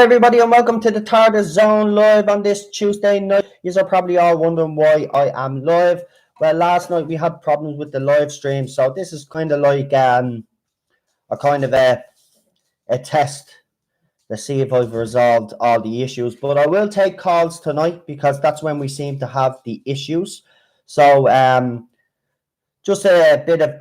everybody, and welcome to the Tardis Zone live on this Tuesday night. You are probably all wondering why I am live. Well, last night we had problems with the live stream, so this is kind of like a test to see if I've resolved all the issues. But I will take calls tonight because that's when we seem to have the issues. So just a bit of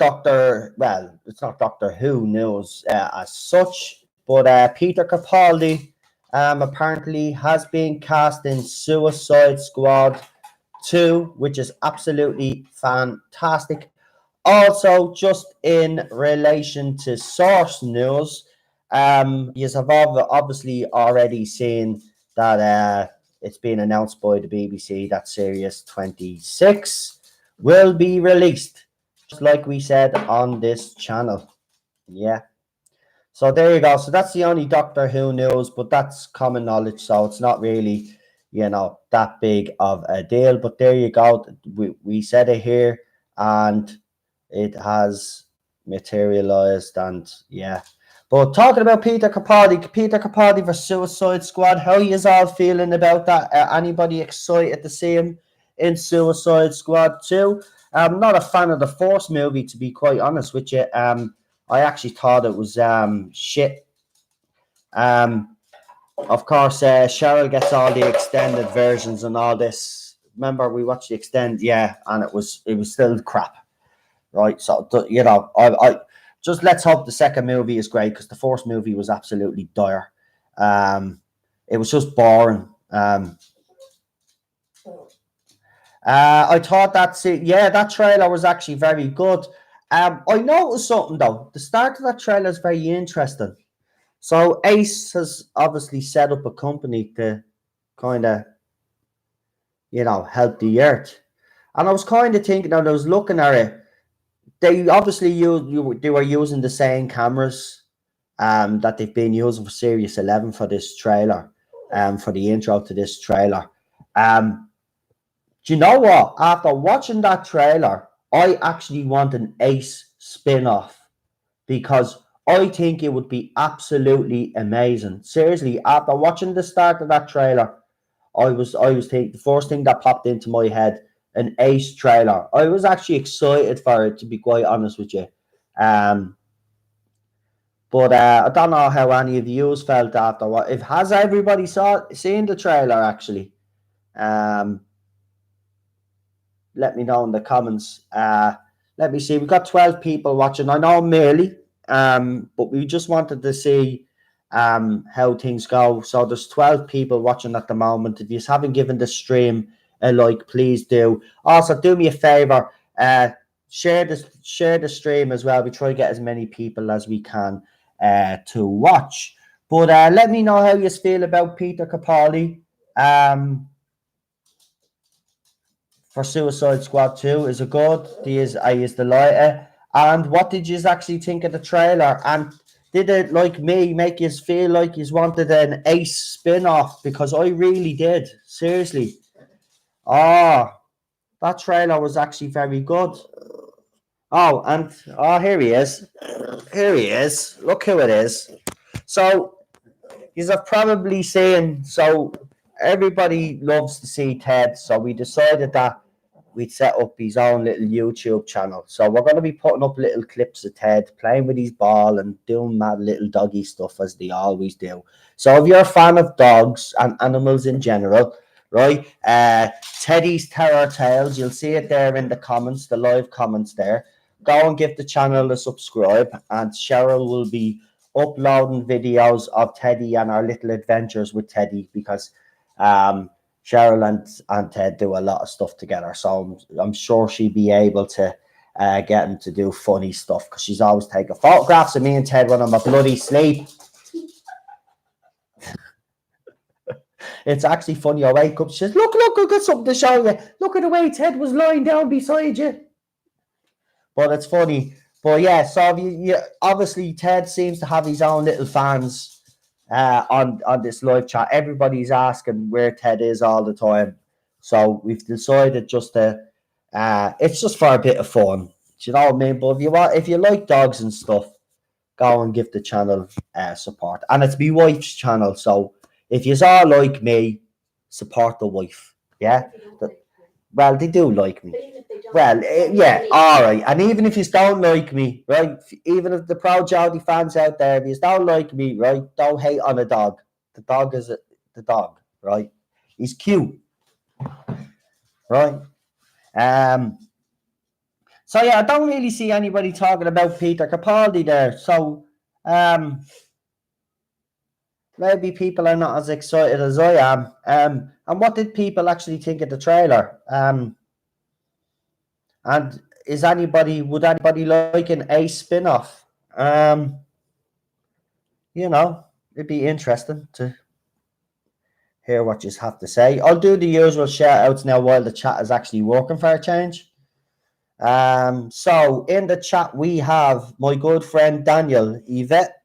it's not Doctor Who news as such, but Peter Capaldi apparently has been cast in Suicide Squad 2, which is absolutely fantastic. Also, just in relation to source news, you have obviously already seen that it's been announced by the BBC that Series 26 will be released, just like we said on this channel. Yeah. So there you go. So that's the only Doctor Who news, but that's common knowledge, so it's not really, that big of a deal. But there you go. We said it here, and it has materialized, and yeah. But talking about Peter Capaldi for Suicide Squad, how you all feeling about that? Anybody excited to see him in Suicide Squad 2? I'm not a fan of the Force movie, to be quite honest with you. I actually thought it was shit. Of course, Cheryl gets all the extended versions and all this. Remember, we watched the extended, and it was still crap, right? So I just let's hope the second movie is great, because the first movie was absolutely dire. It was just boring. I thought that trailer was actually very good. I noticed something though. The start of that trailer is very interesting. So Ace has obviously set up a company to kind of, help the earth. And I was kind of thinking, and I was looking at it, they obviously they were using the same cameras that they've been using for Series 11 for this trailer, for the intro to this trailer. Do you know what? After watching that trailer, I actually want an Ace spin-off, because I think it would be absolutely amazing. Seriously, after watching the start of that trailer, I was thinking, the first thing that popped into my head, an Ace trailer. I was actually excited for it, to be quite honest with you. But I don't know how any of you felt after what. Has everybody seen the trailer actually? Let me know in the comments. Let me see. We've got 12 people watching. I know merely, but we just wanted to see how things go. So there's 12 people watching at the moment. If you haven't given the stream a like, please do. Also, do me a favor, share the stream as well. We try to get as many people as we can to watch. But let me know how you feel about Peter Capaldi. For Suicide Squad 2, is it good? He is delighted. And what did you actually think of the trailer? And did it, like me, make you feel like you wanted an Ace spin-off? Because I really did. Seriously. That trailer was actually very good. Oh, and here he is. Here he is. Look who it is. So, you have probably seen, so everybody loves to see Ted, so we decided that we'd set up his own little YouTube channel. So we're going to be putting up little clips of Ted playing with his ball and doing mad little doggy stuff, as they always do. So if you're a fan of dogs and animals in general, right, Teddy's Terror Tales, you'll see it there in the comments, the live comments there. Go and give the channel a subscribe, and Cheryl will be uploading videos of Teddy and our little adventures with Teddy, because Cheryl and Ted do a lot of stuff together, so I'm sure she'd be able to get him to do funny stuff, because she's always taking photographs of me and Ted when I'm a bloody sleep. It's actually funny. I wake up, she says, look, I've got something to show you. Look at the way Ted was lying down beside you. But it's funny. But yeah, so you obviously Ted seems to have his own little fans on this live chat. Everybody's asking where Ted is all the time. So we've decided just to it's just for a bit of fun. Do you know what I mean? But if you like dogs and stuff, go and give the channel support. And it's my wife's channel, so if you all like me, support the wife. Yeah. Well, they do like me. Well, yeah, all right. And even if you don't like me, right? Even if the proud Geordie fans out there, if you don't like me, right? Don't hate on a dog. The dog is the dog, right? He's cute, right? Um. So yeah, I don't really see anybody talking about Peter Capaldi there. So maybe people are not as excited as I am. And what did people actually think of the trailer? And would anybody like an Ace spin-off? You know, it'd be interesting to hear what you have to say. I'll do the usual shout outs now while the chat is actually working for a change. So in the chat we have my good friend Daniel Yvette.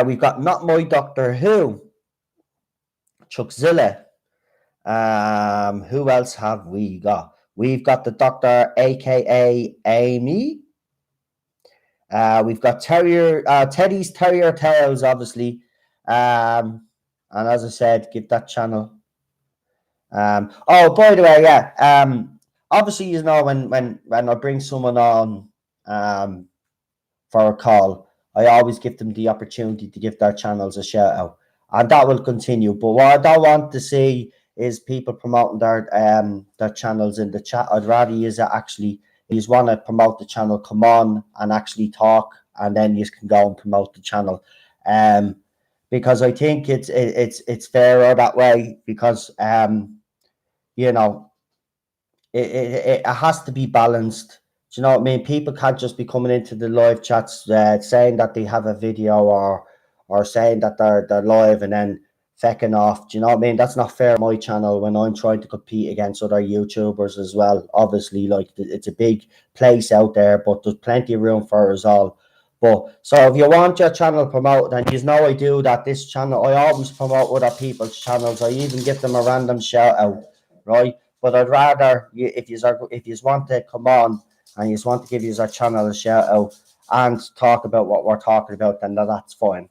We've got Not My Doctor Who, Chuckzilla. Who else have we got? We've got the Doctor, aka Amy. We've got Teddy's Terrier Tales, obviously. And as I said, give that channel. Oh, by the way, yeah. Obviously, you know, when I bring someone on for a call, I always give them the opportunity to give their channels a shout out, and that will continue. But what I don't want to see is people promoting their channels in the chat. I'd rather use it actually. You want to promote the channel, come on and actually talk, and then you can go and promote the channel. Because I think it's fairer that way. Because you know, it has to be balanced. Do you know what I mean? People can't just be coming into the live chats saying that they have a video or saying that they're live and then fecking off. Do you know what I mean? That's not fair on my channel when I'm trying to compete against other YouTubers as well. Obviously, like, it's a big place out there, but there's plenty of room for us all. But so if you want your channel promoted, and you know I do that, this channel, I always promote other people's channels. I even give them a random shout out, right? But I'd rather, if you want to come on and you want to give your channel a shout out and talk about what we're talking about, then that's fine.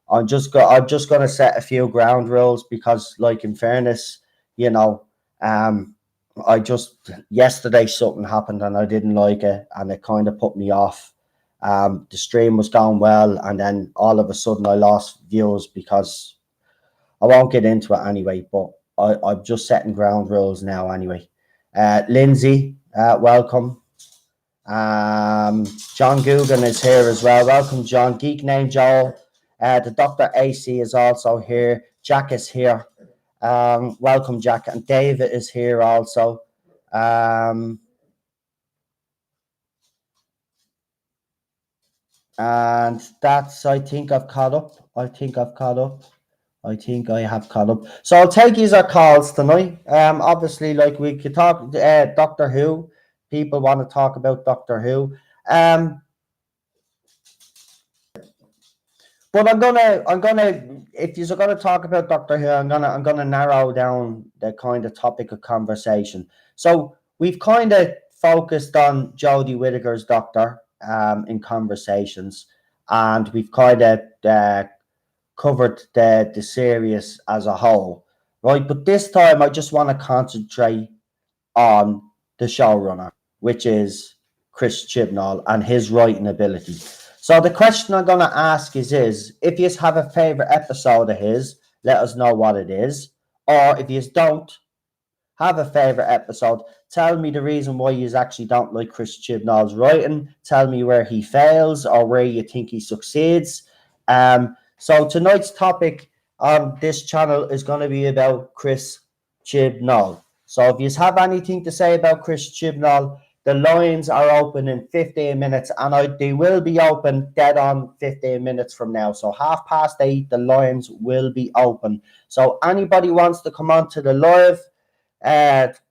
I'm just gonna set a few ground rules because, like, in fairness, you know, I just yesterday something happened and I didn't like it, and it kind of put me off. The stream was going well, and then all of a sudden I lost views because I won't get into it anyway. But I'm just setting ground rules now anyway. Lindsay, welcome. John Guggen is here as well. Welcome, John. Geek Name Joel. The Dr. AC is also here. Jack is here. Welcome, Jack. And David is here also. And that's, I think I've caught up. I think I have caught up. So I'll take these calls tonight. Obviously, like, we could talk Doctor Who. People want to talk about Doctor Who. But I'm gonna if you're gonna talk about Doctor Who, I'm gonna narrow down the kind of topic of conversation. So we've kind of focused on Jodie Whittaker's Doctor in conversations, and we've kind of covered the series as a whole, right? But this time I just want to concentrate on the showrunner, which is Chris Chibnall, and his writing ability. So the question I'm going to ask is if you have a favorite episode of his, let us know what it is. Or if you don't have a favorite episode, tell me the reason why you actually don't like Chris Chibnall's writing. Tell me where he fails or where you think he succeeds. So tonight's topic on this channel is going to be about Chris Chibnall. So if you have anything to say about Chris Chibnall, the lines are open in 15 minutes, and they will be open dead on 15 minutes from now. So 8:30, the lines will be open. So anybody wants to come on to the live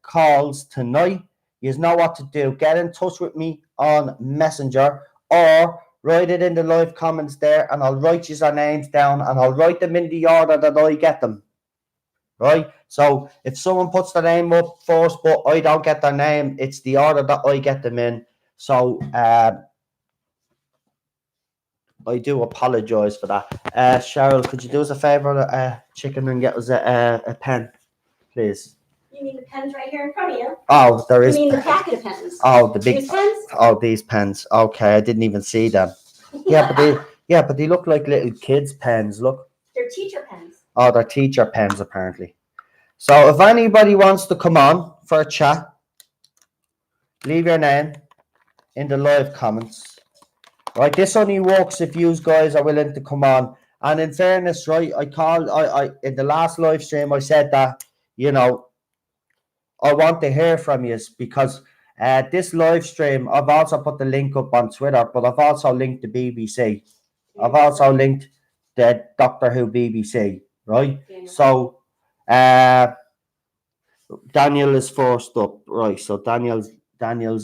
calls tonight, you know what to do. Get in touch with me on Messenger or write it in the live comments there, and I'll write your names down and I'll write them in the order that I get them. Right? So if someone puts their name up first, but I don't get their name, it's the order that I get them in. So I do apologise for that. Cheryl, could you do us a favour, chicken, and get us a pen, please? You mean the pens right here in front of you? Oh, there is. You mean the packet of pens? Oh, the big These pens? Oh, these pens. Okay, I didn't even see them. Yeah, but they look like little kids' pens. Look. They're teacher pens. Oh, they're teacher pens apparently. So if anybody wants to come on for a chat, leave your name in the live comments. Right, this only works if you guys are willing to come on. And in fairness, right, I in the last live stream I said that, you know, I want to hear from you because this live stream, I've also put the link up on Twitter, but I've also linked the BBC. I've also linked the Doctor Who BBC, right? Yeah. So Daniel is first up, right? So Daniel's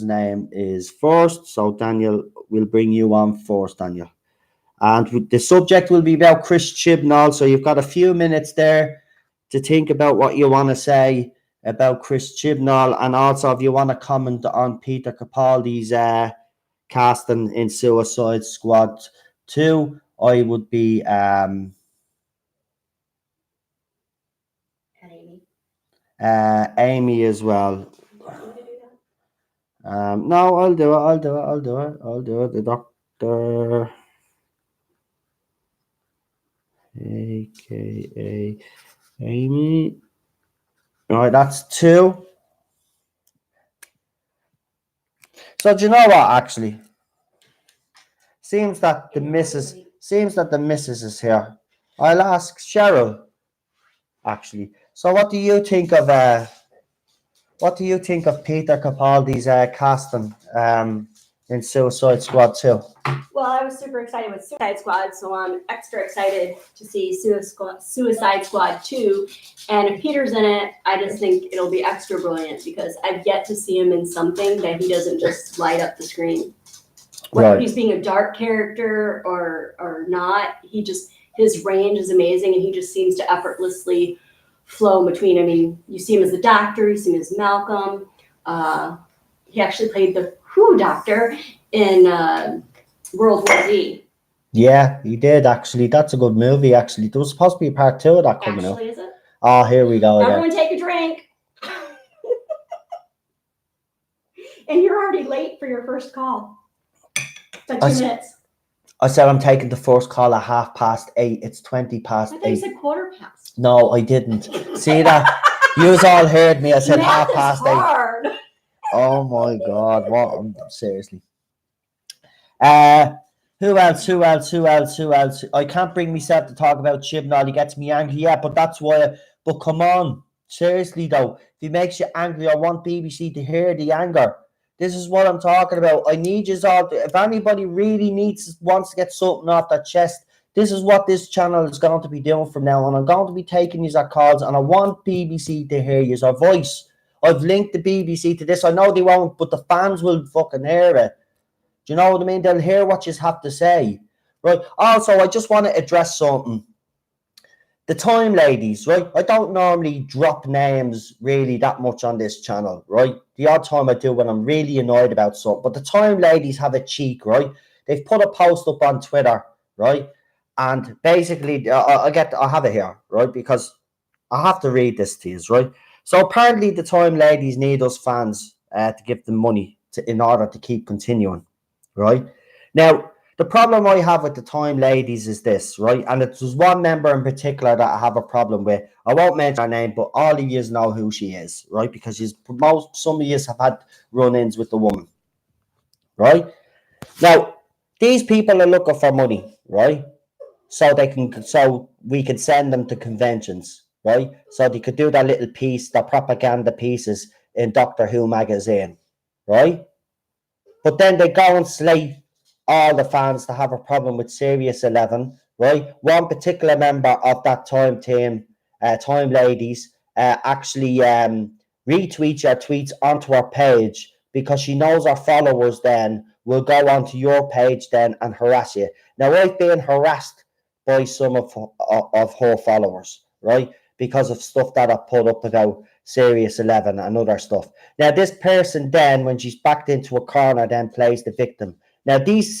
name is first. So Daniel, will bring you on first, Daniel. And the subject will be about Chris Chibnall. So you've got a few minutes there to think about what you want to say about Chris Chibnall, and also if you want to comment on Peter Capaldi's casting in Suicide Squad 2, I would be Amy as well. No, I'll do it. The Doctor, aka Amy. All right, that's 2. So do you know what? Actually, seems that the missus is here. I'll ask Cheryl. Actually, so what do you think of Peter Capaldi's casting in Suicide Squad 2? Well, I was super excited with Suicide Squad, so I'm extra excited to see Suicide Squad 2. And if Peter's in it, I just think it'll be extra brilliant because I've yet to see him in something that he doesn't just light up the screen. Whether he's being a dark character or not, his range is amazing, and he just seems to effortlessly flow between. I mean, you see him as the Doctor, you see him as Malcolm. He actually played the Who Doctor in World War Z. Yeah, he did actually. That's a good movie. Actually, there was supposed to be a part 2 of that coming out. Is it? Oh, here we go again. Everyone, take a drink. And you're already late for your first call. It's 2 minutes. I said I'm taking the first call at 8:30. It's 8:20. I thought you said 8:15. No, I didn't. See that? You all heard me. I said 8:30. Oh my God! What? Seriously. Who else? I can't bring myself to talk about Chibnall. He gets me angry. Yeah, but that's why. But come on, seriously though, if he makes you angry, I want BBC to hear the anger. This is what I'm talking about. I need you all. If anybody really wants to get something off their chest, this is what this channel is going to be doing from now on. I'm going to be taking these calls, and I want BBC to hear your voice. I've linked the BBC to this. I know they won't, but the fans will fucking hear it. Do you know what I mean? They'll hear what you have to say, right? Also, I just want to address something. The Time Ladies, right? I don't normally drop names really that much on this channel, right? The odd time I do when I'm really annoyed about something. But the Time Ladies have a cheek, right? They've put a post up on Twitter, right? And basically, I have it here, right? Because I have to read this to you, right? So apparently the Time Ladies need us fans to give them money in order to keep continuing, right? Now, the problem I have with the Time Ladies is this, right? And it was one member in particular that I have a problem with. I won't mention her name, but all of you know who she is, right? Because some of you have had run-ins with the woman, right? Now, these people are looking for money, right? So we could send them to conventions, right? So they could do that little piece, the propaganda pieces in Doctor Who magazine, right? But then they go and slate all the fans to have a problem with Series 11, right? One particular member of that Time team, Time Ladies, actually retweets your tweets onto her page because she knows her followers then will go onto your page then and harass you. Now, I've been harassed by some of her followers, right? Because of stuff that I put up about Series 11 and other stuff. Now, this person then, when she's backed into a corner, then plays the victim. Now, these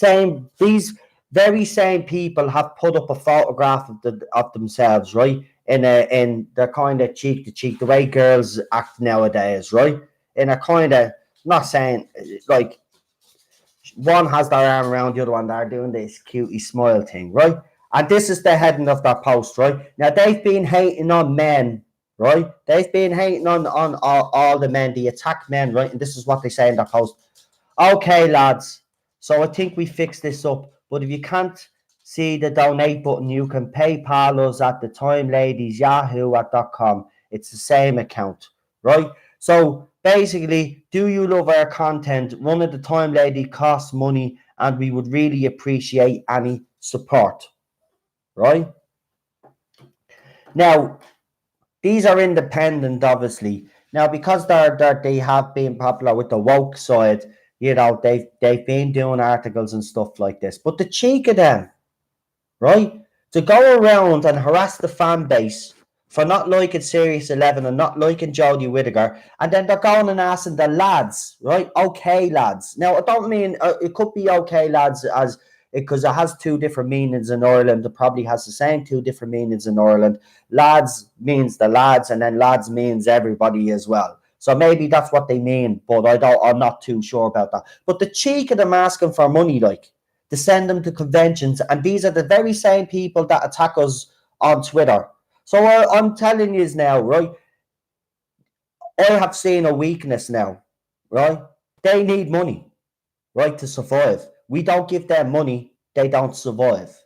very same people have put up a photograph of themselves, right? In their kind of cheek to cheek, the way girls act nowadays, right? In a kind of, not saying like one has their arm around the other one, they're doing this cutie smile thing, right? And this is the heading of their post, right? Now they've been hating on men, right? They've been hating on all the men, the attack men, right? And this is what they say in their post. Okay, lads. So I think we fixed this up. But if you can't see the donate button, you can PayPal us at the time ladies yahoo at.com. It's the same account, right? So basically, do you love our content? One of the time lady costs money, and we would really appreciate any support, right? Now, these are independent, obviously. Now, because they have been popular with the woke side, you know, they've been doing articles and stuff like this. But the cheek of them, right, to go around and harass the fan base for not liking Series 11 and not liking Jodie Whittaker, and then they're going and asking the lads, right? Okay, lads. Now, I don't mean it could be okay, lads, as because it has two different meanings in Ireland. It probably has the same two different meanings in Ireland. Lads means the lads, and then lads means everybody as well. So maybe that's what they mean, but I'm not too sure about that. But the cheek of them asking for money, like, to send them to conventions, and these are the very same people that attack us on Twitter. So I'm telling you now, right? I have seen a weakness now, right? They need money, right, to survive. We don't give them money, they don't survive.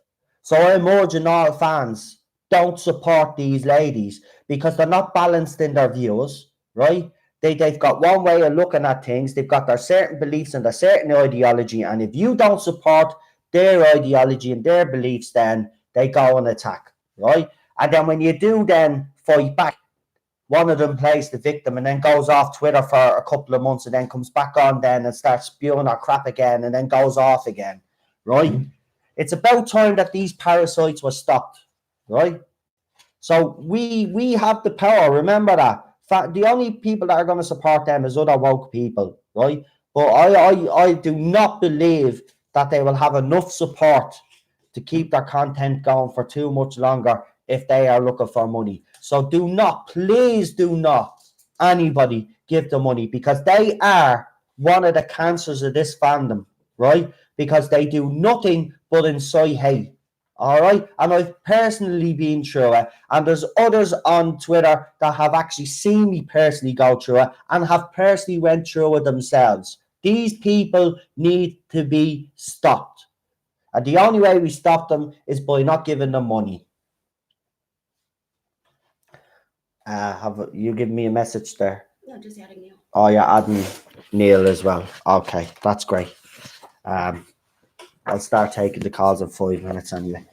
So I'm urging all fans, don't support these ladies because they're not balanced in their views, right? They've got one way of looking at things, they've got their certain beliefs and their certain ideology, and if you don't support their ideology and their beliefs, then they go and attack, right? And then when you do then fight back, one of them plays the victim and then goes off Twitter for a couple of months and then comes back on then and starts spewing our crap again and then goes off again, right? Mm-hmm. It's about time that these parasites were stopped, right? So we have the power. Remember that. The only people that are going to support them is other woke people, right? But I do not believe that they will have enough support to keep their content going for too much longer if they are looking for money. So do not, please do not, anybody give them money because they are one of the cancers of this fandom, right? Because they do nothing but incite hate. All right. And I've personally been through it. And there's others on Twitter that have actually seen me personally go through it and have personally went through it themselves. These people need to be stopped. And the only way we stop them is by not giving them money. Have you given me a message there? No, just adding Neil. Oh, you're adding Neil as well. Okay, that's great. I'll start taking the calls in 5 minutes anyway.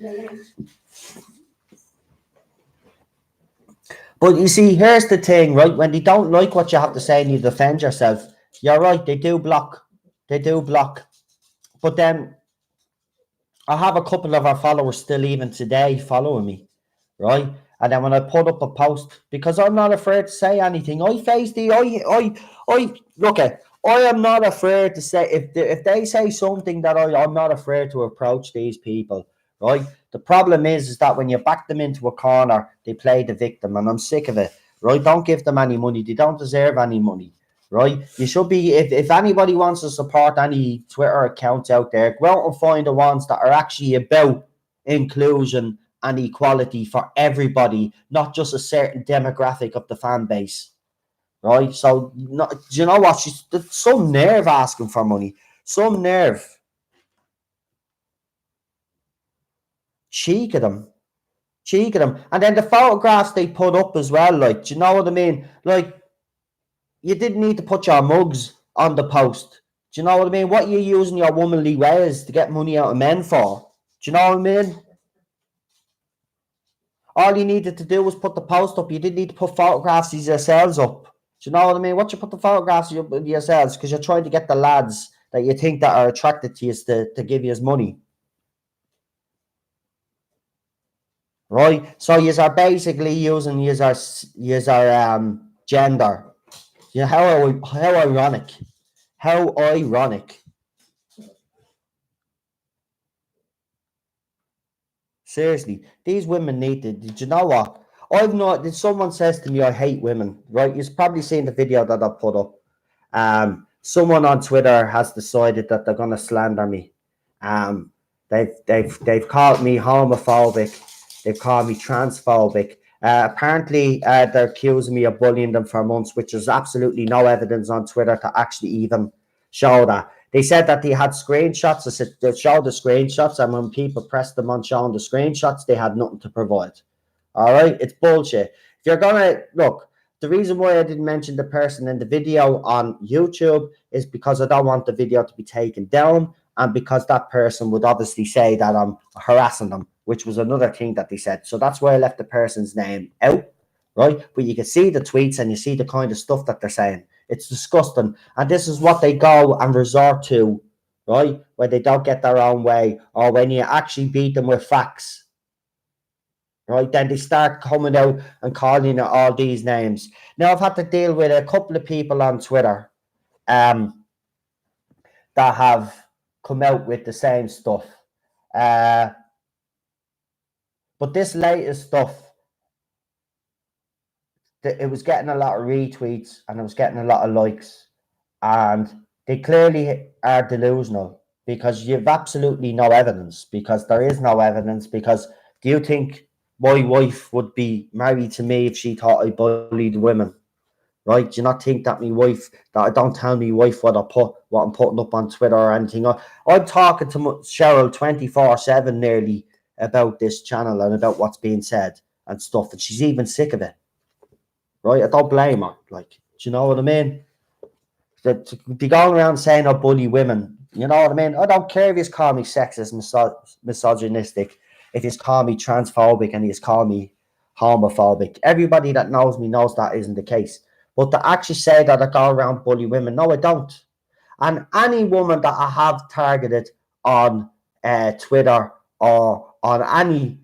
But you see, here's the thing, right? When they don't like what you have to say and you defend yourself, you're right, they do block. They do block. But then I have a couple of our followers still even today following me, right? And then when I put up a post, because I'm not afraid to say anything, I look at. I am not afraid to say if they say something that I'm not afraid to approach these people, right? The problem is that when you back them into a corner, they play the victim, and I'm sick of it, right? Don't give them any money; they don't deserve any money, right? You should be if anybody wants to support any Twitter accounts out there, go out and find the ones that are actually about inclusion and equality for everybody, not just a certain demographic of the fan base. Right, so do you know what? She's some nerve asking for money, some nerve. Cheek of them, and then the photographs they put up as well. Like, do you know what I mean? Like, you didn't need to put your mugs on the post. Do you know what I mean? What are you using your womanly ways to get money out of men for? Do you know what I mean? All you needed to do was put the post up. You didn't need to put photographs of yourselves up. Do you know what I mean? What you put the photographs of yourselves because you're trying to get the lads that you think that are attracted to you to give you money. Right? So you are basically using your gender. You know, how ironic. How ironic. Seriously, these women need to. Did you know what? I've not. Someone says to me, "I hate women." Right? You've probably seen the video that I put up. Someone on Twitter has decided that they're going to slander me. Um, they've called me homophobic. They've called me transphobic. Apparently, they're accusing me of bullying them for months, which is absolutely no evidence on Twitter to actually even show that. They said that they had screenshots. I said they showed the screenshots, and when people pressed them on showing the screenshots, they had nothing to provide. All right, it's bullshit. If you're gonna look, the reason why I didn't mention the person in the video on YouTube is because I don't want the video to be taken down, and because that person would obviously say that I'm harassing them, which was another thing that they said. So that's why I left the person's name out, right? But you can see the tweets and you see the kind of stuff that they're saying. It's disgusting. And this is what they go and resort to, right? When they don't get their own way, or when you actually beat them with facts, right? Then they start coming out and calling it all these names. Now, I've had to deal with a couple of people on Twitter that have come out with the same stuff. But this latest stuff, it was getting a lot of retweets and it was getting a lot of likes. And they clearly are delusional because you've absolutely no evidence, because there is no evidence. Because do you think my wife would be married to me if she thought I bullied women? Right? Do you not think that my wife, that I don't tell my wife what I'm putting up on Twitter or anything? I'm talking to Cheryl 24/7 nearly about this channel and about what's being said and stuff, and she's even sick of it. Right? I don't blame her. Like, do you know what I mean? They go around saying I bully women. You know what I mean? I don't care if he's called me sexist, misogynistic, if he's called me transphobic and he's called me homophobic. Everybody that knows me knows that isn't the case. But to actually say that I go around bully women, no, I don't. And any woman that I have targeted on Twitter or on any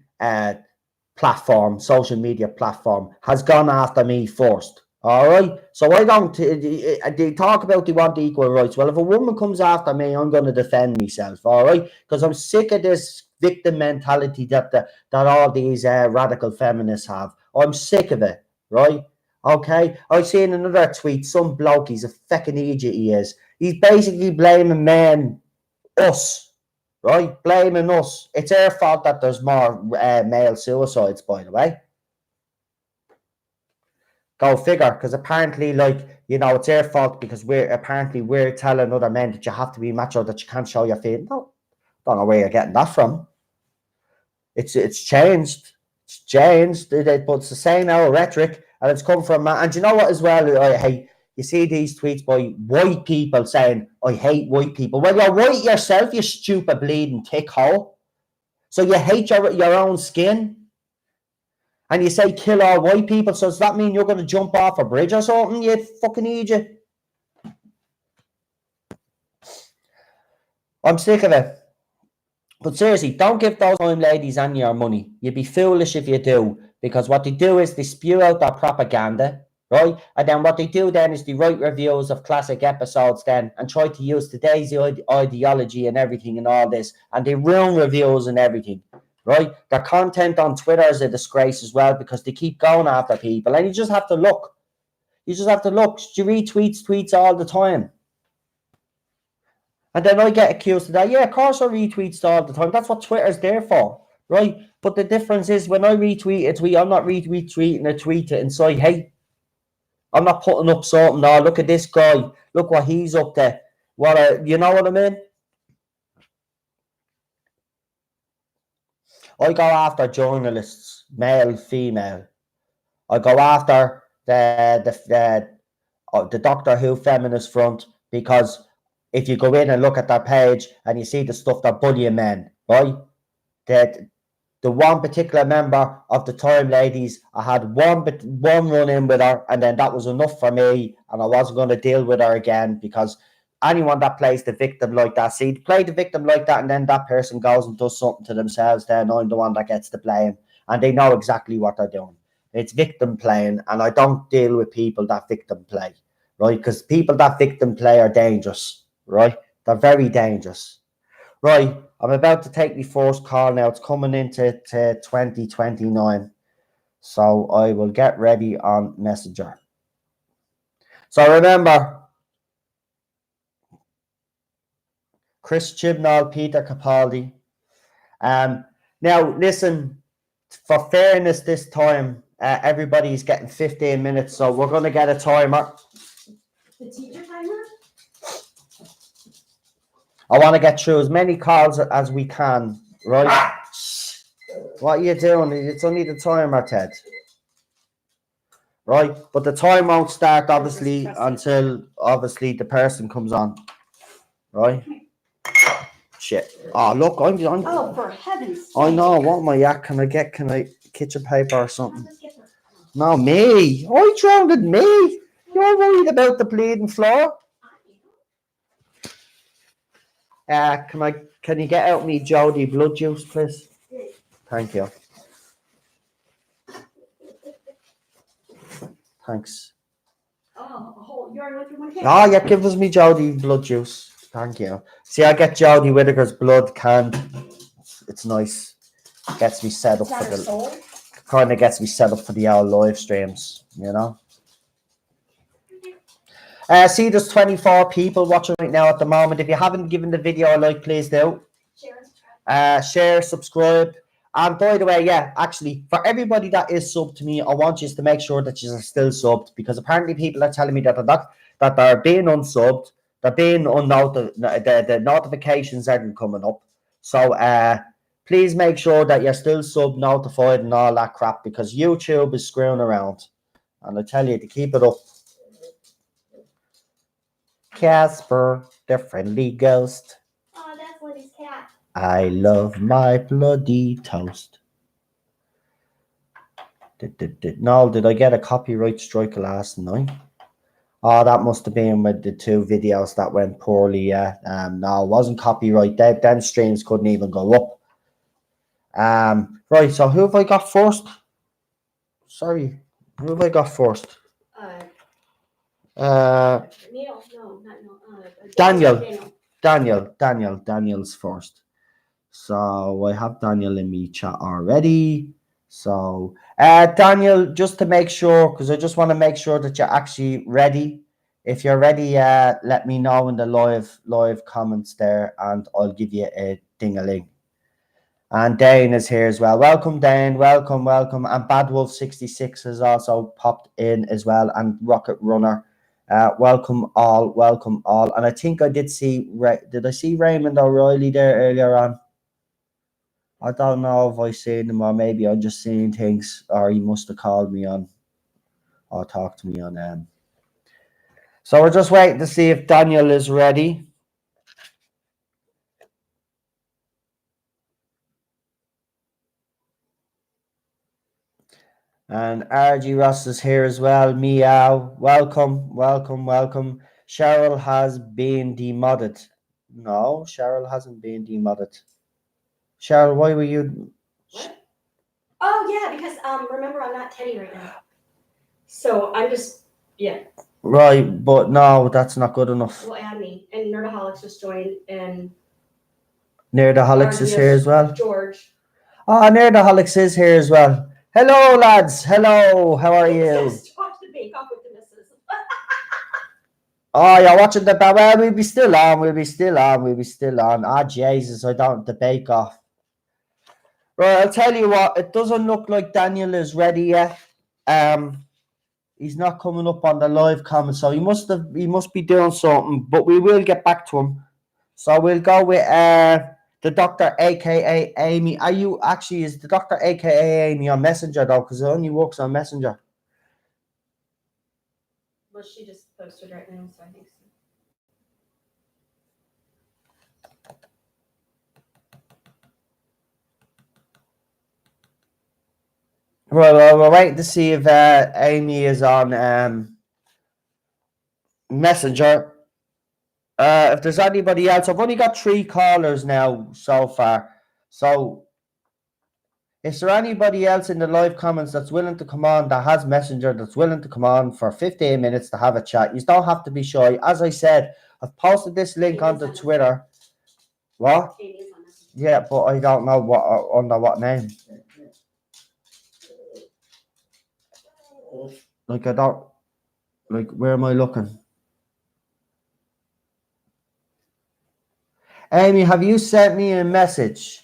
platform, social media platform, has gone after me first. All right. So I don't. They talk about they want equal rights. Well, if a woman comes after me, I'm going to defend myself. All right, because I'm sick of this victim mentality that all these radical feminists have. I'm sick of it. Right. Okay. I seen another tweet. Some bloke. He's a fucking idiot. He is. He's basically blaming men, us. Right, blaming us. It's our fault that there's more male suicides. By the way. Go figure, because apparently, it's their fault because we're telling other men that you have to be macho, that you can't show your feet. No, don't know where you're getting that from. It's changed. It's changed, but it's the same old rhetoric, and it's come from. And you know what? As well, I hate. You see these tweets by white people saying, "I hate white people." Well, you're white yourself, you stupid bleeding tick hole. So you hate your own skin. And you say kill all white people, so does that mean you're going to jump off a bridge or something, you fucking idiot? I'm sick of it. But seriously, don't give those time ladies any your money. You'd be foolish if you do, because what they do is they spew out their propaganda, right? And then what they do then is they write reviews of classic episodes then and try to use today's ideology and everything and all this, and they ruin reviews and everything. Right? Their content on Twitter is a disgrace as well because they keep going after people, and you just have to look. You just have to look. You retweet tweets all the time. And then I get accused of that. Yeah, of course I retweets all the time. That's what Twitter's there for, right? But the difference is when I retweet a tweet, I'm not retweeting a tweet to incite hate. I'm not putting up something. No, look at this guy. Look what he's up to. You know what I mean? I go after journalists, male, female. I go after the Doctor Who feminist front, because if you go in and look at their page and you see the stuff they're bullying men, right? That the one particular member of the Time Ladies, I had one run in with her, and then that was enough for me, and I wasn't going to deal with her again, because anyone that plays the victim like that, play the victim like that, and then that person goes and does something to themselves, then I'm the one that gets the blame, and they know exactly what they're doing. It's victim playing, and I don't deal with people that victim play, right? Because people that victim play are dangerous, right? They're very dangerous, right? I'm about to take the first call now. It's coming into 2029. So I will get ready on Messenger. So remember, Chris Chibnall, Peter Capaldi. Now, listen, for fairness this time, everybody's getting 15 minutes. So we're going to get a timer. The teacher timer? I want to get through as many calls as we can, right? What are you doing? It's only the timer, Ted. Right? But the time won't start, obviously, until, obviously, the person comes on. Right? Shit. Oh, look, I'm Oh, for heaven's sake. I know, what am I at? Can I kitchen paper or something? No, me. I drowned me. You're worried about the bleeding floor? Can you get out me Jody blood juice, please? Thank you. Thanks. Oh, you already went through one cake? Oh, yeah, give us me Jody blood juice. Thank you. See, I get Jody Whittaker's blood canned. It's nice. Gets me set up for the kind of gets me set up for the old live streams, you know. See, there's 24 people watching right now at the moment. If you haven't given the video a like, please do. Share, subscribe. And by the way, yeah, actually, for everybody that is subbed to me, I want you to make sure that you're still subbed, because apparently people are telling me that they're being unsubbed, they're being the notifications aren't coming up. So please make sure that you're still sub notified and all that crap, because YouTube is screwing around. And I tell you to keep it up. Casper, the friendly ghost. Oh, that's Liddy's cat. I love my bloody toast. No, did I get a copyright strike last night? Oh, that must have been with the two videos that went poorly. Yeah. No, it wasn't copyright. Them streams couldn't even go up. Right. So who have I got first? Sorry, who have I got first? Neil. No, not Neil. Daniel's first. So I have Daniel in me chat already. So Daniel, just to make sure, because I just want to make sure that you're actually ready. If you're ready, let me know in the live comments there, and I'll give you a ding-a-ling. And Dane is here as well. Welcome, Dane. Welcome. And Bad Wolf 66 has also popped in as well, and Rocket Runner. Welcome all. And I think I did see. Did I see Raymond O'Reilly there earlier on? I don't know if I seen him, or maybe I'm just seeing things, or he must have called me on or talked to me on. So we're just waiting to see if Daniel is ready. And RG Ross is here as well. Meow. Welcome. Cheryl has been demodded. No, Cheryl hasn't been demodded. Cheryl, why were you? What? Oh yeah, because remember, I'm not Teddy right now, so I'm just Right, but no, that's not good enough. Well, add me, and Nerdaholics just joined, and Nerdaholics is here as well. George. Oh, Nerdaholics is here as well. Hello, lads. Hello. How are you? Just watch the Bake Off with the missus. Oh, you're watching the well, we'll be still on. Ah, Jesus, I don't the Bake Off. Right, I'll tell you what, it doesn't look like Daniel is ready yet. He's not coming up on the live comment, so he must be doing something, but we will get back to him. So we'll go with the Doctor, aka Amy. Is the Doctor, aka Amy, on Messenger though? Because it only works on Messenger. Well, she just posted right now, so I think so. Right, well, we're waiting to see if Amy is on Messenger. If there's anybody else, I've only got 3 callers now so far. So, is there anybody else in the live comments that's willing to come on, that has Messenger, that's willing to come on for 15 minutes to have a chat? You don't have to be shy. As I said, I've posted this link onto Twitter. What? Yeah, but I don't know what under what name. Like I don't like. Where am I looking? Amy, have you sent me a message?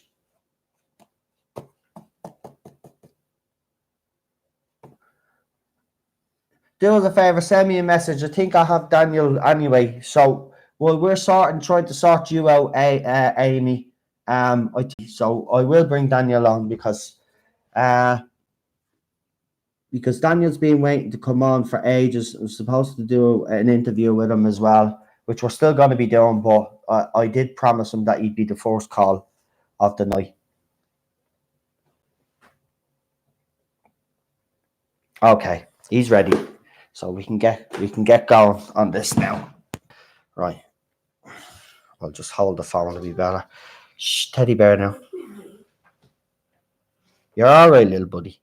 Do us a favor, send me a message. I think I have Daniel anyway. So, well, we're trying to sort you out, Amy. So I will bring Daniel on because Daniel's been waiting to come on for ages. I was supposed to do an interview with him as well, which we're still going to be doing, but I did promise him that he'd be the first call of the night. Okay, he's ready. So we can get going on this now. Right. I'll just hold the phone to be better. Shh, teddy bear now. You're all right, little buddy.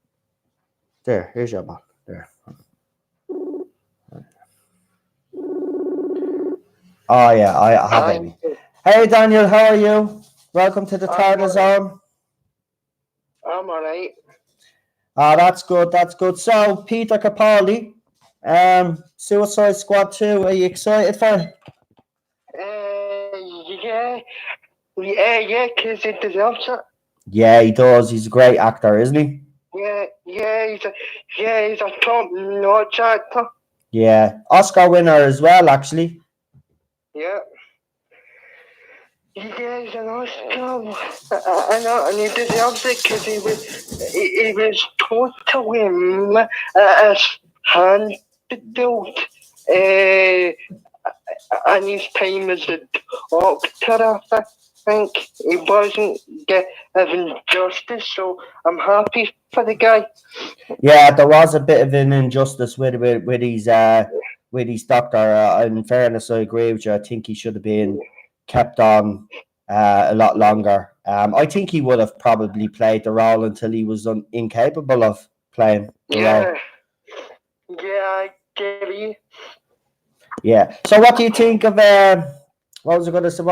There, here's your ball. There. Oh, yeah, I have Amy. Hey, Daniel, how are you? Welcome to the Tardis Zone. I'm alright. Oh, that's good, that's good. So, Peter Capaldi, Suicide Squad 2, are you excited for it? Yeah, because he deserves it. Yeah, he does. He's a great actor, isn't he? He's a top-notch actor. Yeah, Oscar winner as well, actually. Yeah. He's an Oscar, and he deserves it because he was totally handled and his time as a doctor. I think he wasn't given justice, so I'm happy for the guy. Yeah, there was a bit of an injustice with his doctor. In fairness, I agree with you. I think he should have been kept on a lot longer. I think he would have probably played the role until he was incapable of playing the role. Yeah, I agree. Yeah. So, what do you think of? What was I going to say?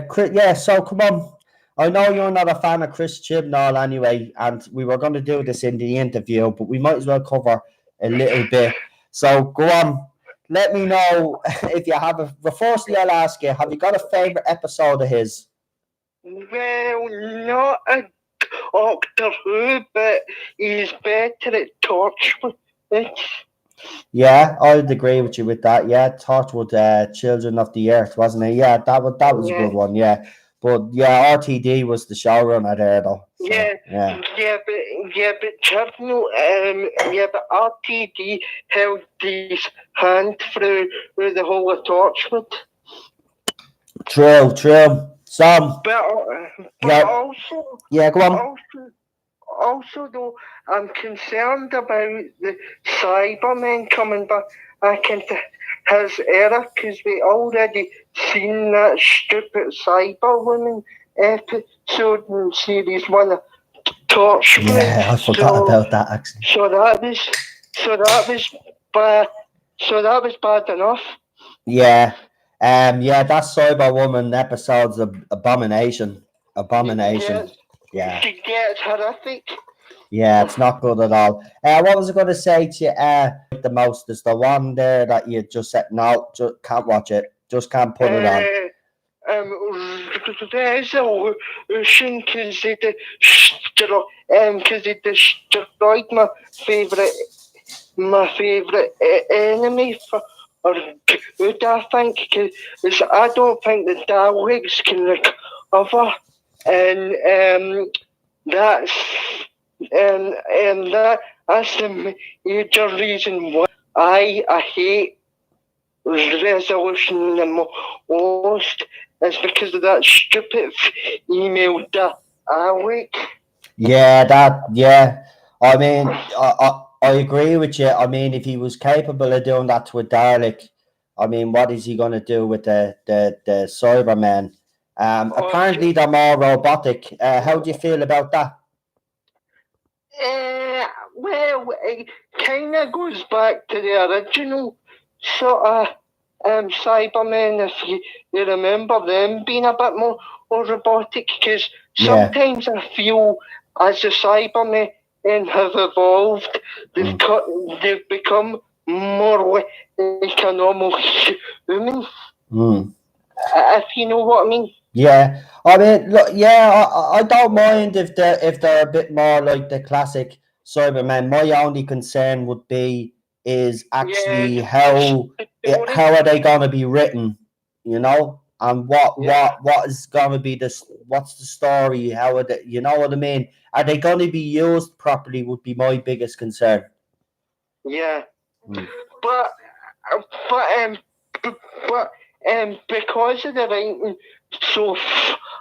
Chris, yeah. So, come on. I know you're not a fan of Chris Chibnall anyway, and we were going to do this in the interview, but we might as well cover a little bit. So, go on. Let me know if you have a. Firstly, I'll ask you: have you got a favorite episode of his? Well, not a Doctor Who, but he's better at Torchwood. Yeah, I'd agree with you with that. Yeah, Torchwood, Children of the Earth, wasn't it? Yeah, that was a good one. Yeah, but yeah, RTD was the showrunner there, though. So, but Chibnall, but RTD held his hand through the whole of Torchwood. True. Some. But Yeah. also, Yeah, go on. Also, though, I'm concerned about the Cybermen coming back into his era because we already seen that stupid Cyberwoman episode in series 1 of Torchwood. Yeah, I forgot about that actually. So that was bad enough. Yeah. That Cyberwoman episode's an abomination. Yeah. It's horrific. Yeah, it's not good at all. What was I going to say to you? The most is the one there that you just said, no, just can't watch it. Just can't put it on. Resolution because it destroyed my favourite enemy for good, I think, because I don't think the Daleks can recover, and that's the major reason why I hate Resolution the most is because of that stupid email Dalek. Yeah. I mean, I agree with you. I mean, if he was capable of doing that to a Dalek, I mean, what is he going to do with the Cybermen? Apparently, they're more robotic. How do you feel about that? Well, it kind of goes back to the original sort of Cybermen, if you remember them being a bit more or robotic, because Yeah. sometimes I feel as the Cybermen have evolved, they've become more like a normal human, Mm. if you know what I mean. Yeah, I mean, look, yeah, I don't mind if they're a bit more like the classic Cybermen. My only concern would be is actually Yeah, how are they going to be written, you know, and yeah, what is going to be what's the story? How are they, you know what I mean? Are they going to be used properly? Would be my biggest concern. yeah. Mm. But but but because of the writing so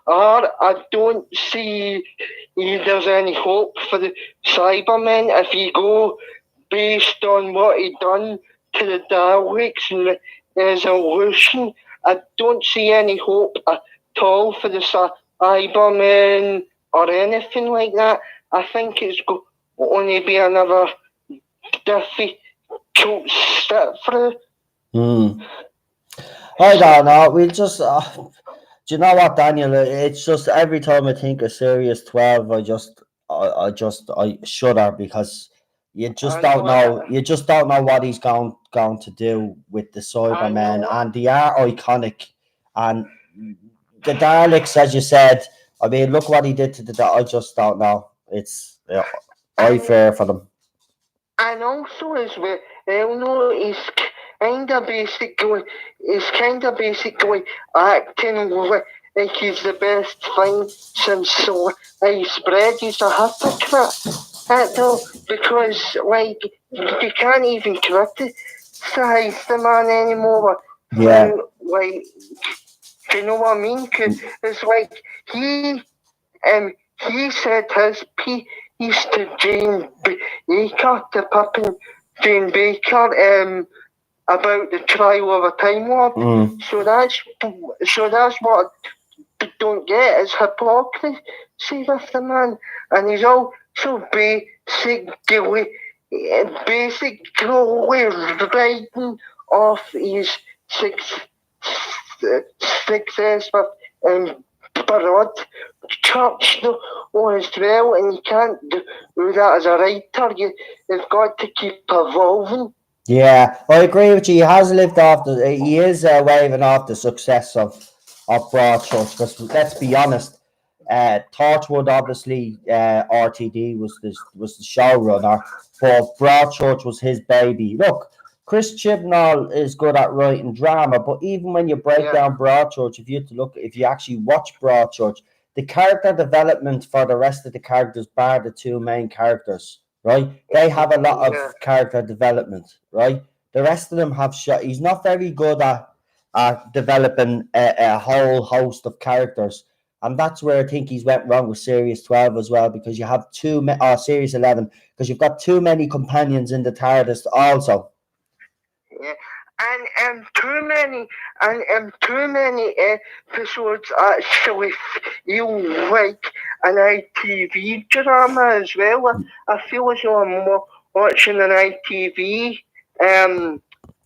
far, I don't see there's any hope for the Cybermen if you go based on what he done to the Daleks and his illusion. I don't see any hope at all for the Cybermen or anything like that. I think it's going to be another difficult step for it. Mm. I don't know. We just. Do you know what, Daniel? It's just every time I think of Series 12, I shudder because you just I don't know, know. You just don't know what he's going to do with the I Cybermen, know, and they are iconic. And the Daleks, as you said, I mean, look what he did to the. I just don't know. It's I and fear for them. and also as well, no, he's basically acting like he's the best thing since sliced bread. He's a hypocrite, because like you can't even criticize the man anymore Yeah. without like, do you know what I mean? 'Cause it's like he said his piece to Jane Baker, the Pippin Jane Baker, about the trial of a Time Lord. Mm. So that's what I don't get is hypocrisy with the man, and he's also basically riding off his success with Broad Church as well, and you can't do that as a writer. You've got to keep evolving. Yeah, I agree with you. He has lived off the. He is waving off the success of Broadchurch. Because let's be honest, Torchwood obviously RTD was the showrunner, but Broadchurch was his baby. Look, Chris Chibnall is good at writing drama, but even when you break Yeah. down Broadchurch, if you actually watch Broadchurch, the character development for the rest of the characters, bar the two main characters, right? They have a lot Yeah. of character development, right? The rest of them have shot. He's not very good at developing a whole host of characters, and that's where I think he's went wrong with Series 12 as well, because you have Series 11, because you've got too many companions in the Tardis also. Yeah. And too many episodes actually feel like an ITV drama as well. I feel as though I'm watching an ITV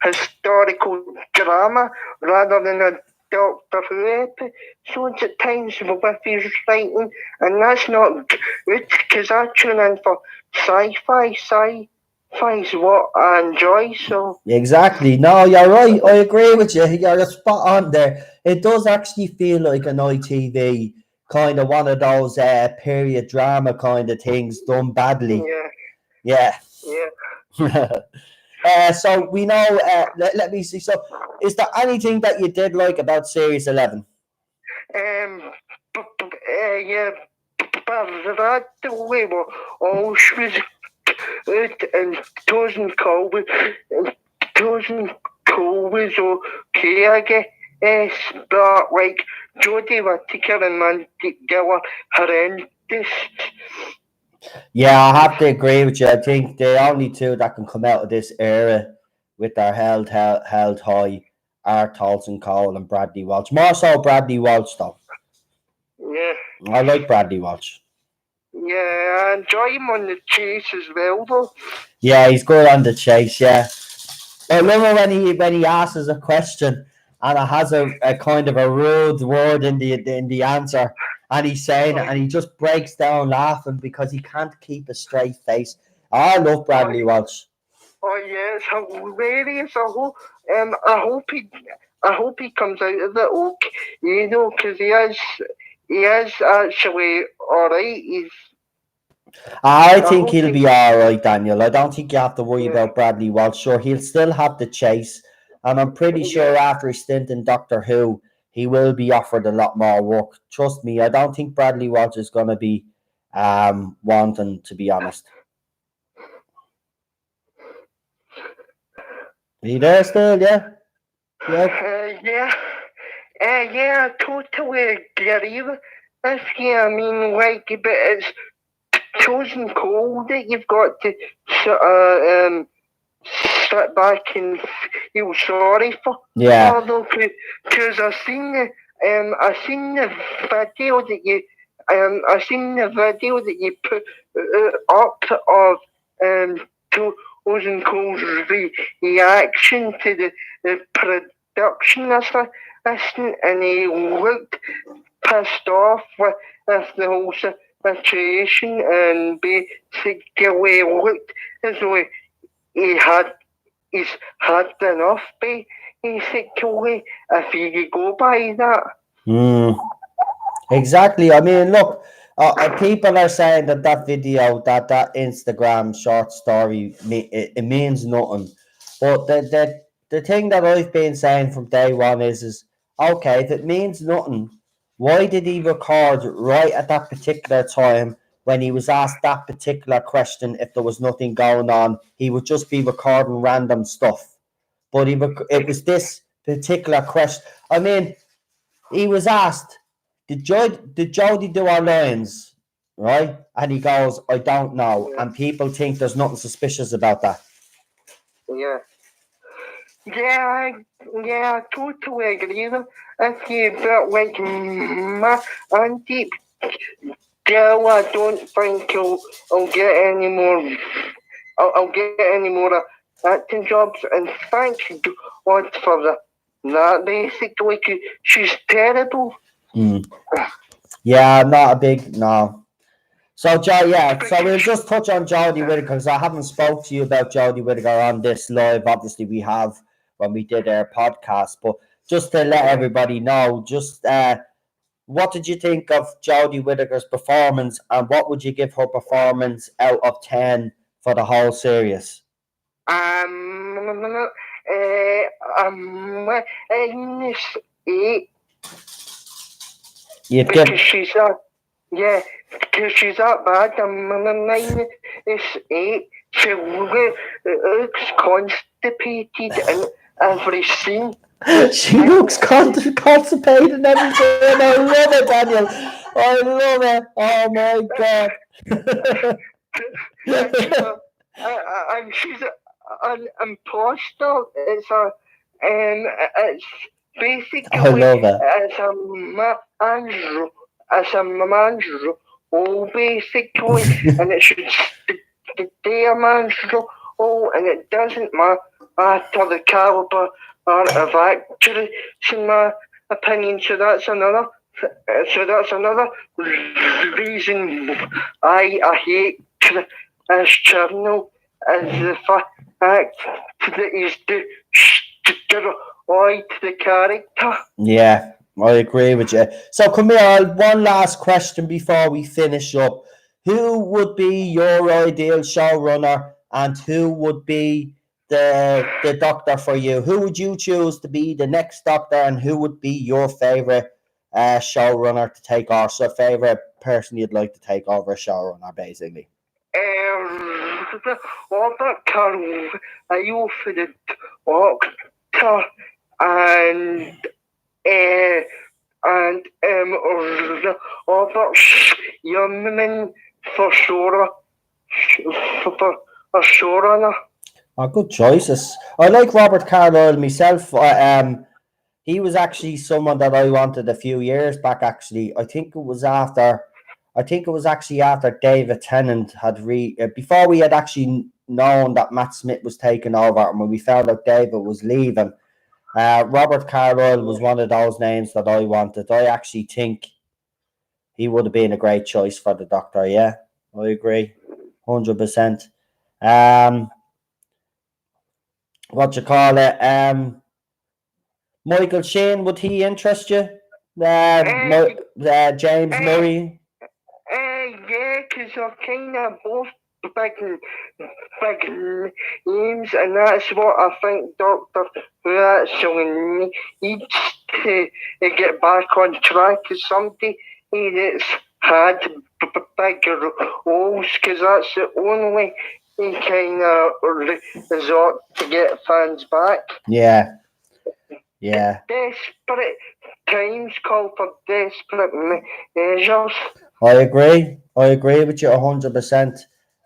historical drama rather than a Doctor Who episodes at times with his writing, and that's not good because I tune in for sci-fi. Sci-fi's what I enjoy, so. Exactly. No, you're right. I agree with you. You're spot on there. It does actually feel like an ITV kind of one of those period drama kind of things done badly. Yeah, Yeah. yeah. So we know. Let me see. So, is there anything that you did like about Series 11? Yeah, but that the way we're all good and doesn't call was okay, I guess. But like Jodie Whittaker and Mandy Gill horrendous. Yeah, I have to agree with you. I think the only two that can come out of this era with their held high are Tolson Cole and Bradley Walsh. More so Bradley Walsh, though. Yeah. I like Bradley Walsh. Yeah, I enjoy him on the chase as well, though. Yeah, he's good on the chase. Yeah, I remember when he asks us a question and it has a kind of a rude word in the answer, and he's saying it, and he just breaks down laughing because he can't keep a straight face. I love Bradley Walsh. Oh yeah, it's hilarious. I hope he comes out of it okay, you know, because he is actually all right. I think he'll be all right, Daniel. I don't think you have to worry about Bradley Walsh. Sure, he'll still have the chase, and I'm pretty sure after his stint in Doctor Who, he will be offered a lot more work. Trust me, I don't think Bradley Walsh is going to be wanting, to be honest. Are you there still? Yeah. Yeah, I totally agree with you. I mean, like, but it's chosen cold that you've got to sort of sit back and feel sorry for. Yeah. Although, because I seen the video that you put up of Chosen Cole's reaction to the production assistant, and he looked pissed off with the whole situation, and basically looked as though he's had enough, basically, if you go by that. Exactly. I mean, look, people are saying that video, that Instagram short story, it means nothing. But the thing that I've been saying from day one is okay, if it means nothing, why did he record right at that particular time when he was asked that particular question? If there was nothing going on, he would just be recording random stuff. But it was this particular question. I mean, he was asked, did Jodie do our lines? Right? And he goes, I don't know. Yeah. And people think there's nothing suspicious about that. Yeah. Yeah, I totally agree with you, but like my auntie girl, I don't think I'll get any more. I'll get any more acting jobs, and thank God for that. Basically, 'cause she's terrible. Yeah, I'm not a big no. So so we'll just touch on Jodie Whittaker because I haven't spoke to you about Jodie Whittaker on this live. Obviously, we have when we did our podcast, but just to let everybody know, just what did you think of Jodie Whittaker's performance, and what would you give her performance out of 10 for the whole series? Eight. You'd Because give she's that bad. Mine is 8. She looks constipated in every scene. she looks constipated and everything. And I love it, Daniel. I love it. Oh my god. And she's an imposter. It's basically I love it. It's a man's role, basically, and it should stay a man's role, and it doesn't matter the caliber of actress, in my opinion. So that's another reason I hate Chibnall, is the fact that he's destroyed the character. Yeah, I agree with you. So come here, one last question before we finish up. Who would be your ideal showrunner, and who would be the Doctor for you? Who would you choose to be the next Doctor, and who would be your favourite showrunner to take over? So favourite person you'd like to take over a showrunner, basically. Robert Carroll, you for the Doctor, and Robert Yeoman for a showrunner. Oh, good choices. I like Robert Carlyle myself. He was actually someone that I wanted a few years back. Actually, I think it was after David Tennant had before we had actually known that Matt Smith was taking over, and when we found out David was leaving. Robert Carlyle was one of those names that I wanted. I actually think he would have been a great choice for the Doctor. Yeah, I agree, 100%. What you call it? Michael Sheen, would he interest you? James Murray. Yeah, because they're kind of both big, big names, and that's what I think Doctor Who actually needs to get back on track. Is somebody that's had bigger roles, because that's the only kind of resort to get fans back. Yeah. Desperate times call for desperate measures. I agree with you 100%.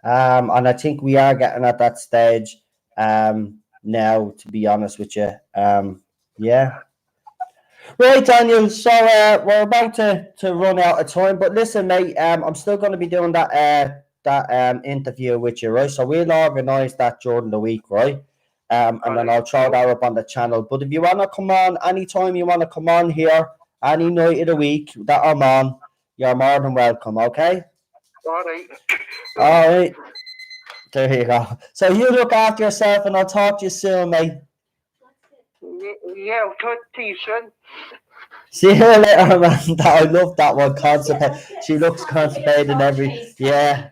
And I think we are getting at that stage now, to be honest with you. Yeah. Right, Daniel. So we're about to run out of time, but listen, mate. I'm still going to be doing that interview with you, right? So we'll organise that during the week, right? And then I'll throw that up on the channel. But if you want to come on anytime you want to come on here, any night of the week that I'm on, you're more than welcome. Okay. All right. All right. There you go. So you look after yourself, and I'll talk to you soon, mate. Yeah, I'll talk to you soon. See you later, man. I love that one. Constipated. She looks constipated and every. Yeah.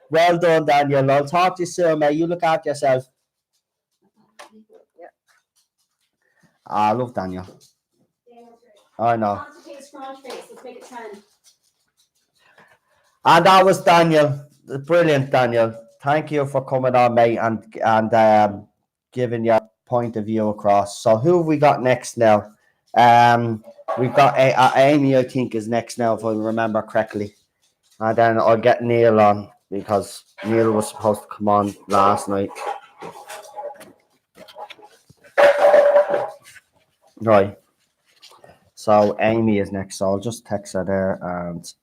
Well done, Daniel. I'll talk to you soon, mate. You look after yourself. I love Daniel. I know. And that was Daniel. Brilliant, Daniel. Thank you for coming on, mate, and giving your point of view across. So who have we got next now? We've got Amy, I think, is next now, if I remember correctly. And then I'll get Neil on, because Neil was supposed to come on last night. Right. So Amy is next. So I'll just text her there and.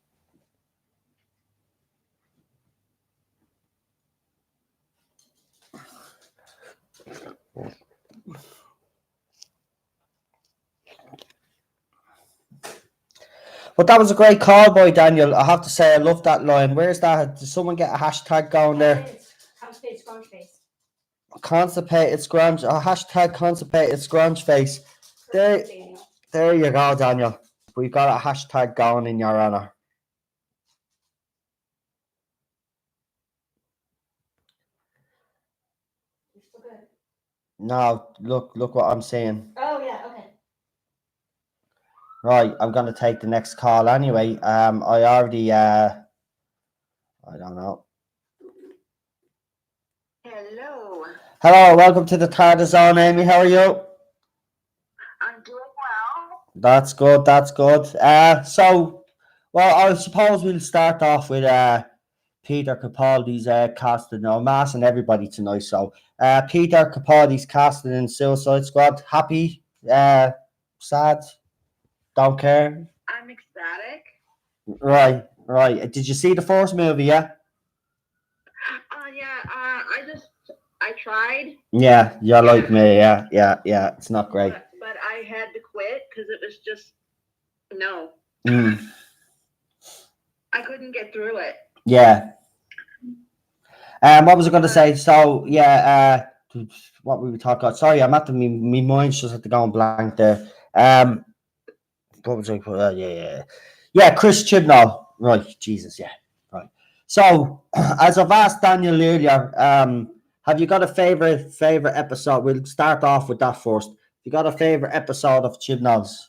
But that was a great call by Daniel. I have to say, I love that line. Where's that? Did someone get a hashtag going there? Constipated scrunch face. Constipated scrunch. Hashtag constipated scrunch face. There you go, Daniel. We've got a hashtag going in your honor. No, look what I'm saying. Oh yeah, okay. Right, I'm gonna take the next call anyway. I already I don't know. Hello, welcome to the Tardis Zone, Amy. How are you? I'm doing well. That's good. So, well, I suppose we'll start off with Peter Capaldi's casting. Now, I'm asking everybody tonight. So, Peter Capaldi's casting in Suicide Squad. Happy? Sad? Don't care? I'm ecstatic. Right. Did you see the first movie? Yeah. I tried. Yeah, you're like me. Yeah. It's not great. But I had to quit because it was just no. I couldn't get through it. Yeah. What was I going to say? So yeah. What were we talking about? Sorry, I'm at the my mind's just at the going blank there. What was I? Yeah. Chris Chibnall. Right. Jesus. Yeah. Right. So as I've asked Daniel earlier, have you got a favorite episode? We'll start off with that first. You got a favorite episode of Chibnall's?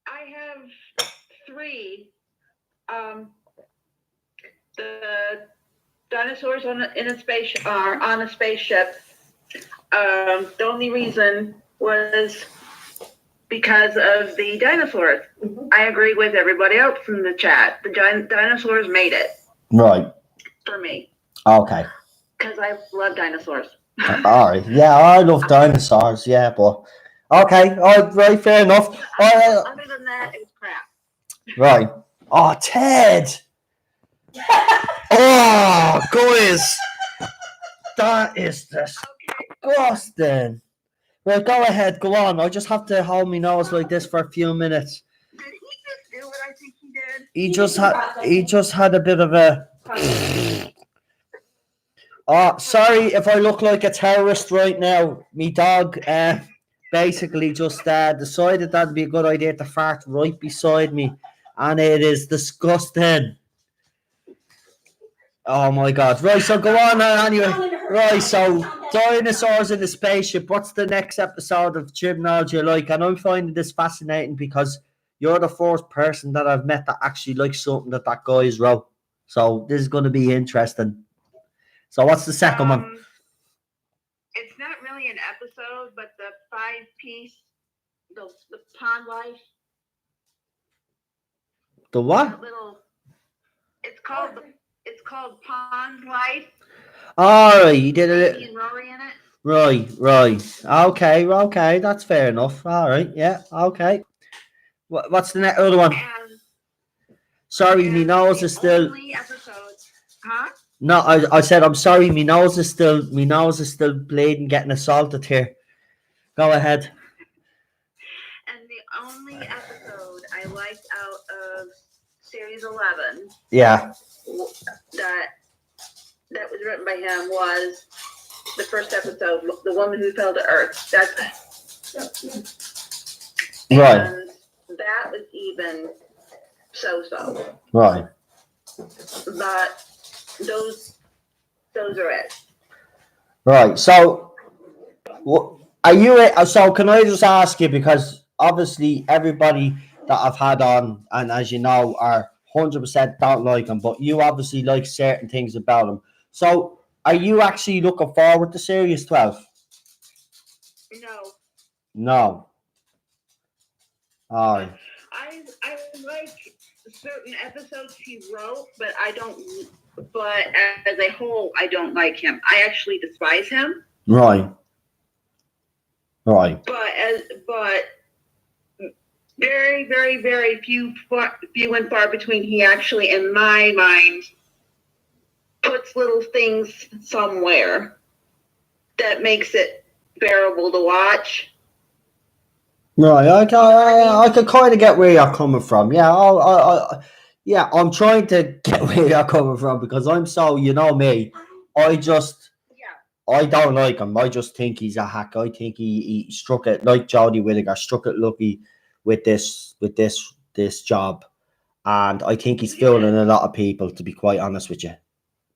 I have 3. The dinosaurs on a spaceship. The only reason was because of the dinosaurs. Mm-hmm. I agree with everybody else in the chat. The dinosaurs made it. Right. For me. Okay. Because I love dinosaurs. All right. Yeah, I love dinosaurs. Yeah, but okay. All right. Fair enough. Other than that, it was crap. Right. Oh, Ted. Oh, guys. That is disgusting. Right, go ahead, go on. I just have to hold my nose like this for a few minutes. Did he just do what I think he did? He just had a bit of a. Oh, sorry if I look like a terrorist right now. Me dog basically just decided that'd be a good idea to fart right beside me, and it is disgusting. Oh my god! Right, so go on anyway. Right, so dinosaurs in the spaceship. What's the next episode of Chibnall you like? And I'm finding this fascinating because you're the first person that I've met that actually likes something that guy's wrote. So this is going to be interesting. So what's the second one? It's not really an episode, but the 5-piece, the pond life. The what? That little. It's called Pond Life. All right, you did it. And Rory in it. Right. Okay, that's fair enough. All right, yeah, okay. What's the next other one? And, Sorry, me nose is still. Only episodes. Huh? No, I said I'm sorry. Me nose is still bleeding, getting assaulted here. Go ahead. And the only episode I liked out of series 11. Yeah. That was written by him was the first episode, The Woman Who Fell to Earth. That's it. Right. And that was even so. Right. But those are it. Right. So, are you? So, can I just ask you, because obviously everybody that I've had on, and as you know, are 100% don't like him, but you obviously like certain things about him. So, are you actually looking forward to Series 12? No. No. All right. I like certain episodes he wrote, but I don't. But as a whole, I don't like him. I actually despise him. Right. But very, very, very few and far between. He actually, in my mind, puts little things somewhere that makes it bearable to watch. Right, I can kind of get where you're coming from. Yeah, I'm trying to get where you're coming from because I'm so, you know me, I don't like him. I just think he's a hack. I think he struck it like Jodie Whittaker struck it lucky with this job, and I think he's fooling a lot of people. To be quite honest with you,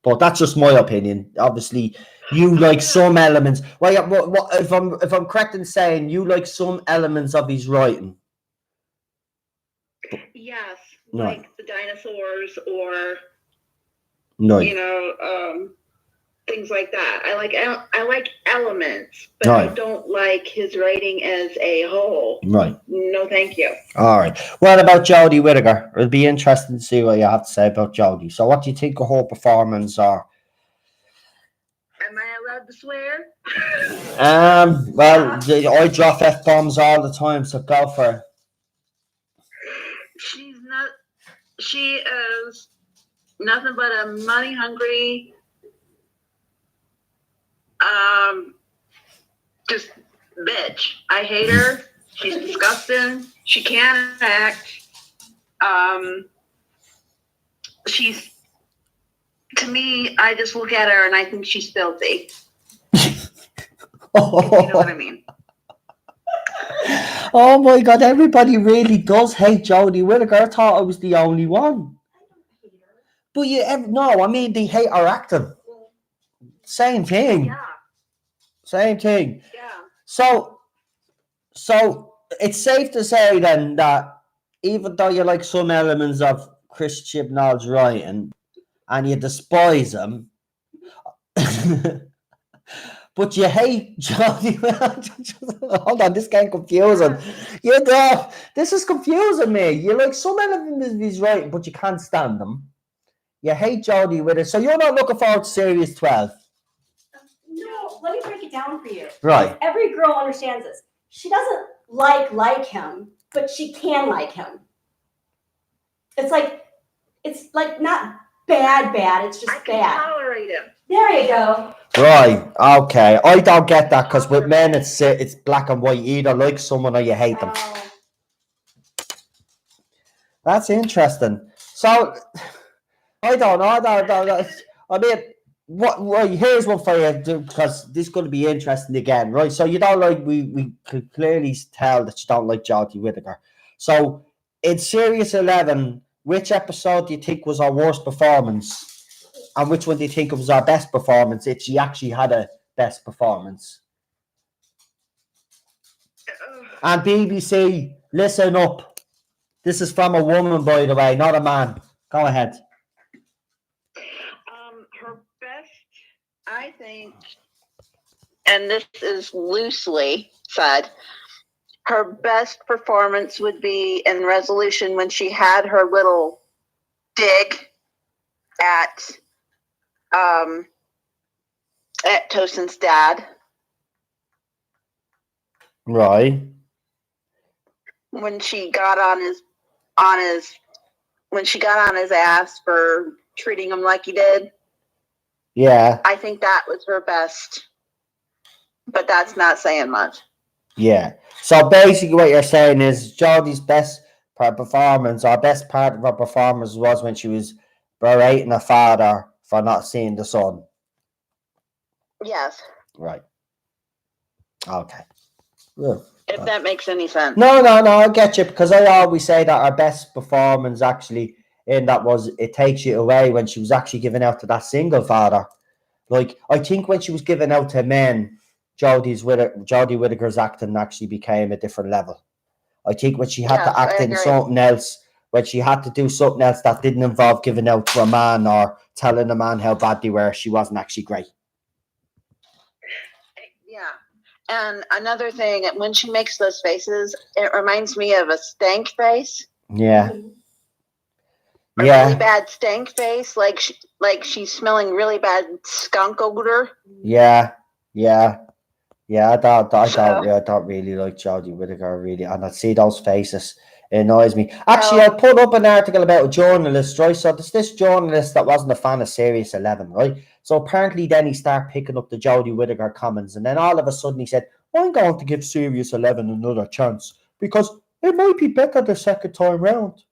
but that's just my opinion. Obviously, you like some elements. Well, yeah, what if I'm correct in saying you like some elements of his writing? Yes, Right. like the dinosaurs or Right. Things like that. I like elements, but Right. I don't like his writing as a whole. Right. No, thank you. All right. What about Jodie Whittaker? It'll be interesting to see what you have to say about Jodie. So, what do you think of her performance? Or Am I allowed to swear? well, I drop F-bombs all the time, so go for it. She is nothing but a money hungry, just bitch. I hate her. She's disgusting. She can't act. She's, to me, I just look at her and I think she's filthy. If you know what I mean. Oh my God! Everybody really does hate Jodie Whittaker. I thought I was the only one. But no, I mean they hate her acting. Same thing. Yeah. Same thing. Yeah. So it's safe to say then that even though you like some elements of Chris Chibnall's writing and you despise him, but you hate Jodie. Hold on, this getting confusing. This is confusing me. You like some elements of his writing, but you can't stand him. You hate Jodie Whittaker, so you're not looking forward to Series 12. No, let me break it down for you. Right. Every girl understands this. She doesn't like him, but she can like him. It's like not bad. It's just I can bad. tolerate him. There you go. Right. Okay. I don't get that because with men it's black and white. You either like someone or you hate them. Oh, That's interesting. So I don't know. I mean, what? Right, here's one for you because this is going to be interesting again, right? So you don't like we could clearly tell that you don't like Jodie Whittaker. So in Series 11, which episode do you think was our worst performance? And which one do you think was our best performance if she actually had a best performance? And BBC, listen up. This is from a woman, by the way, not a man. Go ahead. Her best, I think, and this is loosely said, her best performance would be in Resolution when she had her little dig at Tosin's dad. Right. When she got on his ass for treating him like he did. Yeah. I think that was her best. But that's not saying much. Yeah. So basically what you're saying is Jodie's best performance, or best part of her performance was when she was berating her father for not seeing the son. Yes. Right. Okay. Well, If that makes any sense. No, I get you, because I always say that our best performance actually in that was It Takes You Away, when she was actually giving out to that single father. Like, I think when she was giving out to men, Jodie Whittaker's acting actually became a different level. I think when she had to act in something else, when she had to do something else that didn't involve giving out to a man or telling a man how bad they were, she wasn't actually great. Yeah. And another thing, when she makes those faces, it reminds me of a stank face. Yeah. A really bad stank face, like she's smelling really bad skunk odor. Yeah. I don't really like Jodie Whittaker, really, and I see those faces. It annoys me. Actually, I put up an article about a journalist, right? So there's this journalist that wasn't a fan of Series 11, right? So apparently then he started picking up the Jodie Whittaker comments, and then all of a sudden he said, I'm going to give Series 11 another chance because it might be better the second time round.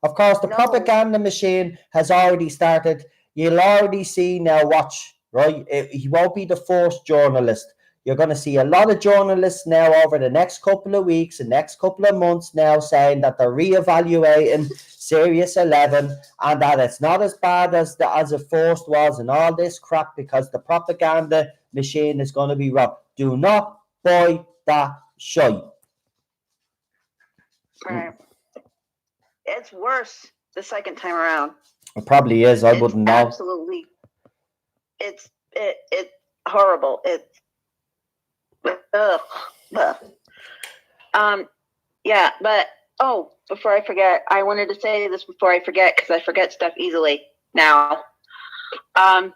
Of course, the propaganda machine has already started. You'll already see now, watch, right? He won't be the first journalist. You're going to see a lot of journalists now over the next couple of weeks and next couple of months now saying that they're reevaluating Series 11 and that it's not as bad as it first was and all this crap because the propaganda machine is going to be wrong. Do not buy that shite. Right. It's worse the second time around. It probably is. I wouldn't know. Absolutely. It's horrible. Yeah, but before I forget, I wanted to say this before I forget because I forget stuff easily now. I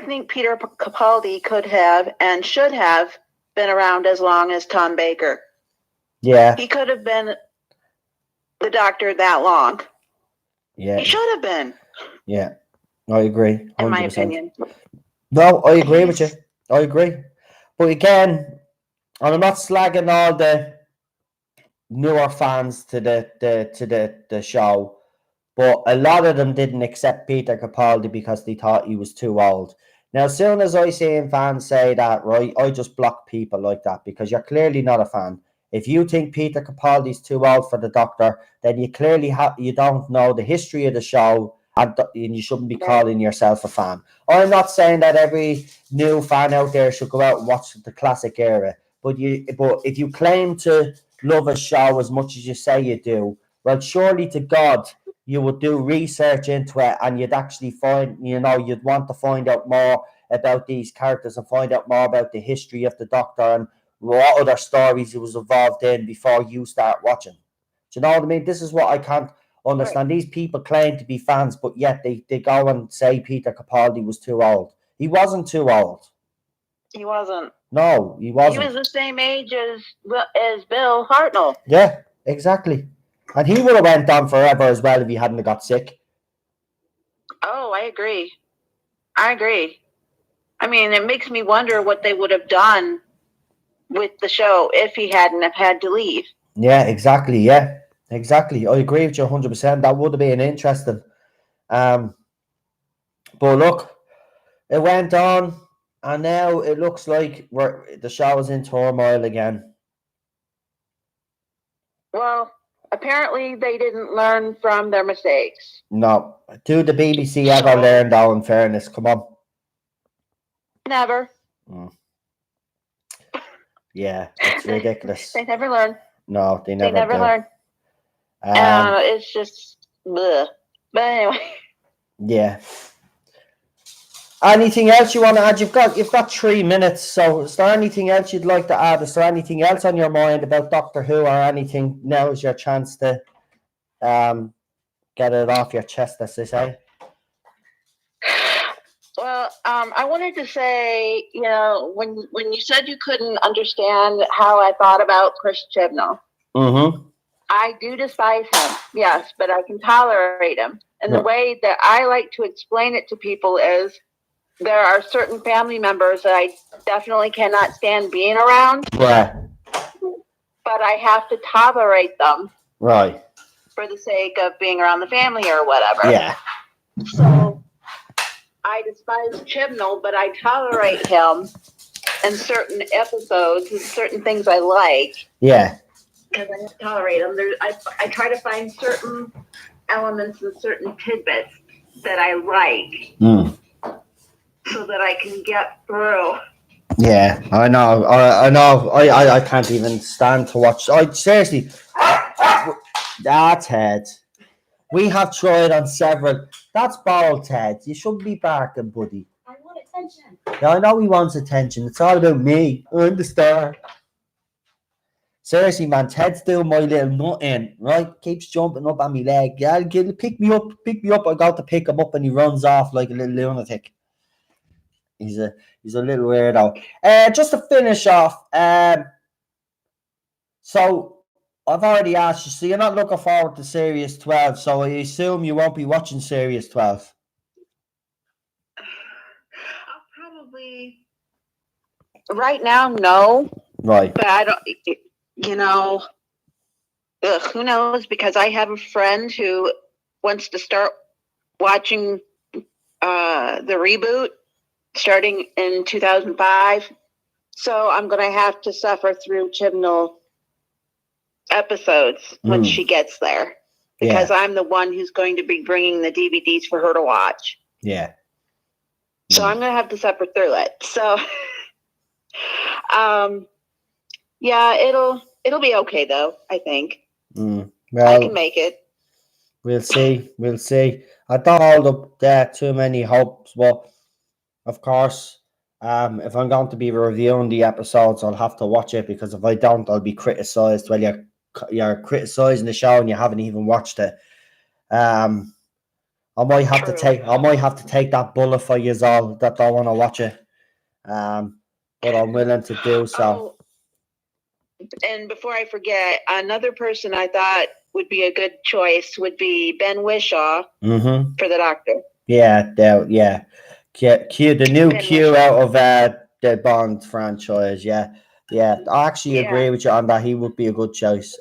think Peter Capaldi could have and should have been around as long as Tom Baker. Yeah. He could have been the Doctor that long. Yeah. He should have been. Yeah. I agree. 100%. In my opinion. No, I agree with you. I agree. But again, and I'm not slagging all the newer fans to the show, but a lot of them didn't accept Peter Capaldi because they thought he was too old. Now, as soon as I see fans say that, right, I just block people like that because you're clearly not a fan. If you think Peter Capaldi's too old for the Doctor, then you clearly you don't know the history of the show, and you shouldn't be calling yourself a fan. I'm not saying that every new fan out there should go out and watch the classic era, but if you claim to love a show as much as you say you do, well, surely to God, you would do research into it and you'd actually find, you'd want to find out more about these characters and find out more about the history of the Doctor and what other stories he was involved in before you start watching. Do you know what I mean? This is what I can't understand. These people claim to be fans, but yet they go and say Peter Capaldi was too old. He wasn't too old. He wasn't. No, he wasn't. He was the same age as Bill Hartnell. Yeah, exactly. And he would have went on forever as well if he hadn't got sick. Oh, I agree. I agree. I mean, it makes me wonder what they would have done with the show if he hadn't have had to leave. Yeah, exactly. Yeah, exactly. I agree with you 100%. That would have been interesting. But look, it went on, and now it looks like the show is in turmoil again. Well, apparently they didn't learn from their mistakes. No, do the BBC ever learn, though? In fairness, come on. Never. Yeah, it's ridiculous. They never learn. No, they never do. learn. It's just bleh. But anyway. Yeah. Anything else you want to add? You've got 3 minutes. So, is there anything else you'd like to add? Is there anything else on your mind about Doctor Who or anything? Now is your chance to get it off your chest, as they say. Well, I wanted to say, when you said you couldn't understand how I thought about Chris Chibnall, I do despise him, yes, but I can tolerate him. And the way that I like to explain it to people is there are certain family members that I definitely cannot stand being around. Right. But I have to tolerate them. Right. For the sake of being around the family or whatever. Yeah. So I despise Chibnall, but I tolerate him in certain episodes and certain things I like. Yeah. Because I have to tolerate him. I try to find certain elements and certain tidbits that I like so that I can get through. Yeah, I know. I know. I can't even stand to watch. Seriously. That's Ted. We have tried on several. That's bald Ted. You shouldn't be barking, buddy. I want attention. Yeah, I know he wants attention. It's all about me. I'm the star. Seriously, man, Ted's doing my little nothing, right? Keeps jumping up on my leg. Yeah, pick me up. I got to pick him up and he runs off like a little lunatic. He's a little weirdo. Just to finish off, so I've already asked you, so you're not looking forward to Series 12, so I assume you won't be watching Series 12. I'll probably... Right now, no. Right. But I don't... who knows? Because I have a friend who wants to start watching the reboot starting in 2005. So I'm going to have to suffer through Chibnall episodes when she gets there. Because I'm the one who's going to be bringing the DVDs for her to watch. Yeah. So I'm going to have to suffer through it. So, yeah, it'll be okay though, I think. Well, I can make it. We'll see. I don't hold up too many hopes, but of course, if I'm going to be reviewing the episodes, I'll have to watch it, because if I don't, I'll be criticised. Well, you're criticising the show and you haven't even watched it. I might have to take that bullet for you all that don't want to watch it. But I'm willing to do so. And before I forget, another person I thought would be a good choice would be Ben Whishaw for the Doctor. Yeah. Q, the new Q out of the Bond franchise. Yeah. I actually agree with you on that. He would be a good choice.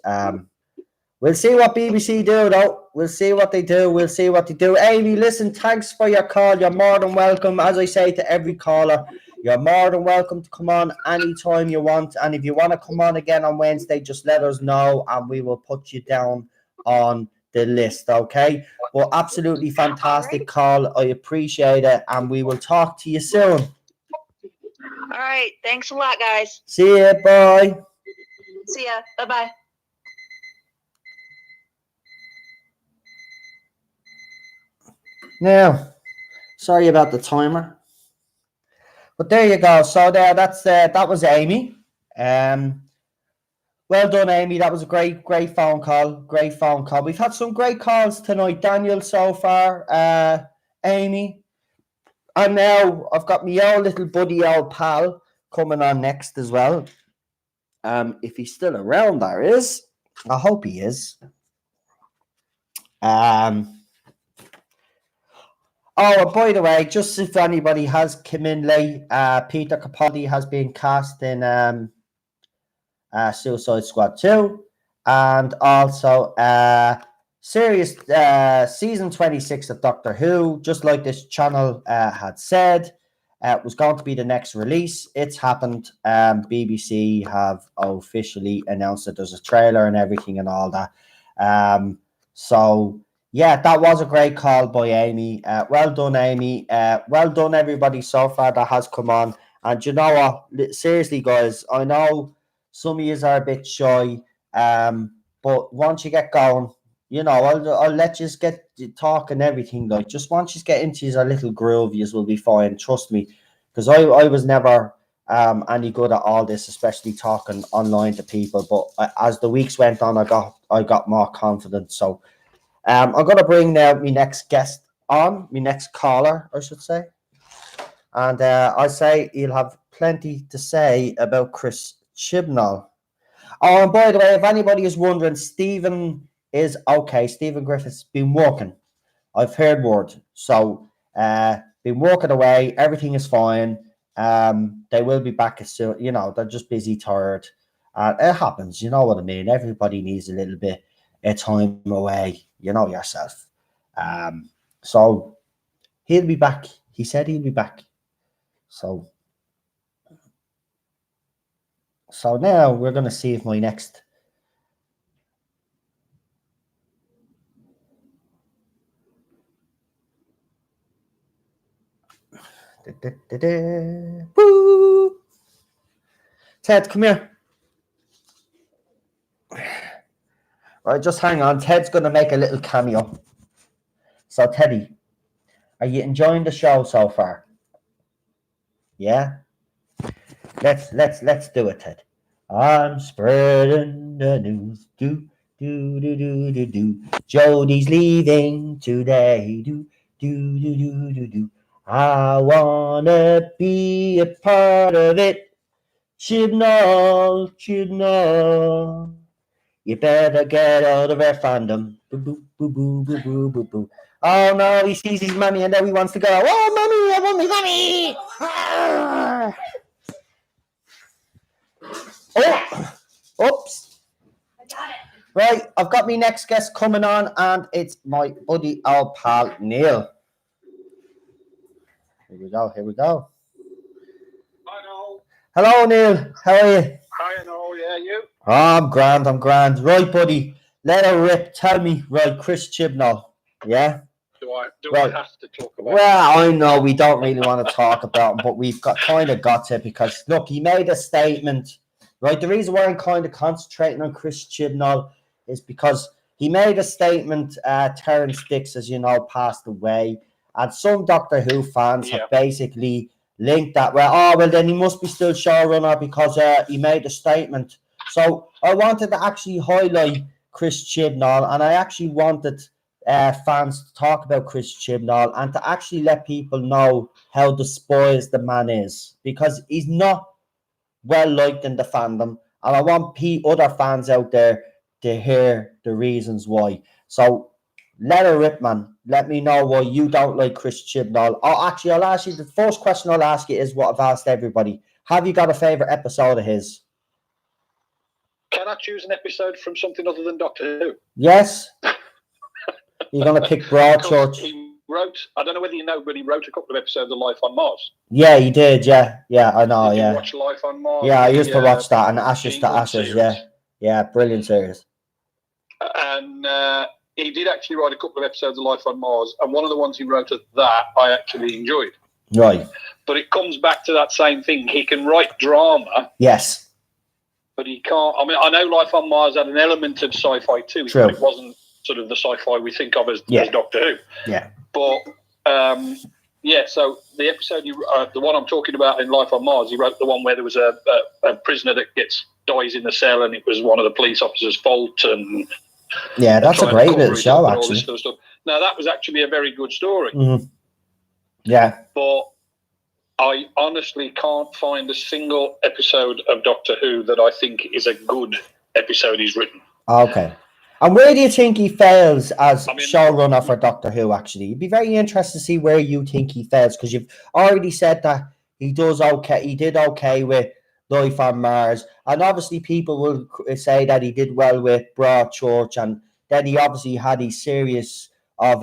We'll see what BBC do, though. We'll see what they do. Amy, listen, thanks for your call. You're more than welcome. As I say to every caller, you're more than welcome to come on anytime you want. And if you want to come on again on Wednesday, just let us know and we will put you down on the list, okay? Well, absolutely fantastic call. I appreciate it. And we will talk to you soon. All right. Thanks a lot, guys. See ya. Bye. See ya. Bye-bye. Now, sorry about the timer. But there you go. So that was Amy. Well done, Amy. That was a great phone call. We've had some great calls tonight, Daniel, so far. Amy. And now I've got my old little buddy, old pal, coming on next as well. If he's still around, there is. I hope he is. Oh, and by the way, just if anybody has come in late, Peter Capaldi has been cast in Suicide Squad 2, and also series season 26 of Doctor Who, just like this channel had said, was going to be the next release. It's happened. BBC have officially announced that there's a trailer and everything and all that. So yeah, that was a great call by Amy. Well done, Amy. Well done, everybody so far that has come on. And you know what? Seriously, guys, I know some of you are a bit shy, but once you get going, you know, I'll let you get talk and everything. Like, just once you get into your little groove, you will be fine. Trust me, because I was never any good at all this, especially talking online to people. But as the weeks went on, I got more confident. So I'm gonna bring now my next guest on, my next caller, I should say, and I say he'll have plenty to say about Chris Chibnall. Oh, and by the way, if anybody is wondering, Stephen is okay. Stephen Griffith's been working. I've heard word. So, been working away. Everything is fine. They will be back as soon. You know, they're just busy, tired. It happens. You know what I mean? Everybody needs a little bit of time away. You know yourself. So he'll be back. He said he'll be back. So now we're going to see if my next Boo! Ted, come here. Right, just hang on. Ted's going to make a little cameo. So, Teddy, are you enjoying the show so far? Yeah? Let's do it, Ted. I'm spreading the news. Do. Jody's leaving today. Do. I wanna be a part of it. Chibnall. You better get out of our fandom. Boo. Oh no, he sees his mummy and now he wants to go. Oh, mummy, I want my mummy. Ah. Oh, oops. I got it. Right, I've got my next guest coming on, and it's my buddy, old pal, Neil. Here we go. Hi, Noel. Hello, Neil. How are you? Hi, Noel. Yeah, you? Oh, I'm grand. Right, buddy. Let her rip. Tell me, right, Chris Chibnall. Yeah? Do I Right. have to talk about Well, I know we don't really want to talk about him, but we've got to because, look, he made a statement. Right, the reason why I'm kind of concentrating on Chris Chibnall is because he made a statement. Terrence Dix, as you know, passed away, and some Doctor Who fans have basically linked that. Well, then he must be still showrunner because he made a statement. So I wanted to actually highlight Chris Chibnall, and I actually wanted fans to talk about Chris Chibnall and to actually let people know how despised the man is, because he's not well liked in the fandom, and I want other fans out there to hear the reasons why. So let her rip, man. Let me know why you don't like Chris Chibnall. I'll ask you, the first question I'll ask you is what I've asked everybody. Have you got a favourite episode of his? Can I choose an episode from something other than Doctor Who? Yes. You're going to pick Broadchurch. He wrote, I don't know whether you know, but he wrote a couple of episodes of Life on Mars. Yeah, he did. Yeah, I know. Did yeah. you watch Life on Mars? Yeah, I used to watch that, and Ashes to Ashes. Series. Yeah, brilliant series. And he did actually write a couple of episodes of Life on Mars, and one of the ones he wrote of that I actually enjoyed. Right. But it comes back to that same thing. He can write drama. Yes. But he can't. I mean, I know Life on Mars had an element of sci-fi too. True. But it wasn't sort of the sci-fi we think of as Doctor Who. Yeah. But so the episode, the one I'm talking about in Life on Mars, he wrote the one where there was a prisoner that dies in the cell, and it was one of the police officers' fault. And yeah, that's a great little show, actually. Sort of stuff. Now that was actually a very good story. Mm-hmm. Yeah. But I honestly can't find a single episode of Doctor Who that I think is a good episode he's written. Okay. And where do you think he fails as I mean- showrunner for Doctor Who, actually? You'd be very interested to see where you think he fails, because you've already said that he did okay with Life on Mars, and obviously people will say that he did well with Broadchurch, and then he obviously had his series of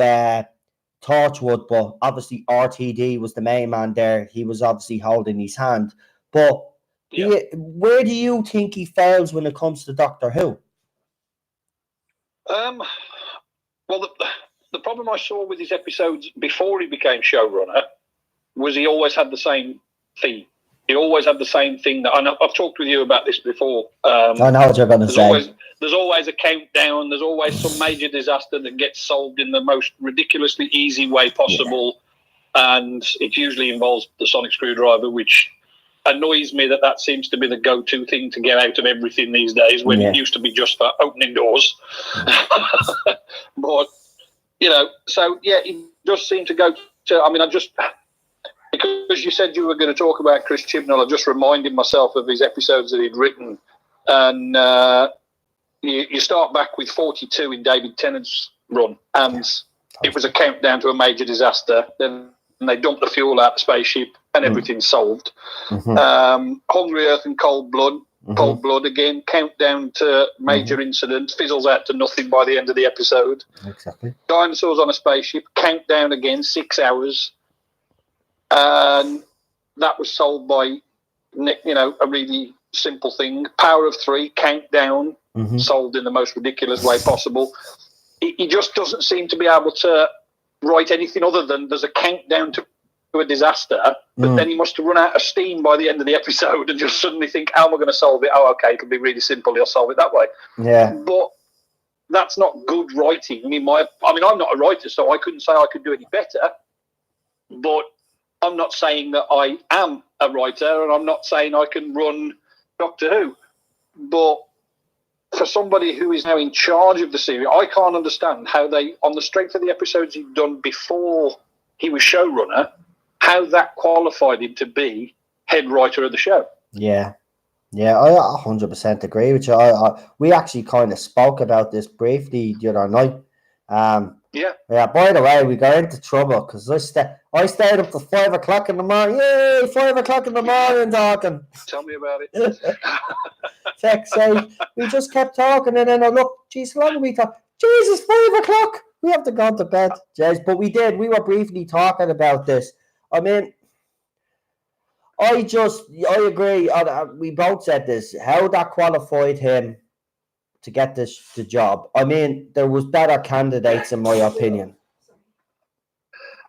Torchwood, but obviously RTD was the main man there. He was obviously holding his hand. But where do you think he fails when it comes to Doctor Who? Well, the problem I saw with his episodes before he became showrunner was he always had the same theme. He always had the same thing. I've talked with you about this before. I know what you're going to say. There's always a countdown. There's always some major disaster that gets solved in the most ridiculously easy way possible. Yeah. And it usually involves the sonic screwdriver, which annoys me that seems to be the go-to thing to get out of everything these days, when it used to be just for opening doors. But, so, it does seem to go to, because you said you were going to talk about Chris Chibnall, I just reminded myself of his episodes that he'd written. And you start back with 42 in David Tennant's run, and it was a countdown to a major disaster. Then they dumped the fuel out of the spaceship, and everything's solved. Hungry Earth and Cold Blood again, countdown to major incident, fizzles out to nothing by the end of the episode. Exactly. Dinosaurs on a spaceship, countdown again, 6 hours. And that was solved by, a really simple thing. Power of 3, countdown, solved in the most ridiculous way possible. He just doesn't seem to be able to write anything other than there's a countdown to a disaster, but then he must have run out of steam by the end of the episode and just suddenly think, how am I going to solve it? Oh, okay, it'll be really simple. He'll solve it that way. Yeah. But that's not good writing. I'm not a writer, so I couldn't say I could do any better, but I'm not saying that I am a writer, and I'm not saying I can run Doctor Who. But for somebody who is now in charge of the series, I can't understand how they, on the strength of the episodes he'd done before he was showrunner, how that qualified him to be head writer of the show. Yeah. Yeah, I 100% agree with you. We actually kind of spoke about this briefly the other night. Yeah. By the way, we got into trouble because I stayed up to 5 o'clock in the morning. Yay, 5 o'clock in the morning talking. Tell me about it. So we just kept talking, and then I looked, geez, how long did we talk? Jesus, 5 o'clock. We have to go to bed. Jeez, but we did. We were briefly talking about this. I mean, I agree. We both said this. How that qualified him to get the job. I mean, there was better candidates, in my opinion.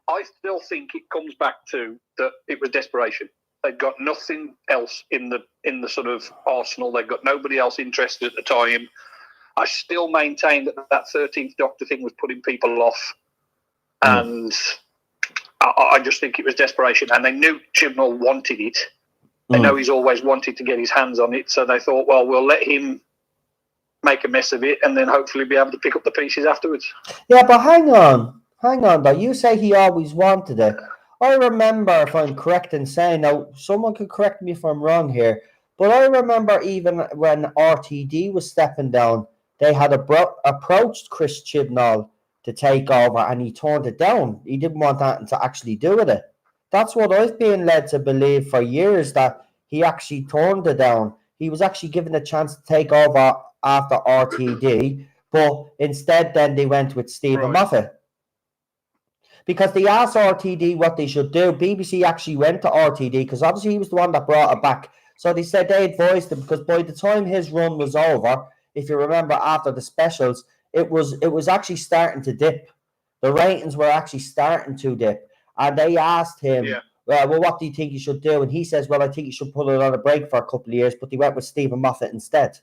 I still think it comes back to that it was desperation. They'd got nothing else in the sort of arsenal. They'd got nobody else interested at the time. I still maintain that 13th Doctor thing was putting people off. And I just think it was desperation. And they knew Chibnall wanted it. They know he's always wanted to get his hands on it. So they thought, well, we'll let him make a mess of it and then hopefully be able to pick up the pieces afterwards. Yeah, but hang on though. You say he always wanted it. I remember, if I'm correct in saying, now someone could correct me if I'm wrong here, but I remember even when RTD was stepping down, they had approached Chris Chibnall to take over, and he turned it down. He didn't want that to actually do with it. That's what I've been led to believe for years, that he actually turned it down. He was actually given a chance to take over after RTD, but instead then they went with Stephen Moffat. Because they asked RTD what they should do. BBC actually went to RTD, because obviously he was the one that brought it back. So they said they advised him, because by the time his run was over, if you remember after the specials, it was actually starting to dip. The ratings were actually starting to dip. And they asked him, well, what do you think you should do? And he says, well, I think you should put it on a break for a couple of years, but they went with Stephen Moffat instead.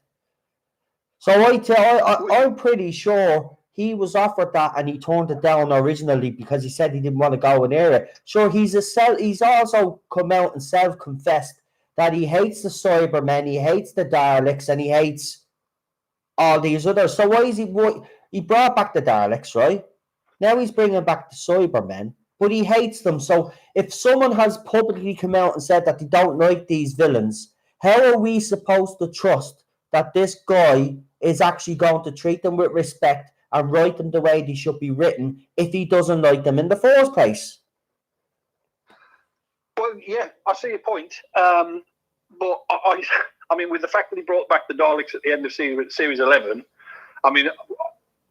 So I'm pretty sure he was offered that and he turned it down originally because he said he didn't want to go near it. Sure, he's also come out and self-confessed that he hates the Cybermen, he hates the Daleks, and he hates all these others. So why is he brought back the Daleks, right? Now he's bringing back the Cybermen, but he hates them. So if someone has publicly come out and said that they don't like these villains, how are we supposed to trust that this guy is actually going to treat them with respect and write them the way they should be written if he doesn't like them in the first place. Well, yeah, I see your point. But I mean, with the fact that he brought back the Daleks at the end of series 11, I mean,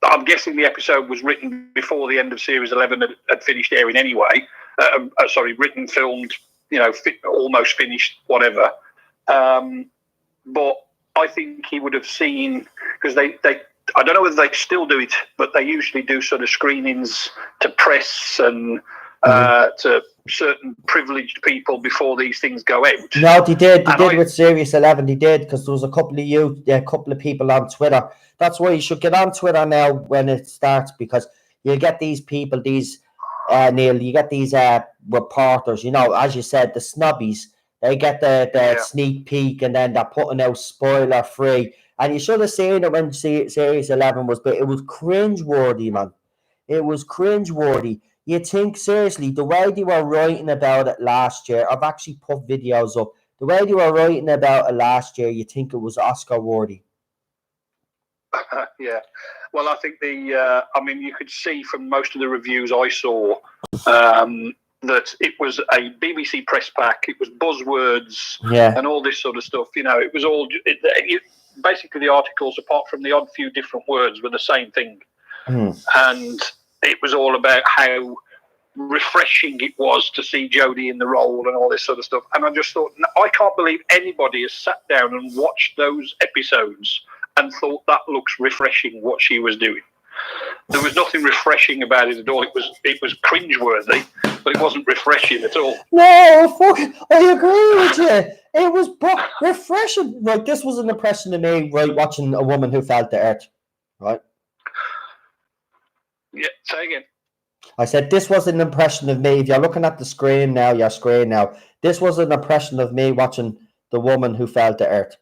I'm guessing the episode was written before the end of series 11 had finished airing anyway. Written, filmed, almost finished, whatever. But I think he would have seen, because they I don't know whether they still do it, but they usually do sort of screenings to press and to certain privileged people before these things go out. No, they did. They did with Series 11. They did, because there was a couple of people on Twitter. That's why you should get on Twitter now when it starts, because you get these people, Neil, you get these reporters, as you said, the snobbies. They get the sneak peek, and then they're putting out spoiler free. And you should have seen it when Series 11 was, but it was cringeworthy, man. It was cringeworthy. You think, seriously, the way they were writing about it last year, I've actually put videos up, the way they were writing about it last year, you think it was Oscar-worthy. Yeah. Well, I think you could see from most of the reviews I saw that it was a BBC press pack, it was buzzwords and all this sort of stuff. It was all... basically, the articles, apart from the odd few different words, were the same thing. And it was all about how refreshing it was to see Jodie in the role and all this sort of stuff. And I just thought, I can't believe anybody has sat down and watched those episodes and thought that looks refreshing, what she was doing. There was nothing refreshing about it at all. It was cringeworthy, but it wasn't refreshing at all. No, I agree with you. It was refreshing. Right, this was an impression of me, right, watching a woman who fell to earth, right? Yeah, say again. I said this was an impression of me. If you're looking at the screen now, this was an impression of me watching the woman who fell to earth.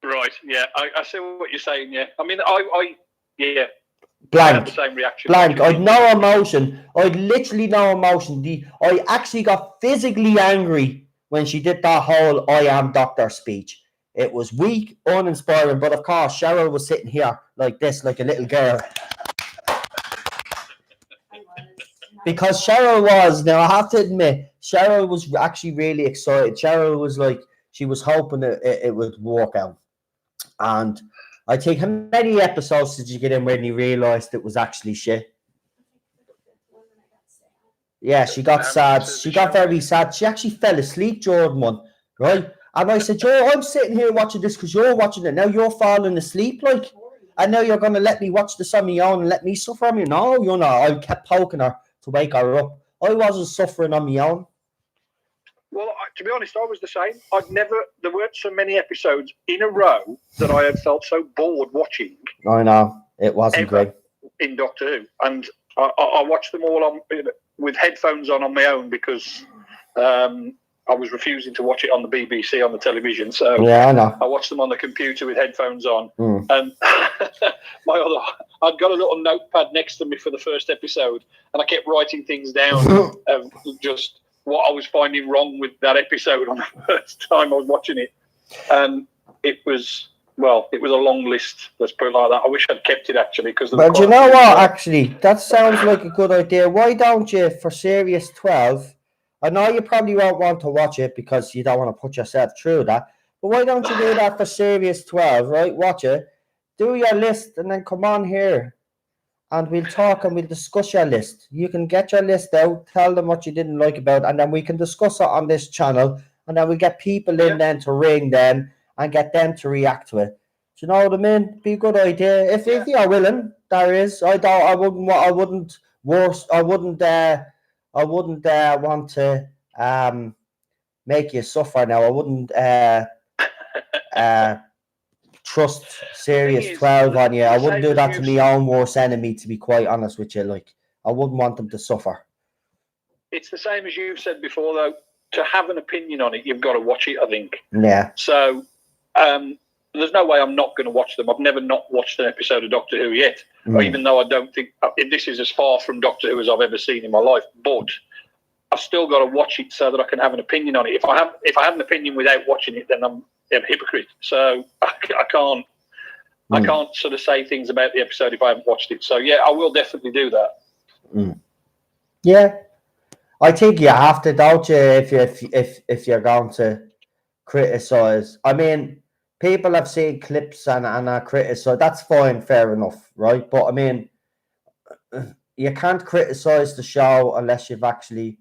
Right, yeah, I see what you're saying, yeah. I mean, yeah. Blank. I had the same reaction. Blank. I'd no emotion. I'd literally no emotion. I actually got physically angry when she did that whole I am doctor speech. It was weak, uninspiring, but of course, Cheryl was sitting here like this, like a little girl. Because Cheryl was, now I have to admit, Cheryl was actually really excited. Cheryl was like, she was hoping it would work out. And I think, how many episodes did you get in when you realised it was actually shit? Yeah, she got sad. She got very sad. She actually fell asleep during one, right? And I said, Joe, I'm sitting here watching this because you're watching it. Now you're falling asleep, like. And now you're going to let me watch this on my own and let me suffer on me? No, you're not. I kept poking her to wake her up. I wasn't suffering on my own. Well, to be honest, I was the same. There weren't so many episodes in a row that I had felt so bored watching. I know. It wasn't great. In Doctor Who. And I watched them all with headphones on my own because I was refusing to watch it on the BBC on the television. So yeah, I know. I watched them on the computer with headphones on. And I'd got a little notepad next to me for the first episode, and I kept writing things down of just what I was finding wrong with that episode on the first time I was watching it. And it was a long list, let's put it like that. I wish I'd kept it, actually. But you know what, actually? That sounds like a good idea. Why don't you, for Series 12, I know you probably won't want to watch it because you don't want to put yourself through that, but why don't you do that for Series 12, right? Watch it, do your list, and then come on here, and we'll talk and we'll discuss your list. You can get your list out, tell them what you didn't like about it, and then we can discuss it on this channel, and then we'll get people in then to ring them and get them to react to it. Do you know what I mean? Be a good idea. If you're willing, there is. I wouldn't want to make you suffer now. I wouldn't trust Series 12 on you. I wouldn't do that to my own worst enemy, to be quite honest with you. Like, I wouldn't want them to suffer. It's the same as you've said before, though. To have an opinion on it, you've got to watch it, I think. Yeah. So there's no way I'm not going to watch them. I've never not watched an episode of Doctor Who yet, even though I don't think this is as far from Doctor Who as I've ever seen in my life. But I've still got to watch it so that I can have an opinion on it. If I have an opinion without watching it, then a hypocrite. So I can't sort of say things about the episode if I haven't watched it. So yeah, I will definitely do that. Yeah, I think you have to, don't you? If you're going to criticize, I mean, people have seen clips and are criticize. That's fine, fair enough, right? But I mean, you can't criticize the show unless you've actually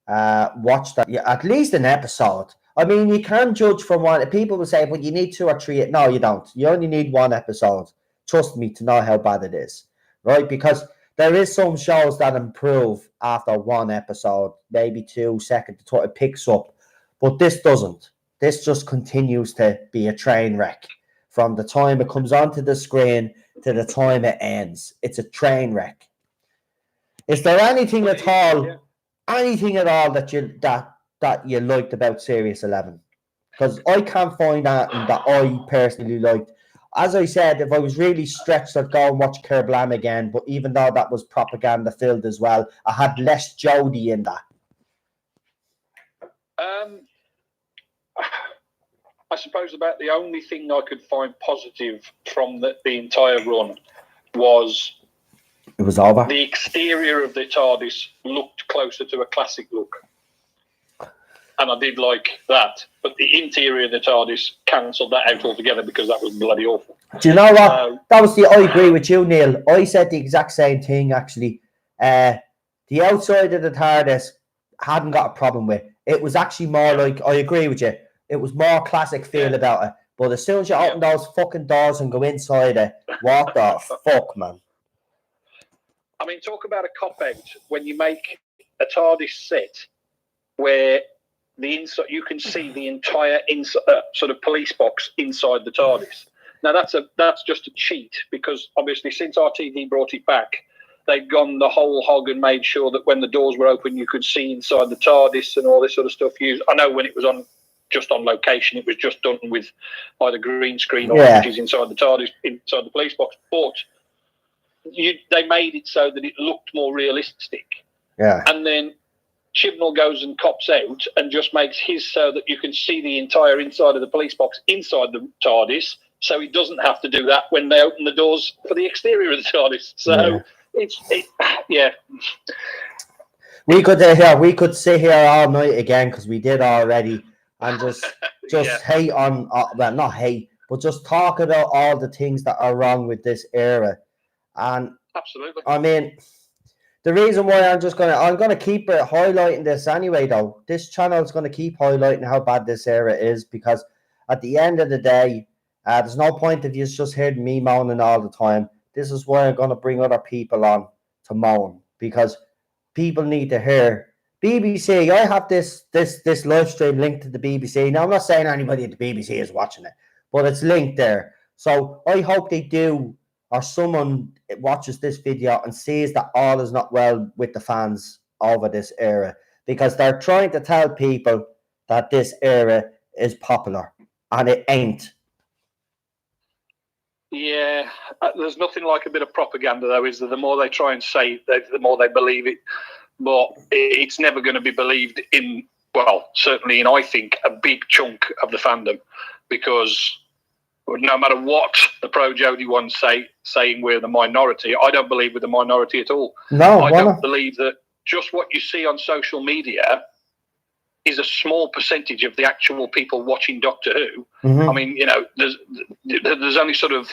watched that, at least an episode. I mean, you can judge from one. People will say, "Well, you need 2 or 3." No, you don't. You only need 1 episode. Trust me to know how bad it is, right? Because there is some shows that improve after 1 episode, maybe 2, second to 20, it picks up, but this doesn't. This just continues to be a train wreck from the time it comes onto the screen to the time it ends. It's a train wreck. Is there anything at all, that you liked about Series 11? Because I can't find anything that I personally liked. As I said, if I was really stretched, I'd go and watch Kerblam again. But even though that was propaganda filled as well, I had less Jodie in that. I suppose about the only thing I could find positive from the entire run was it was over. The exterior of the TARDIS looked closer to a classic look. And I did like that. But the interior of the TARDIS cancelled that out altogether because that was bloody awful. Do you know what? I agree with you, Neil. I said the exact same thing, actually. The outside of the TARDIS hadn't got a problem with. It was actually more like, I agree with you, it was more classic feel about it. But as soon as you open those fucking doors and go inside it, what the fuck, man? I mean, talk about a cop-out when you make a TARDIS set where the inside you can see the entire sort of police box inside the TARDIS. Now that's just a cheat because obviously since RTD brought it back, they'd gone the whole hog and made sure that when the doors were open, you could see inside the TARDIS and all this sort of stuff. I know when it was just on location, it was just done with either green screen or images inside the TARDIS, inside the police box, but they made it so that it looked more realistic. Yeah. And then Chibnall goes and cops out and just makes his so that you can see the entire inside of the police box inside the TARDIS, so he doesn't have to do that when they open the doors for the exterior of the TARDIS. So we could sit here all night again because we did already, and just hate on well, not hate, but just talk about all the things that are wrong with this era. And absolutely, I mean, the reason why I'm gonna keep highlighting this anyway, though. This channel is gonna keep highlighting how bad this era is, because at the end of the day, there's no point if you just heard me moaning all the time. This is why I'm gonna bring other people on to moan, because people need to hear. BBC, I have this live stream linked to the BBC. Now, I'm not saying anybody at the BBC is watching it, but it's linked there. So I hope they do, or someone watches this video and sees that all is not well with the fans over this era, because they're trying to tell people that this era is popular, and it ain't. Yeah, there's nothing like a bit of propaganda, though, is there? The more they try and say it, the more they believe it. But it's never going to be believed in, well, certainly in, I think, a big chunk of the fandom, because no matter what the pro-Jodie ones saying we're the minority, I don't believe we're the minority at all. No, I don't believe that just what you see on social media is a small percentage of the actual people watching Doctor Who. Mm-hmm. I mean, there's only sort of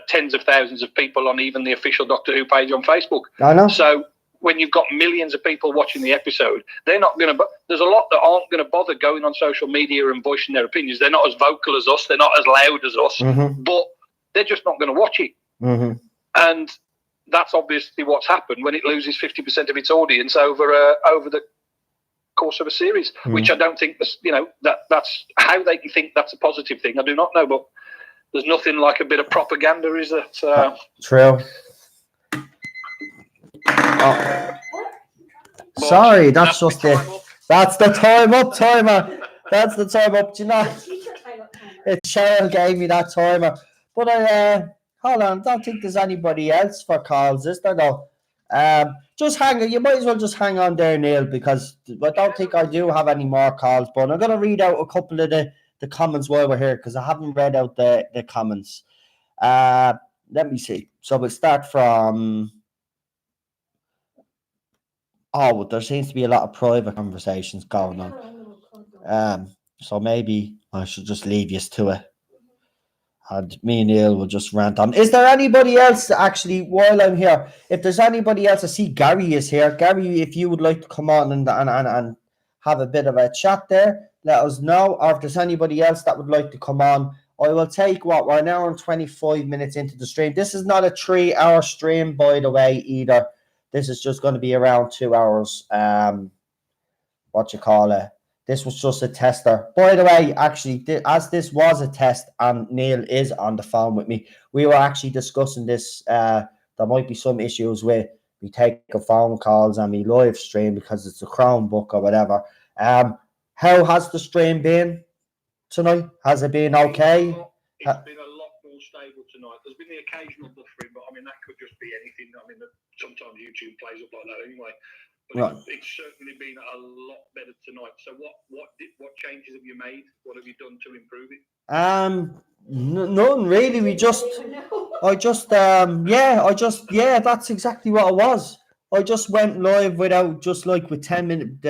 tens of thousands of people on even the official Doctor Who page on Facebook. I know. So when you've got millions of people watching the episode, they're not going to. There's a lot that aren't going to bother going on social media and voicing their opinions. They're not as vocal as us. They're not as loud as us. Mm-hmm. But they're just not going to watch it. Mm-hmm. And that's obviously what's happened when it loses 50% of its audience over the course of a series, which I don't think that's how they can think that's a positive thing. I do not know, but there's nothing like a bit of propaganda, is there? True. Oh. Sorry, that's just that's the time up timer. That's the time up. Do you know, it's Cheryl gave me that timer. But hold on, I don't think there's anybody else for calls, is there? No. Just hang on. You might as well just hang on there, Neil, because I don't think I do have any more calls. But I'm going to read out a couple of the the comments while we're here because I haven't read out the comments. Let me see. So we'll start from. Oh, there seems to be a lot of private conversations going on. So maybe I should just leave you to it. And me and Neil will just rant on. Is there anybody else, actually, while I'm here? If there's anybody else, I see Gary is here. Gary, if you would like to come on and have a bit of a chat there, let us know. Or if there's anybody else that would like to come on, I will take we're an hour and 25 minutes into the stream. This is not a 3-hour stream, by the way, either. This is just going to be around 2 hours. This was just a tester. By the way, actually, as this was a test and Neil is on the phone with me, we were actually discussing this. There might be some issues with me taking phone calls and me live stream because it's a Chromebook or whatever. How has the stream been tonight? Has it been okay? It's been a lot more stable tonight. There's been the occasional buffering, but I mean, that could just be anything. I mean, sometimes YouTube plays up like that anyway. But right. It's certainly been a lot better tonight. So what changes have you made? What have you done to improve it? None really. That's exactly what it was. I just went live with 10 minutes,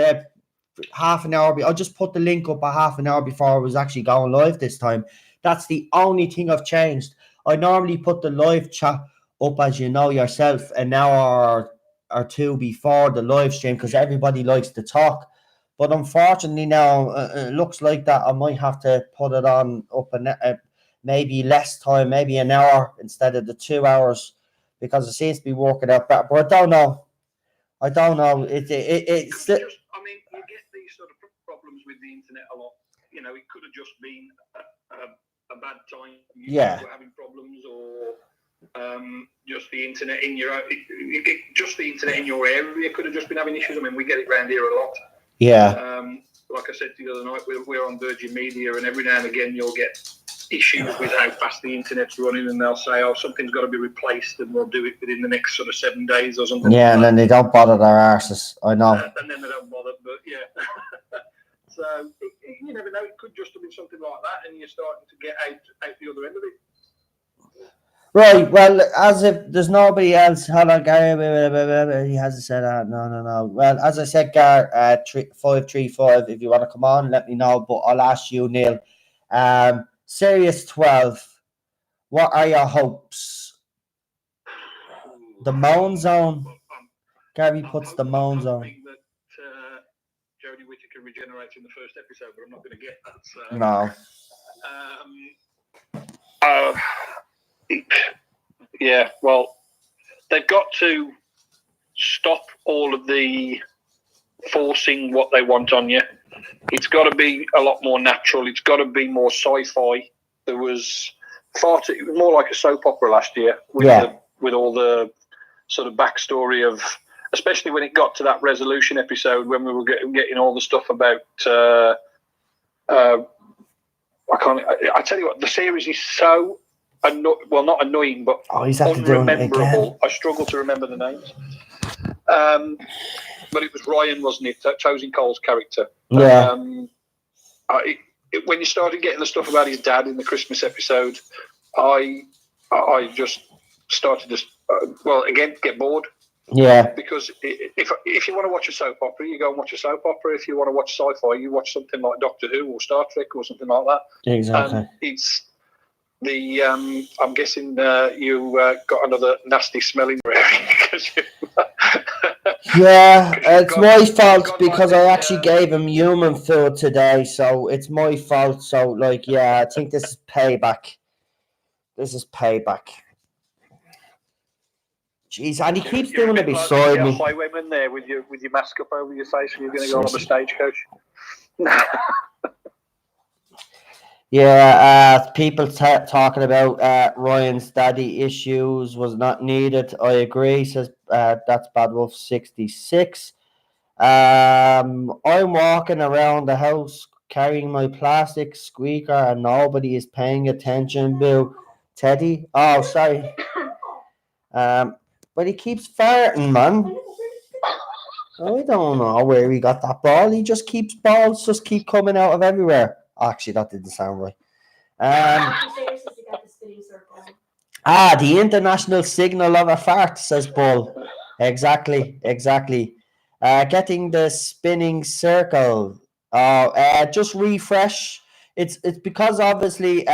half an hour. I just put the link up a half an hour before I was actually going live this time. That's the only thing I've changed. I normally put the live chat up, as you know yourself, an hour or two before the live stream because everybody likes to talk. But unfortunately now it looks like that I might have to put it on up maybe less time, maybe an hour instead of the 2 hours because it seems to be working out better. But I don't know. It's just, I mean, you get these sort of problems with the internet a lot. You know, it could have just been a bad time. You were having problems, or just the internet in your area could have just been having issues. I mean, we get it around here a lot. Yeah. Like I said to you the other night, we're on Virgin Media, and every now and again you'll get issues with how fast the internet's running, and they'll say, "Oh, something's got to be replaced," and we'll do it within the next sort of 7 days or something. Yeah, and then they don't bother their arses. I know. And then they don't bother, but yeah. So you never know. It could just have been something like that, and you're starting to get out the other end of it. Right. Well, as if there's nobody else. Hold on, Gary. He hasn't said that. No. Well, as I said, Gary, 535. If you want to come on, let me know. But I'll ask you, Neil. Series 12. What are your hopes? The Moan Zone. Gary puts the Moan Zone. That Jodie Whittaker regenerates in the first episode, but I'm not going to get that. So. No. Yeah, well, they've got to stop all of the forcing what they want on you. It's got to be a lot more natural. It's got to be more sci-fi. There was it was more like a soap opera last year with all the sort of backstory of, especially when it got to that resolution episode when we were getting all the stuff about. I tell you what, the series is so. Not annoying, but unrememberable. I struggle to remember the names. But it was Ryan, wasn't it? Chosen Cole's character. Yeah. When you started getting the stuff about his dad in the Christmas episode, I just started to get bored. Yeah. Because if you want to watch a soap opera, you go and watch a soap opera. If you want to watch sci-fi, you watch something like Doctor Who or Star Trek or something like that. Exactly. It's the I'm guessing you got another nasty smelling because it's my fault because I actually gave him human food today, so it's my fault. So I think this is payback. Jeez, and he keeps doing it beside me. Highwayman there with your mask up over your face, and you're going to go on the stagecoach. Yeah, people talking about Ryan's daddy issues was not needed. I agree, says that's Bad Wolf 66. I'm walking around the house carrying my plastic squeaker and nobody is paying attention. Boo. Teddy? Oh, sorry. But he keeps farting, man. I don't know where he got that ball. He just keeps balls just keep coming out of everywhere. Actually, that didn't sound right. Seriously, you got the spinning circle. The international signal of a fart, says Bull. Exactly. Getting the spinning circle. Just refresh. It's because obviously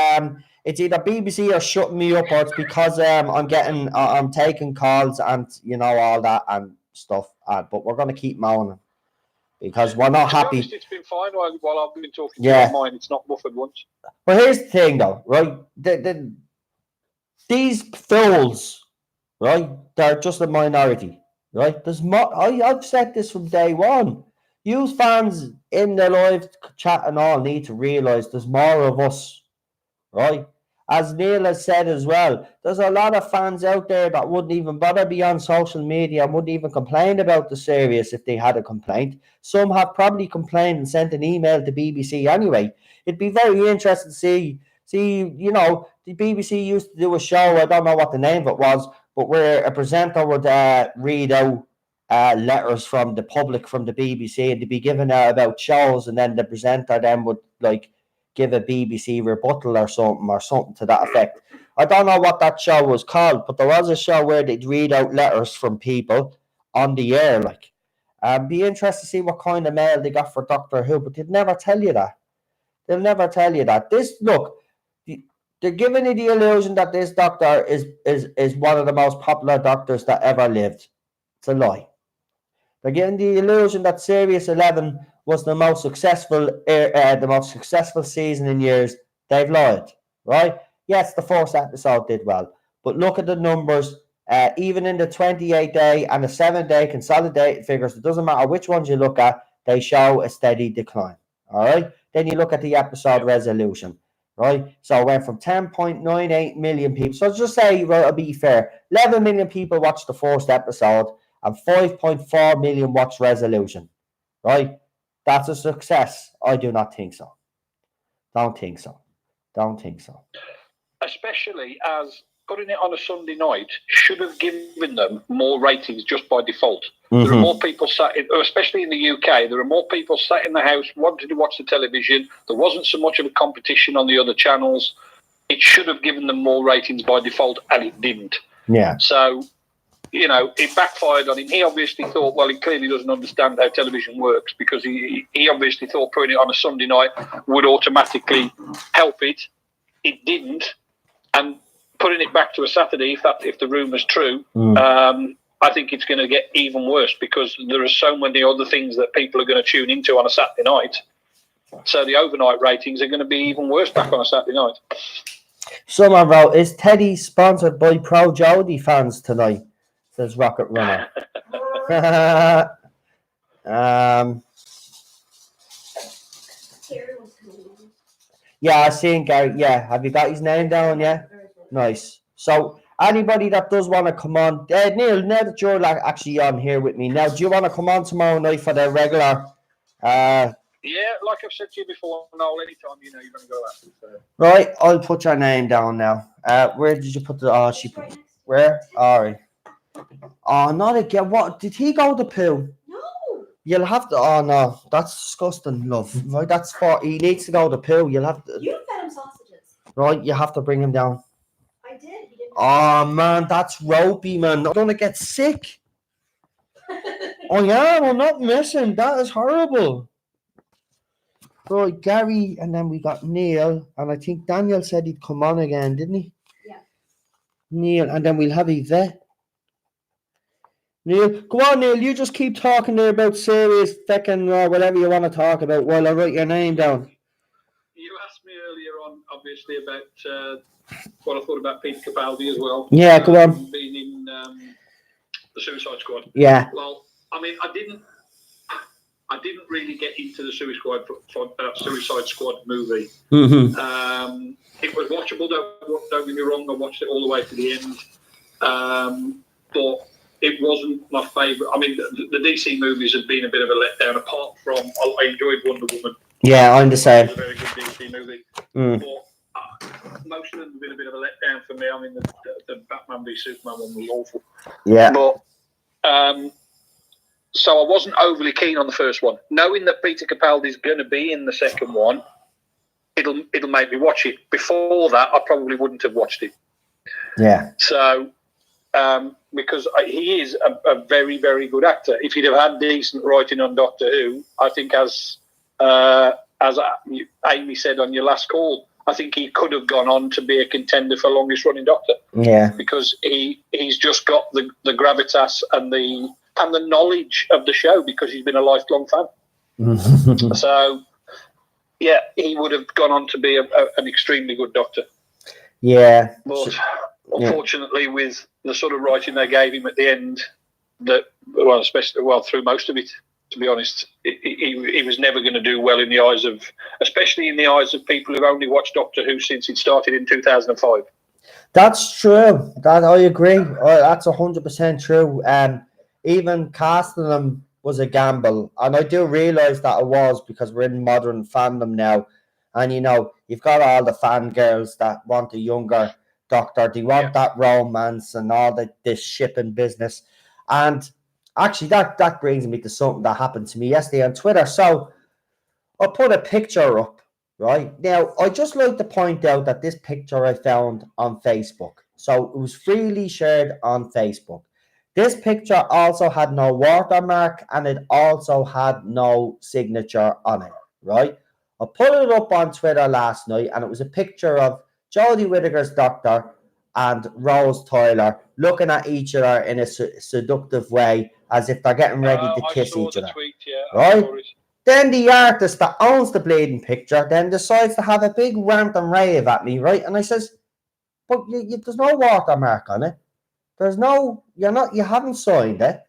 it's either BBC or shutting me up, or it's because I'm taking calls and all that and stuff. But we're gonna keep moaning because we're not To be happy. honest, it's been fine while I've been talking to Yeah. you on mine. It's not muffled once. But here's the thing, though, right? These fools, right? They're just a minority, right? There's more. I've said this from day one. You fans in the live chat and all need to realise there's more of us, right? As Neil has said as well, there's a lot of fans out there that wouldn't even bother be on social media and wouldn't even complain about the series if they had a complaint. Some have probably complained and sent an email to BBC anyway. It'd be very interesting to see, the BBC used to do a show, I don't know what the name of it was, but where a presenter would read out letters from the public from the BBC, and they'd be given out about shows, and then the presenter then would give a BBC rebuttal or something to that effect. I don't know what that show was called, but there was a show where they'd read out letters from people on the air. Be interested to see what kind of mail they got for Doctor Who, but they'd never tell you that. They'll never tell you that. They're giving you the illusion that this doctor is one of the most popular doctors that ever lived. It's a lie. They're giving the illusion that Series 11 was the most successful season in years. They've lied, right? Yes, the first episode did well, but look at the numbers. Even in the 28-day and the 7-day consolidated figures, it doesn't matter which ones you look at, they show a steady decline. All right. Then you look at the episode resolution, right? So it went from 10.98 million people. So just say, well, I'll be fair, 11 million people watched the first episode and 5.4 million watched resolution, right? That's a success. I do not think so. Don't think so. Especially as putting it on a Sunday night should have given them more ratings just by default. There are more people especially in the UK, there are more people sat in the house wanting to watch the television. There wasn't so much of a competition on the other channels. It should have given them more ratings by default, and it didn't. Yeah. So, it backfired on him. He obviously thought, well, he clearly doesn't understand how television works, because he obviously thought putting it on a Sunday night would automatically help it. It didn't. And putting it back to a Saturday, if the rumour's true, I think it's going to get even worse, because there are so many other things that people are going to tune into on a Saturday night. So the overnight ratings are going to be even worse back on a Saturday night. Someone wrote, is Teddy sponsored by Pro Jody fans tonight? Says Rocket Runner. Yeah, I seen Gary. Yeah, have you got his name down? Yeah, nice. So anybody that does want to come on, Neil, now that you're actually on here with me, now do you want to come on tomorrow night for the regular? Yeah, like I've said to you before, Noel, anytime you're going to go out. So. Right, I'll put your name down now. Where did you put the? Oh, she put. Where? All right. Oh, not again. What? Did he go to poo? No. You'll have to. Oh no, that's disgusting, love. Right, that's for. He needs to go to poo. You'll have to. You fed him sausages. Right, you have to bring him down. I did. He didn't. Oh man, that's ropey, man. I'm gonna get sick. Oh yeah, we're not missing. That is horrible. Right, Gary, and then we got Neil, and I think Daniel said he'd come on again, didn't he? Yeah. Neil, and then we'll have Yvette. Neil, go on, Neil. You just keep talking there about serious fucking whatever you want to talk about while I write your name down. You asked me earlier on, obviously, about what I thought about Peter Capaldi as well. Yeah, go on. Being in the Suicide Squad. Yeah. Well, I mean, I didn't really get into the Suicide Squad movie. Mm-hmm. It was watchable. Don't get me wrong. I watched it all the way to the end. But it wasn't my favourite. I mean, the DC movies have been a bit of a letdown. Apart from, I enjoyed Wonder Woman. Yeah, I'm the same. It was a very good DC movie. But most of them have been a bit of a letdown for me. I mean, the Batman v Superman one was awful. Yeah. But so I wasn't overly keen on the first one. Knowing that Peter Capaldi's going to be in the second one, it'll make me watch it. Before that, I probably wouldn't have watched it. Yeah. So, because he is a very, very good actor. If he'd have had decent writing on Doctor Who, I think as Amy said on your last call, I think he could have gone on to be a contender for longest running Doctor. Yeah. Because he's just got the gravitas and the knowledge of the show, because he's been a lifelong fan. So, yeah, he would have gone on to be an extremely good Doctor. Yeah. But unfortunately, with the sort of writing they gave him at the end, through most of it, to be honest, he was never going to do well in the eyes of, especially in the eyes of people who've only watched Doctor Who since it started in 2005. That's true. That I agree. That's 100% true. Even casting him was a gamble, and I do realise that it was, because we're in modern fandom now, and you've got all the fangirls that want a younger Doctor. They want that romance and all this shipping business. And actually, that brings me to something that happened to me yesterday on Twitter. So I put a picture up. Right now, I just like to point out that this picture I found on Facebook. So it was freely shared on Facebook. This picture also had no watermark, and it also had no signature on it. Right? I put it up on Twitter last night, and it was a picture of Jodie Whittaker's Doctor and Rose Tyler looking at each other in a seductive way, as if they're getting ready to kiss each other. Tweet, right? Then the artist that owns the bleeding picture then decides to have a big rant and rave at me, right? And I says, but there's no watermark on it. There's no, you haven't signed it.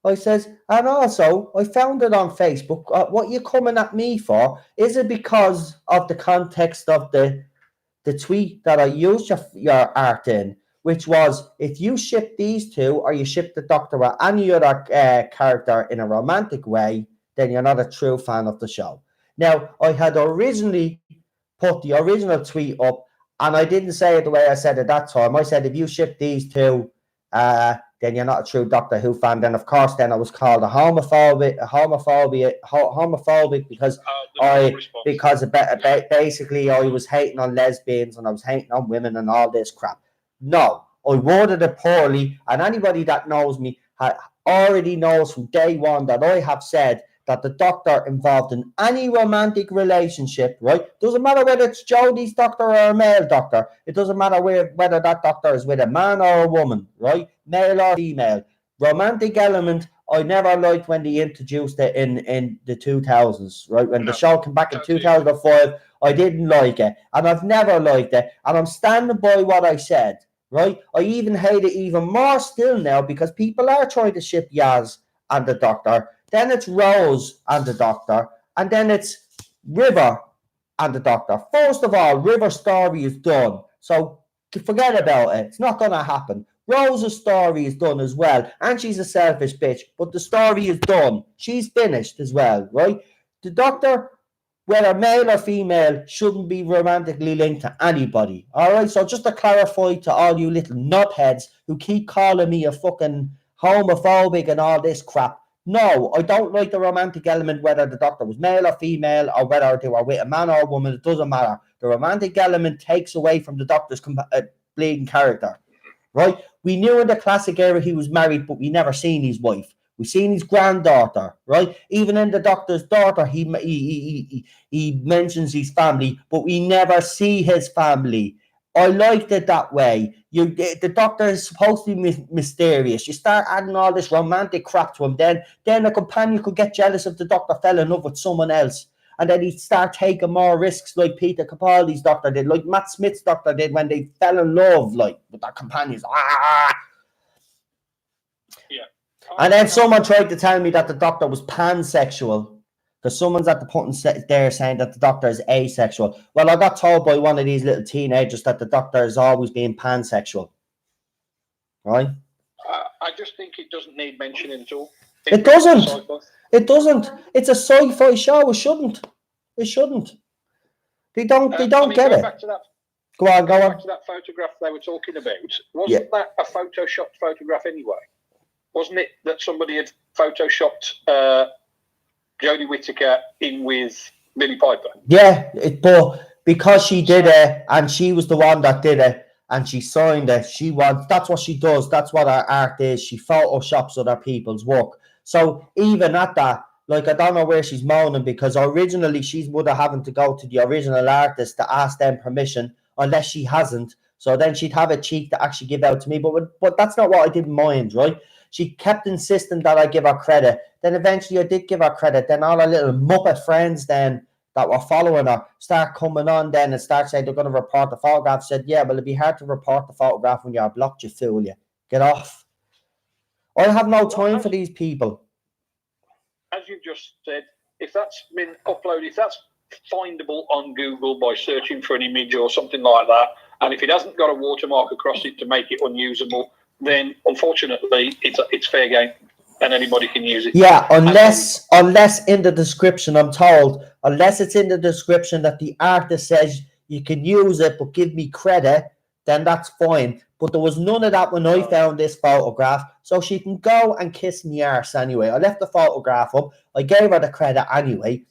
I says, and also, I found it on Facebook. What you coming at me for? Is it because of the context of the tweet that I used your art in, which was, if you ship these two, or you ship the Doctor with any other character in a romantic way, then you're not a true fan of the show. Now, I had originally put the original tweet up, and I didn't say it the way I said it that time. I said, if you ship these two, then you're not a true Doctor Who fan. Then, of course, then I was called a homophobic because basically I was hating on lesbians and I was hating on women and all this crap. No, I worded it poorly, and anybody that knows me already knows from day one that I have said that the Doctor involved in any romantic relationship, right? Doesn't matter whether it's Jodie's Doctor or a male Doctor. It doesn't matter whether that Doctor is with a man or a woman, right? Male or female. Romantic element, I never liked when they introduced it in the 2000s, right? When the show came back in 2005, I didn't like it. And I've never liked it. And I'm standing by what I said, right? I even hate it even more still now, because people are trying to ship Yaz and the Doctor. Then it's Rose and the Doctor, and then it's River and the Doctor. First of all, River's story is done, so forget about it. It's not going to happen. Rose's story is done as well, and she's a selfish bitch, but the story is done. She's finished as well, right? The Doctor, whether male or female, shouldn't be romantically linked to anybody, all right? So just to clarify to all you little nutheads who keep calling me a fucking homophobic and all this crap, no, I don't like the romantic element, whether the Doctor was male or female, or whether they were with a man or a woman. It doesn't matter. The romantic element takes away from the Doctor's bleeding character, right? We knew in the classic era he was married, but we never seen his wife. We seen his granddaughter, right? Even in the Doctor's daughter, he mentions his family, but we never see his family. I liked it that way. The Doctor is supposed to be mysterious. You start adding all this romantic crap to him, then a companion could get jealous if the Doctor fell in love with someone else, and then he'd start taking more risks, like Peter Capaldi's Doctor did, like Matt Smith's Doctor did when they fell in love, like with their companions. Yeah. And then someone tried to tell me that the Doctor was pansexual, because someone's at the point there saying that the Doctor is asexual. Well, I got told by one of these little teenagers that the Doctor is always being pansexual. Right? I just think it doesn't need mentioning at all. It doesn't. It doesn't. It's a sci-fi show. It shouldn't. It shouldn't. They don't get it. Go on. Back to that photograph they were talking about. Wasn't that a photoshopped photograph anyway? Wasn't it that somebody had photoshopped Jodie Whittaker in with Billy Piper? Yeah, but because she did it and she was the one that did it and she signed it, that's what she does. That's what her art is. She photoshops other people's work. So even at that, like, I don't know where she's moaning, because originally she would have having to go to the original artist to ask them permission, unless she hasn't. So then she'd have a cheek to actually give out to me. But that's not what I didn't mind, right? She kept insisting that I give her credit. Then eventually I did give her credit. Then all her little Muppet friends then that were following her start coming on then and start saying they're going to report the photograph. Said, yeah, well, it'd be hard to report the photograph when you're blocked, you fool, you. Get off. I have no time for these people. As you've just said, if that's been uploaded, if that's findable on Google by searching for an image or something like that, and if it hasn't got a watermark across it to make it unusable, then unfortunately it's fair game and anybody can use it. Yeah, unless in the description, I'm told, unless it's in the description that the artist says you can use it but give me credit, then that's fine. But there was none of that when I found this photograph, so she can go and kiss me arse anyway. I left the photograph up, I gave her the credit anyway,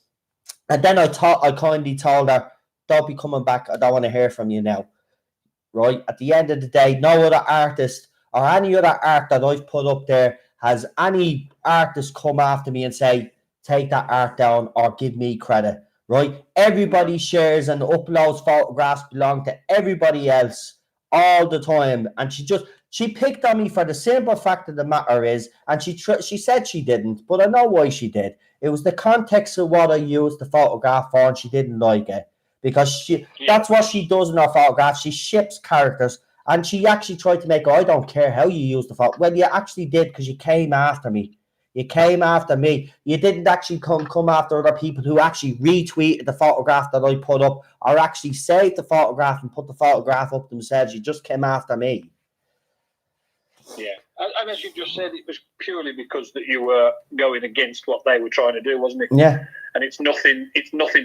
and then I kindly told her, don't be coming back, I don't want to hear from you now. Right? At the end of the day, no other artist or any other art that I've put up there has any artist come after me and say, take that art down or give me credit. Right? Everybody shares and uploads photographs belong to everybody else all the time, and she picked on me for the simple fact of the matter is, and she said she didn't, but I know why she did. It was the context of what I used the photograph for, and she didn't like it, because that's what she does in her photographs. She ships characters, and she actually tried to make, I don't care how you use the photo. Well, you actually did, because you came after me. You came after me. You didn't actually come after other people who actually retweeted the photograph that I put up, or actually saved the photograph and put the photograph up themselves. You just came after me. Yeah, and as you just said, it was purely because that you were going against what they were trying to do, wasn't it? Yeah. And it's nothing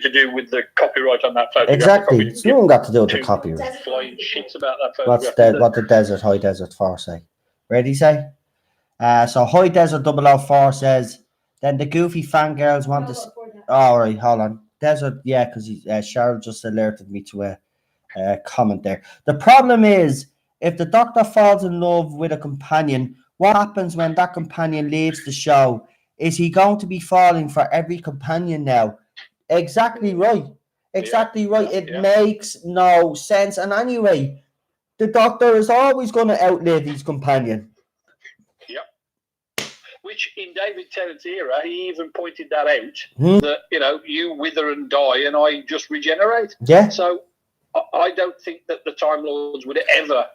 to do with the copyright on that photograph. Exactly. It's nothing got to do with the copyright. Flying shits about that photograph. What the High Desert 4 say? Ready, say? So High Desert 004 says, then the goofy fangirls want to... Oh, all right, hold on. Desert, yeah, because Cheryl just alerted me to a comment there. The problem is, if the Doctor falls in love with a companion, what happens when that companion leaves the show? Is he going to be falling for every companion now? Exactly right. Exactly right. It makes no sense. And anyway, the Doctor is always going to outlive his companion. Which in David Tennant's era, he even pointed that out, that, you wither and die and I just regenerate. Yeah. So I don't think that the Time Lords would ever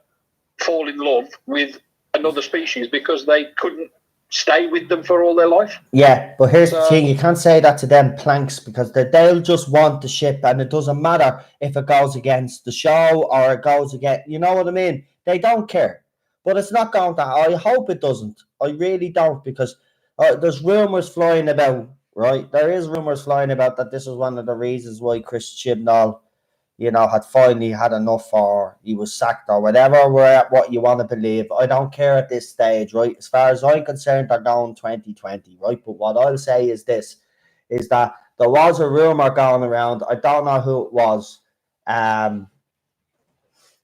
fall in love with another species because they couldn't stay with them for all their life. Yeah, but here's the thing, you can't say that to them planks, because they'll just want the ship, and it doesn't matter if it goes against the show or it goes against, you know what I mean? They don't care. But it's not going to. I hope it doesn't. I really don't, because there's rumours flying about, right? There is rumours flying about that this is one of the reasons why Chris Chibnall, had finally had enough, or he was sacked, or whatever. We're at what you want to believe. I don't care at this stage, right? As far as I'm concerned, they're going 2020, right? But what I'll say is this, is that there was a rumour going around. I don't know who it was.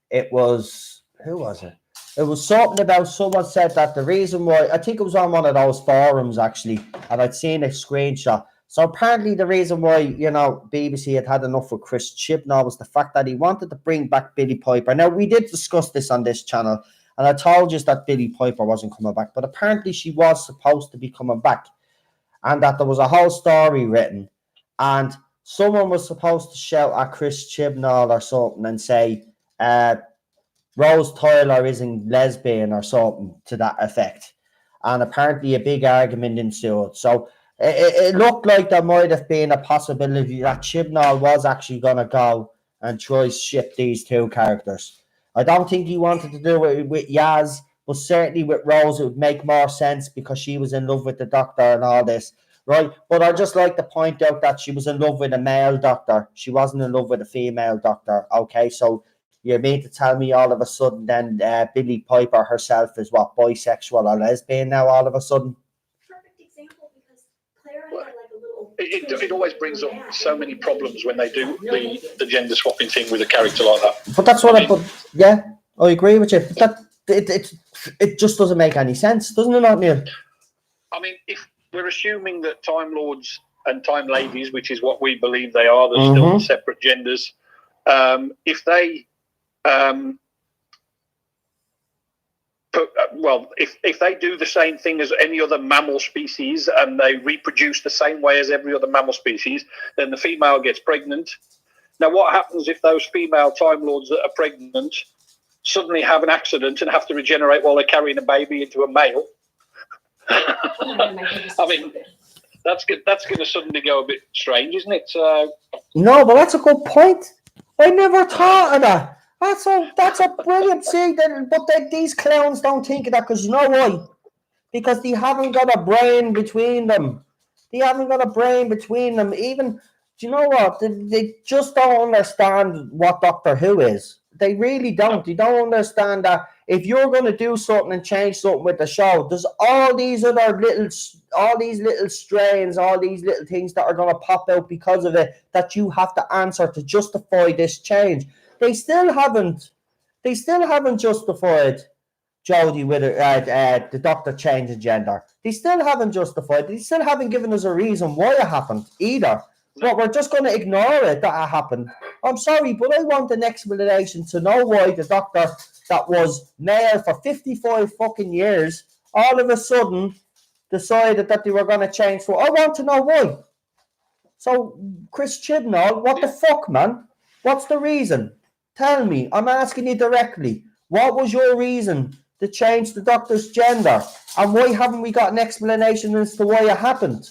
It was, who was it? It was something about, someone said that the reason why, I think it was on one of those forums actually, and I'd seen a screenshot. So apparently the reason why, BBC had enough with Chris Chibnall was the fact that he wanted to bring back Billy Piper. Now, we did discuss this on this channel, and I told you that Billy Piper wasn't coming back, but apparently she was supposed to be coming back, and that there was a whole story written, and someone was supposed to shout at Chris Chibnall or something and say, Rose Tyler isn't lesbian or something to that effect. And apparently a big argument ensued. So it looked like there might have been a possibility that Chibnall was actually going to go and try to ship these two characters. I don't think he wanted to do it with Yaz, but certainly with Rose it would make more sense because she was in love with the Doctor and all this, right? But I'd just like to point out that she was in love with a male Doctor. She wasn't in love with a female Doctor, okay? So you mean to tell me all of a sudden then Billy Piper herself is what, bisexual or lesbian now all of a sudden? Perfect example because Clara had like a little. It always brings up so many problems when they do the gender swapping thing with a character like that. But that's what I agree with you. But it just doesn't make any sense, doesn't it, not, Neil? I mean, if we're assuming that Time Lords and Time Ladies, which is what we believe they are, they're still separate genders. If they if they do the same thing as any other mammal species and they reproduce the same way as every other mammal species, then the female gets pregnant. Now, what happens if those female Time Lords that are pregnant suddenly have an accident and have to regenerate while they're carrying a baby into a male? I mean, that's going to suddenly go a bit strange, isn't it? No, but that's a good point. I never thought of that. That's a brilliant thing. These clowns don't think of that because you know why? Because they haven't got a brain between them. Even, do you know what? They just don't understand what Doctor Who is. They really don't. They don't understand that if you're going to do something and change something with the show, there's all these little strains, all these little things that are going to pop out because of it that you have to answer to justify this change. They still haven't justified Jodie with the Doctor changing gender. They still haven't justified. They still haven't given us a reason why it happened either. But we're just going to ignore it that it happened. I'm sorry, but I want an explanation to know why the Doctor that was male for 55 fucking years all of a sudden decided that they were going to change. So I want to know why. So, Chris Chibnall, what the fuck, man? What's the reason? Tell me. I'm asking you directly. What was your reason to change the Doctor's gender? And why haven't we got an explanation as to why it happened?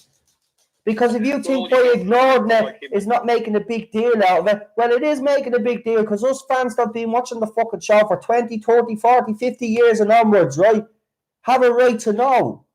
Because if you think by ignoring it is not making a big deal out of it, well, it is making a big deal because us fans that have been watching the fucking show for 20, 30, 40, 50 years and onwards, right, have a right to know.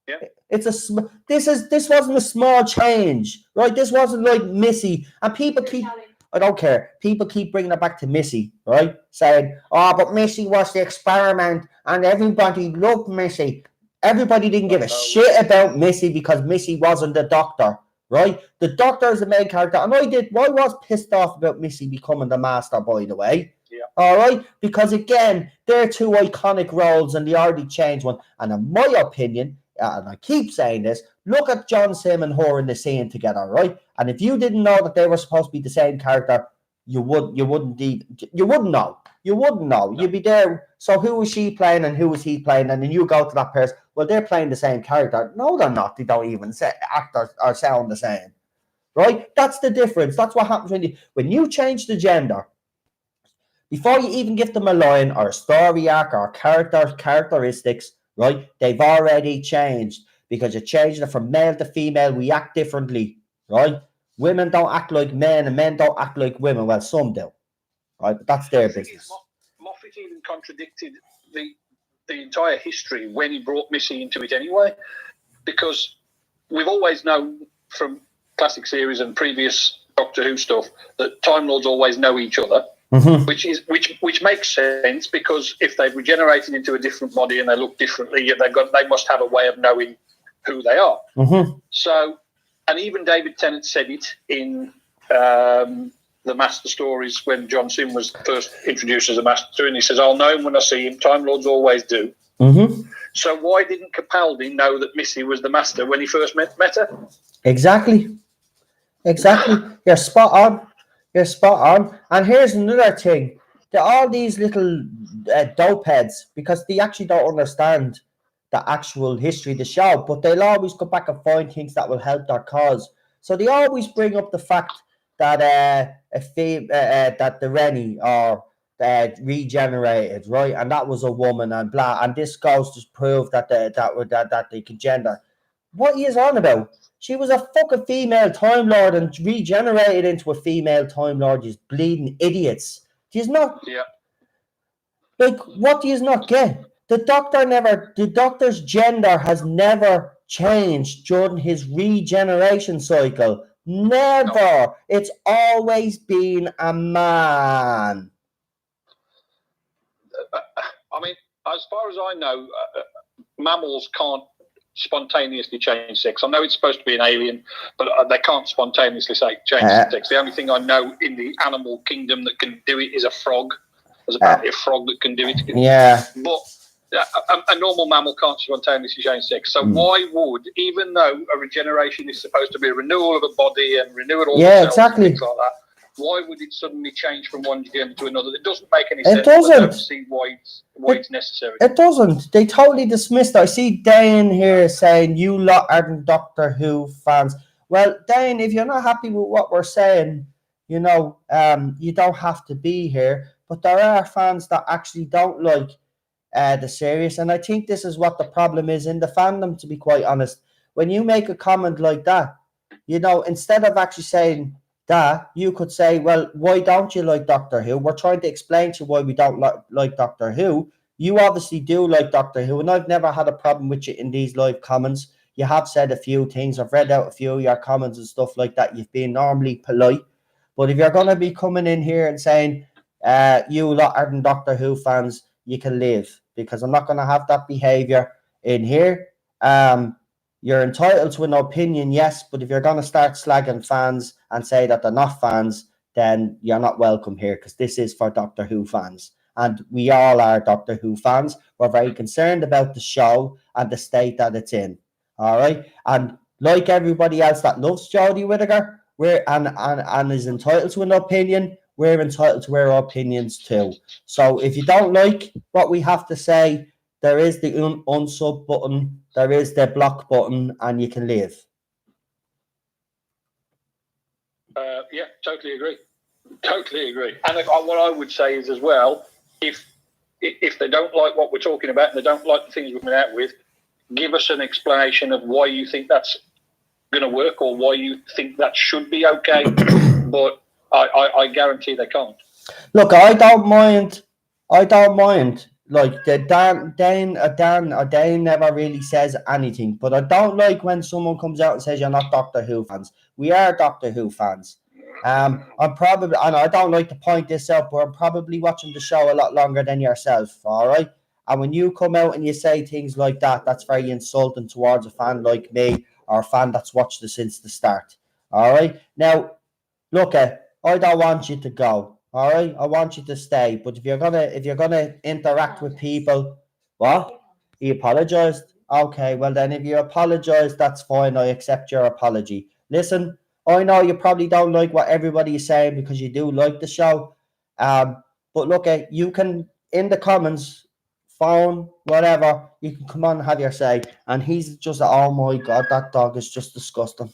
Yeah. This wasn't a small change, right? This wasn't like Missy. And people keep... I don't care. People keep bringing it back to Missy, right? Saying, oh, but Missy was the experiment and everybody loved Missy. Everybody didn't give a shit about Missy because Missy wasn't the Doctor, right? The Doctor is the main character. And I was pissed off about Missy becoming the Master, by the way. Yeah. All right? Because, again, they're two iconic roles and they already changed one. And in my opinion, and I keep saying this, look at John Sim and her in the scene together, right? And if you didn't know that they were supposed to be the same character, you wouldn't know. You wouldn't know. You'd be there. So who was she playing and who was he playing? And then you go to that person. Well, they're playing the same character. No, they're not. They don't even act or sound the same, right? That's the difference. That's what happens when you change the gender. Before you even give them a line or a story arc or characteristics, right? They've already changed because you're changing it from male to female. We act differently, right? Women don't act like men and men don't act like women. Well, some do, right? But that's their business. Moffat even contradicted the entire history when he brought Missy into it anyway, because we've always known from classic series and previous Doctor Who stuff that Time Lords always know each other. Mm-hmm. Which makes sense because if they've regenerated into a different body and they look differently, they must have a way of knowing who they are. Mm-hmm. So, and even David Tennant said it in the Master Stories when John Sim was first introduced as a Master, and he says, "I'll know him when I see him." Time Lords always do. Mm-hmm. So why didn't Capaldi know that Missy was the Master when he first met her? Exactly. You're spot on. And here's another thing. There are all these little dope heads because they actually don't understand the actual history of the show, but they'll always go back and find things that will help their cause. So they always bring up the fact that that the Rennie are regenerated, right? And that was a woman and blah. And this goes to prove that they can gender. What he is on about? She was a fucking female Time Lord and regenerated into a female Time Lord. You bleeding idiots. Do you not? Yeah. Like, what do you not get? The Doctor's gender has never changed during his regeneration cycle. Never. No. It's always been a man. I mean, as far as I know, mammals can't spontaneously change sex. I know it's supposed to be an alien, but they can't spontaneously change sex. The only thing I know in the animal kingdom that can do it is a frog. There's apparently a frog that can do it. Yeah. But a normal mammal can't spontaneously change sex. So why would, even though a regeneration is supposed to be a renewal of a body and renewal of cells exactly. and things like that, why would it suddenly change from one gender to another? It doesn't make any sense. It doesn't. I don't see why it's necessary. It doesn't. They totally dismissed it. I see Dane here saying, you lot aren't Doctor Who fans. Well, Dane, if you're not happy with what we're saying, you know, you don't have to be here. But there are fans that actually don't like the series. And I think this is what the problem is in the fandom, to be quite honest. When you make a comment like that, you know, instead of actually saying that, you could say, well, why don't you like Doctor Who? We're trying to explain to you why we don't like Doctor Who. You obviously do like Doctor Who, and I've never had a problem with you in these live comments. You have said a few things. I've read out a few of your comments and stuff like that. You've been normally polite. But if you're going to be coming in here and saying, you lot aren't Doctor Who fans, you can leave, because I'm not going to have that behavior in here. You're entitled to an opinion, yes, but if you're going to start slagging fans and say that they're not fans, then you're not welcome here, because this is for Doctor Who fans. And we all are Doctor Who fans. We're very concerned about the show and the state that it's in. All right? And like everybody else that loves Jodie Whittaker, and is entitled to an opinion, we're entitled to our opinions too. So if you don't like what we have to say, there is the unsub button, there is the block button, and you can leave. Yeah, totally agree. Totally agree. And what I would say is as well, if they don't like what we're talking about and they don't like the things we've been out with, give us an explanation of why you think that's going to work or why you think that should be okay. But I guarantee they can't. Look, I don't mind. Like Dane never really says anything, but I don't like when someone comes out and says you're not Doctor Who fans. We are Doctor Who fans. I'm probably, and I don't like to point this out, but I'm probably watching the show a lot longer than yourself. All right, and when you come out and you say things like that, that's very insulting towards a fan like me or a fan that's watched it since the start. All right, now look, I don't want you to go. All right, I want you to stay. But if you're gonna interact with people, what? He apologized. Okay, well then, if you apologize, that's fine. I accept your apology. Listen, I know you probably don't like what everybody is saying because you do like the show. But look, you can in the comments, phone, whatever. You can come on and have your say. And he's just, oh my god, that dog is just disgusting.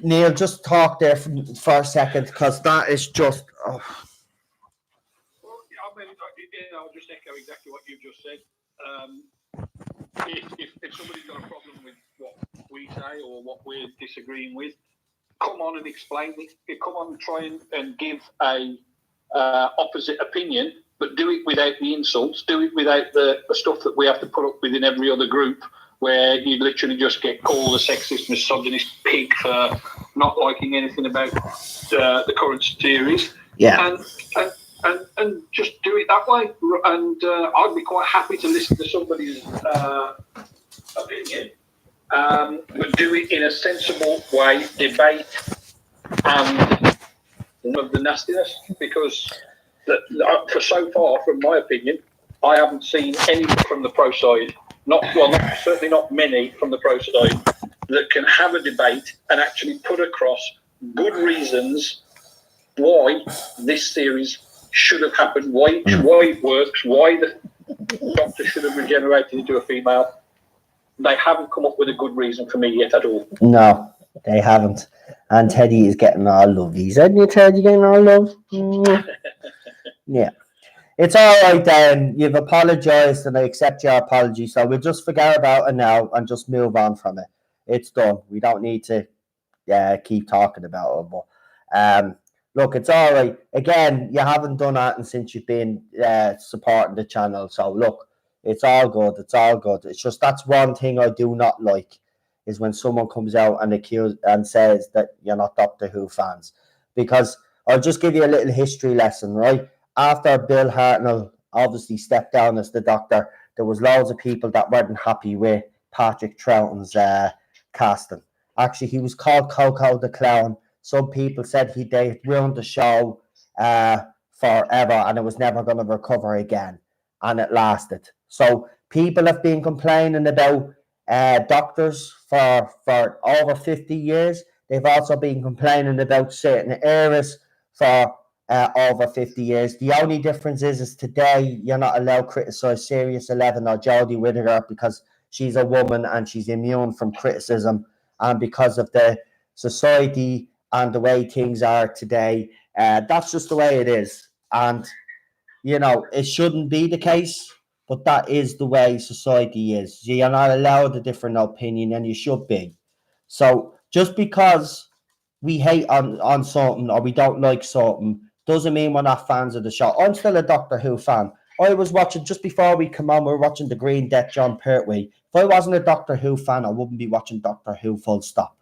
Neil, just talk there for a second, because that is just. Well, I mean, I'll just echo exactly what you've just said. If somebody's got a problem with what we say or what we're disagreeing with, come on and explain it. Come on and try and give a opposite opinion, but do it without the insults. Do it without the stuff that we have to put up with in every other group, where you literally just get called a sexist, misogynist pig for not liking anything about the current series. Yeah. And just do it that way. And I'd be quite happy to listen to somebody's opinion, but do it in a sensible way, debate, and none of the nastiness, because for so far, from my opinion, I haven't seen any from the pro side. Certainly not many from the pro side that can have a debate and actually put across good reasons why this series should have happened, why it works, why the Doctor should have regenerated into a female. They haven't come up with a good reason for me yet at all. No, they haven't. And Teddy is getting all love. Isn't you, Teddy, getting all love? Yeah. It's all right, then. You've apologized, and I accept your apology. So we'll just forget about it now and just move on from it. It's done. We don't need to keep talking about it. But look, it's all right. Again, you haven't done that since you've been supporting the channel. So look, it's all good. It's all good. It's just that's one thing I do not like, is when someone comes out and says that you're not Doctor Who fans. Because I'll just give you a little history lesson, right? After Bill Hartnell obviously stepped down as the Doctor, there was loads of people that weren't happy with Patrick Troughton's casting. Actually, he was called Coco the Clown. Some people said they ruined the show forever, and it was never going to recover again, and it lasted. So people have been complaining about doctors for over 50 years. They've also been complaining about certain eras for over 50 years. The only difference is today you're not allowed to criticize Sirius 11 or Jodie Whittaker because she's a woman and she's immune from criticism, and because of the society and the way things are today, that's just the way it is. And it shouldn't be the case, but that is the way society is. You're not allowed a different opinion, and you should be. So just because we hate on something or we don't like something doesn't mean we're not fans of the show. I'm still a Doctor Who fan. I was watching, just before we come on, we were watching The Green Death, John Pertwee. If I wasn't a Doctor Who fan, I wouldn't be watching Doctor Who full stop.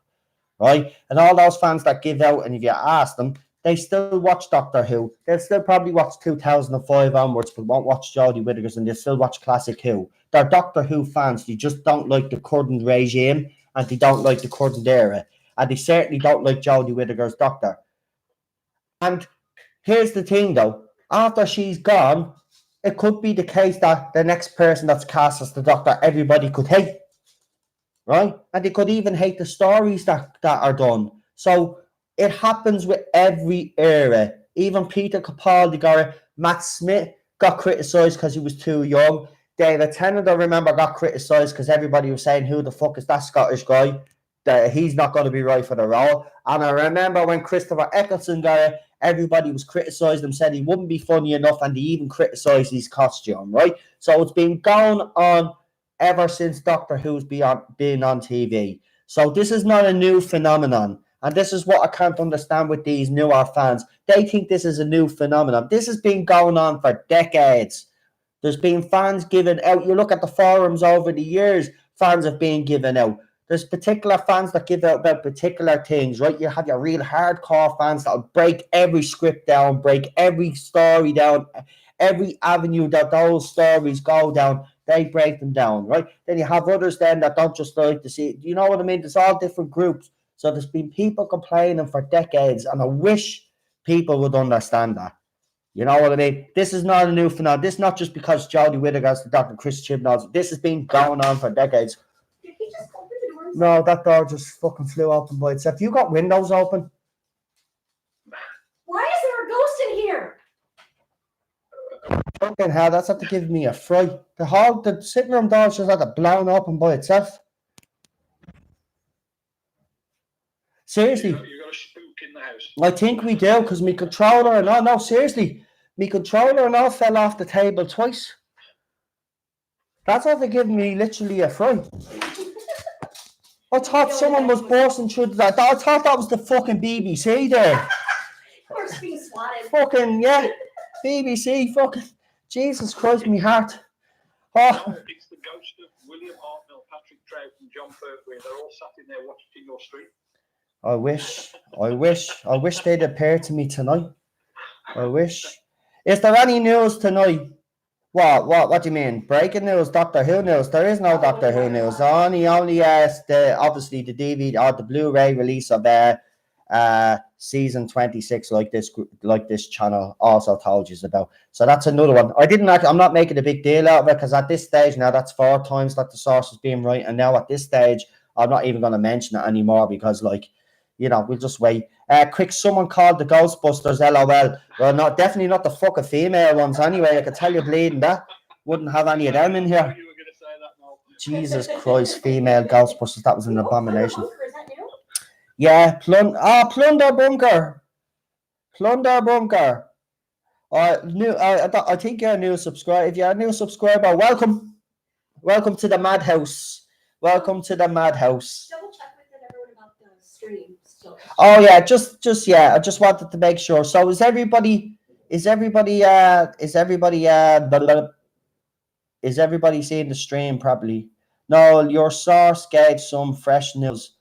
Right? And all those fans that give out, and if you ask them, they still watch Doctor Who. They'll still probably watch 2005 onwards, but won't watch Jodie Whittaker's, and they'll still watch Classic Who. They're Doctor Who fans. They just don't like the current regime, and they don't like the current era. And they certainly don't like Jodie Whittaker's Doctor. And here's the thing, though. After she's gone, it could be the case that the next person that's cast as the Doctor, everybody could hate. Right? And they could even hate the stories that are done. So it happens with every era. Even Peter Capaldi, Matt Smith got criticised because he was too young. David Tennant, I remember, got criticised because everybody was saying, who the fuck is that Scottish guy? That he's not going to be right for the role. And I remember when Christopher Eccleston got it, everybody was criticised him, said he wouldn't be funny enough, and they even criticised his costume, right? So it's been going on ever since Doctor Who's been on TV. So this is not a new phenomenon. And this is what I can't understand with these newer fans. They think this is a new phenomenon. This has been going on for decades. There's been fans given out. You look at the forums over the years, fans have been given out. There's particular fans that give out about particular things, right? You have your real hardcore fans that will break every script down, break every story down, every avenue that those stories go down, they break them down, right? Then you have others then that don't just like to see it. You know what I mean? There's all different groups. So there's been people complaining for decades, and I wish people would understand that. You know what I mean? This is not a new phenomenon. This is not just because Jodie Whittaker's the Dr. Chris Chibnall. This has been going on for decades. Did he just open the doors? No, that door just fucking flew open by itself. You got windows open? Why is there a ghost in here? Fucking hell, that's after giving me a fright. The sitting room door just had it blown open by itself. Seriously. You got a spook in the house. I think we do, because my controller and all, no, seriously, my controller and all fell off the table twice. That's after giving me literally a fright. I thought someone was bursting through that. I thought that was the fucking BBC there. Of course, being swatted. Fucking, yeah. BBC, fucking, Jesus Christ, me heart. Oh. No, it's the ghost of William Hartnell, Patrick Troughton, John Pertwee. They're all sat in there watching your stream. I wish they'd appear to me tonight. I wish. Is there any news tonight? What do you mean? Breaking news, Doctor Who news? There is no Doctor Who news. Only obviously the DVD or the Blu-ray release of season 26, like this channel also told you about. So that's another one. I'm not making a big deal out of it, because at this stage now, that's 4 times that the source has been right, and now at this stage I'm not even going to mention it anymore, because we'll just wait. Quick, someone called the Ghostbusters LOL. Well, definitely not the fucking female ones anyway. I can tell you bleeding that. Wouldn't have any of them in here. You were going to say that, no. Jesus Christ, female Ghostbusters. That was an abomination. Is that new? Yeah, Plunder Bunker. Plunder Bunker. I think you're a new subscriber. If you're a new subscriber, welcome. Welcome to the madhouse. Welcome to the madhouse. Double check with everyone about the stream still. Oh yeah, just yeah. I just wanted to make sure. So is everybody seeing the stream properly? No, your source gave some fresh news.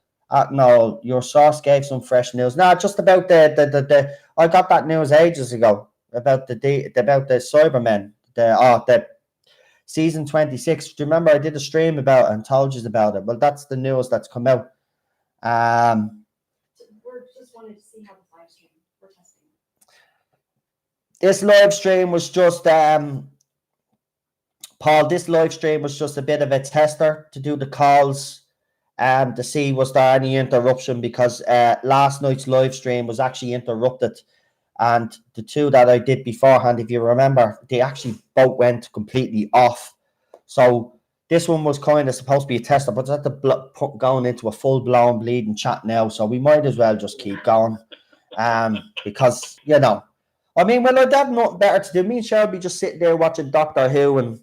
No, your source gave some fresh news. No, just about the I got that news ages ago about the Cybermen. season 26. Do you remember I did a stream about it and told you about it? Well, that's the news that's come out. We're just wanted to see how the live stream. We're testing. This live stream was just Paul. This live stream was just a bit of a tester to do the calls, to see was there any interruption, because last night's live stream was actually interrupted, and the two that I did beforehand, if you remember, they actually both went completely off. So this one was kind of supposed to be a tester, but it's at the going into a full blown bleeding chat now, so we might as well just keep going, because you know, I mean, well, I'd have nothing better to do. Me and Cheryl be just sitting there watching Doctor Who and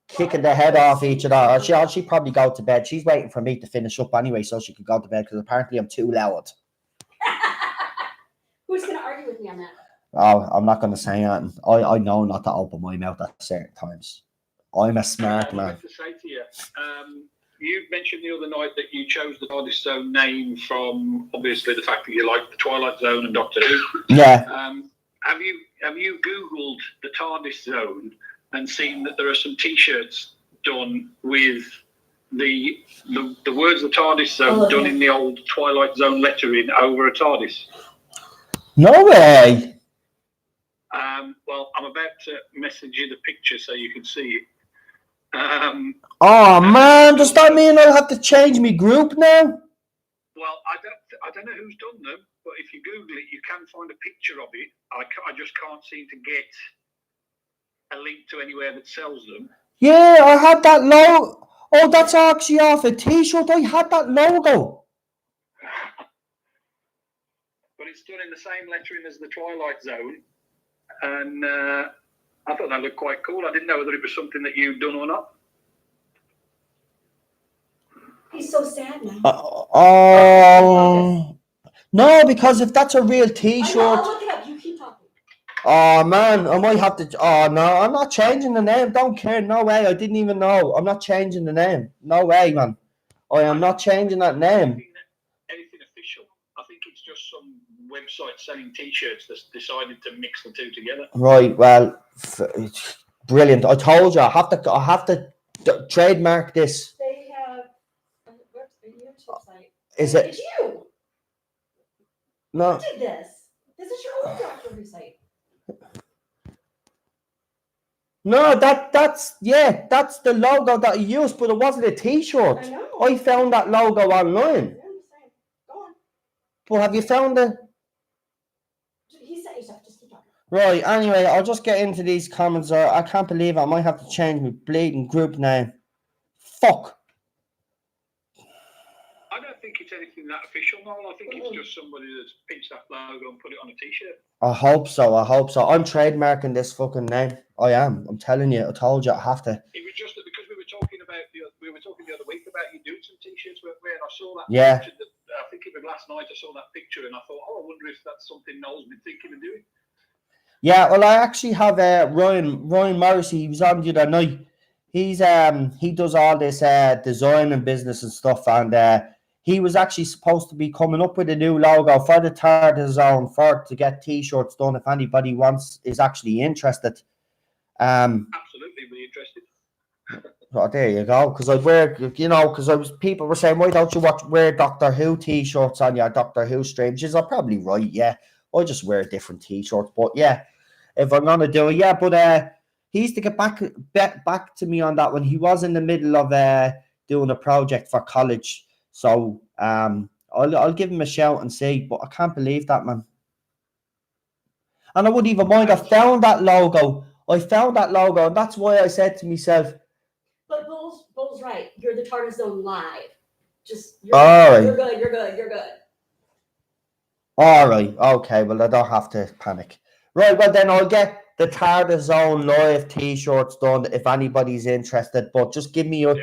kicking the head off each other. Or she'd probably go to bed. She's waiting for me to finish up anyway, so she could go to bed, because apparently I'm too loud. Who's going to argue with me on that? Oh, I'm not going to say anything. I know not to open my mouth at certain times. I'm a smart man. I meant to say to you, you mentioned the other night that you chose the Tardis Zone name from, obviously, the fact that you like the Twilight Zone and Doctor Who. Yeah. Have you Googled the Tardis Zone and seen that there are some T-shirts done with the words the Tardis Zone done in the old Twilight Zone lettering over a TARDIS? No way. Well, I'm about to message you the picture so you can see it. Oh man, does that mean I'll have to change my group now? Well, I don't know who's done them, but if you Google it, you can find a picture of it. I just can't seem to get a link to anywhere that sells them. Yeah, I had that logo. Oh, that's actually off a T-shirt. I had that logo. But it's done in the same lettering as the Twilight Zone, and I thought that looked quite cool. I didn't know whether it was something that you'd done or not. He's so sad now. No, because if that's a real T-shirt. I'll look it up. You keep talking. Oh man, I might have to. Oh no, I'm not changing the name. Don't care. No way. I didn't even know. I'm not changing the name. No way, man. I am not changing that name. Anything official? I think it's just some website selling T-shirts that's decided to mix the two together. Right. Well, brilliant. I told you. I have to trademark this. They have a YouTube site. Is it? It's you. No. Who did this? This is your own Doctor Who site. No, that's the logo that I used, but it wasn't a T-shirt. I know. I found that logo online. I understand. Go on. But have you found it? He sent you stuff. Just keep talking. Right, anyway, I'll just get into these comments. I can't believe I might have to change my bleeding group name. Fuck. I don't think it's anything that official, Noel. I think it's just somebody that's pinched that logo and put it on a T-shirt. I hope so. I'm trademarking this fucking name. I am. I'm telling you. I told you I have to. It was just that because we were talking the other week about you doing some T-shirts, and I saw that. Yeah. Picture I think it was last night. I saw that picture and I thought, I wonder if that's something Noel's been thinking of doing. Yeah, well, I actually have Ryan Morrissey. He was on the other night. He's he does all this design and business and stuff, and he was actually supposed to be coming up with a new logo for the Tardis Zone to get T-shirts done. If anybody is actually interested. Absolutely, be interested. Oh, there you go. Because people were saying, why don't you wear Doctor Who T-shirts on your Doctor Who streams? You're probably right. Yeah, I just wear different T-shirts. But yeah, if I'm gonna do it, yeah. But he used to get back to me on that when he was in the middle of doing a project for college. So I'll give him a shout and see. But I can't believe that, man. And I wouldn't even mind. I found that logo, and that's why I said to myself. But Bull's right. You're the Tardis Zone live. You're good. All right. Okay. Well, I don't have to panic. Right. Well, then I'll get the Tardis Zone live T-shirts done if anybody's interested. But just give me a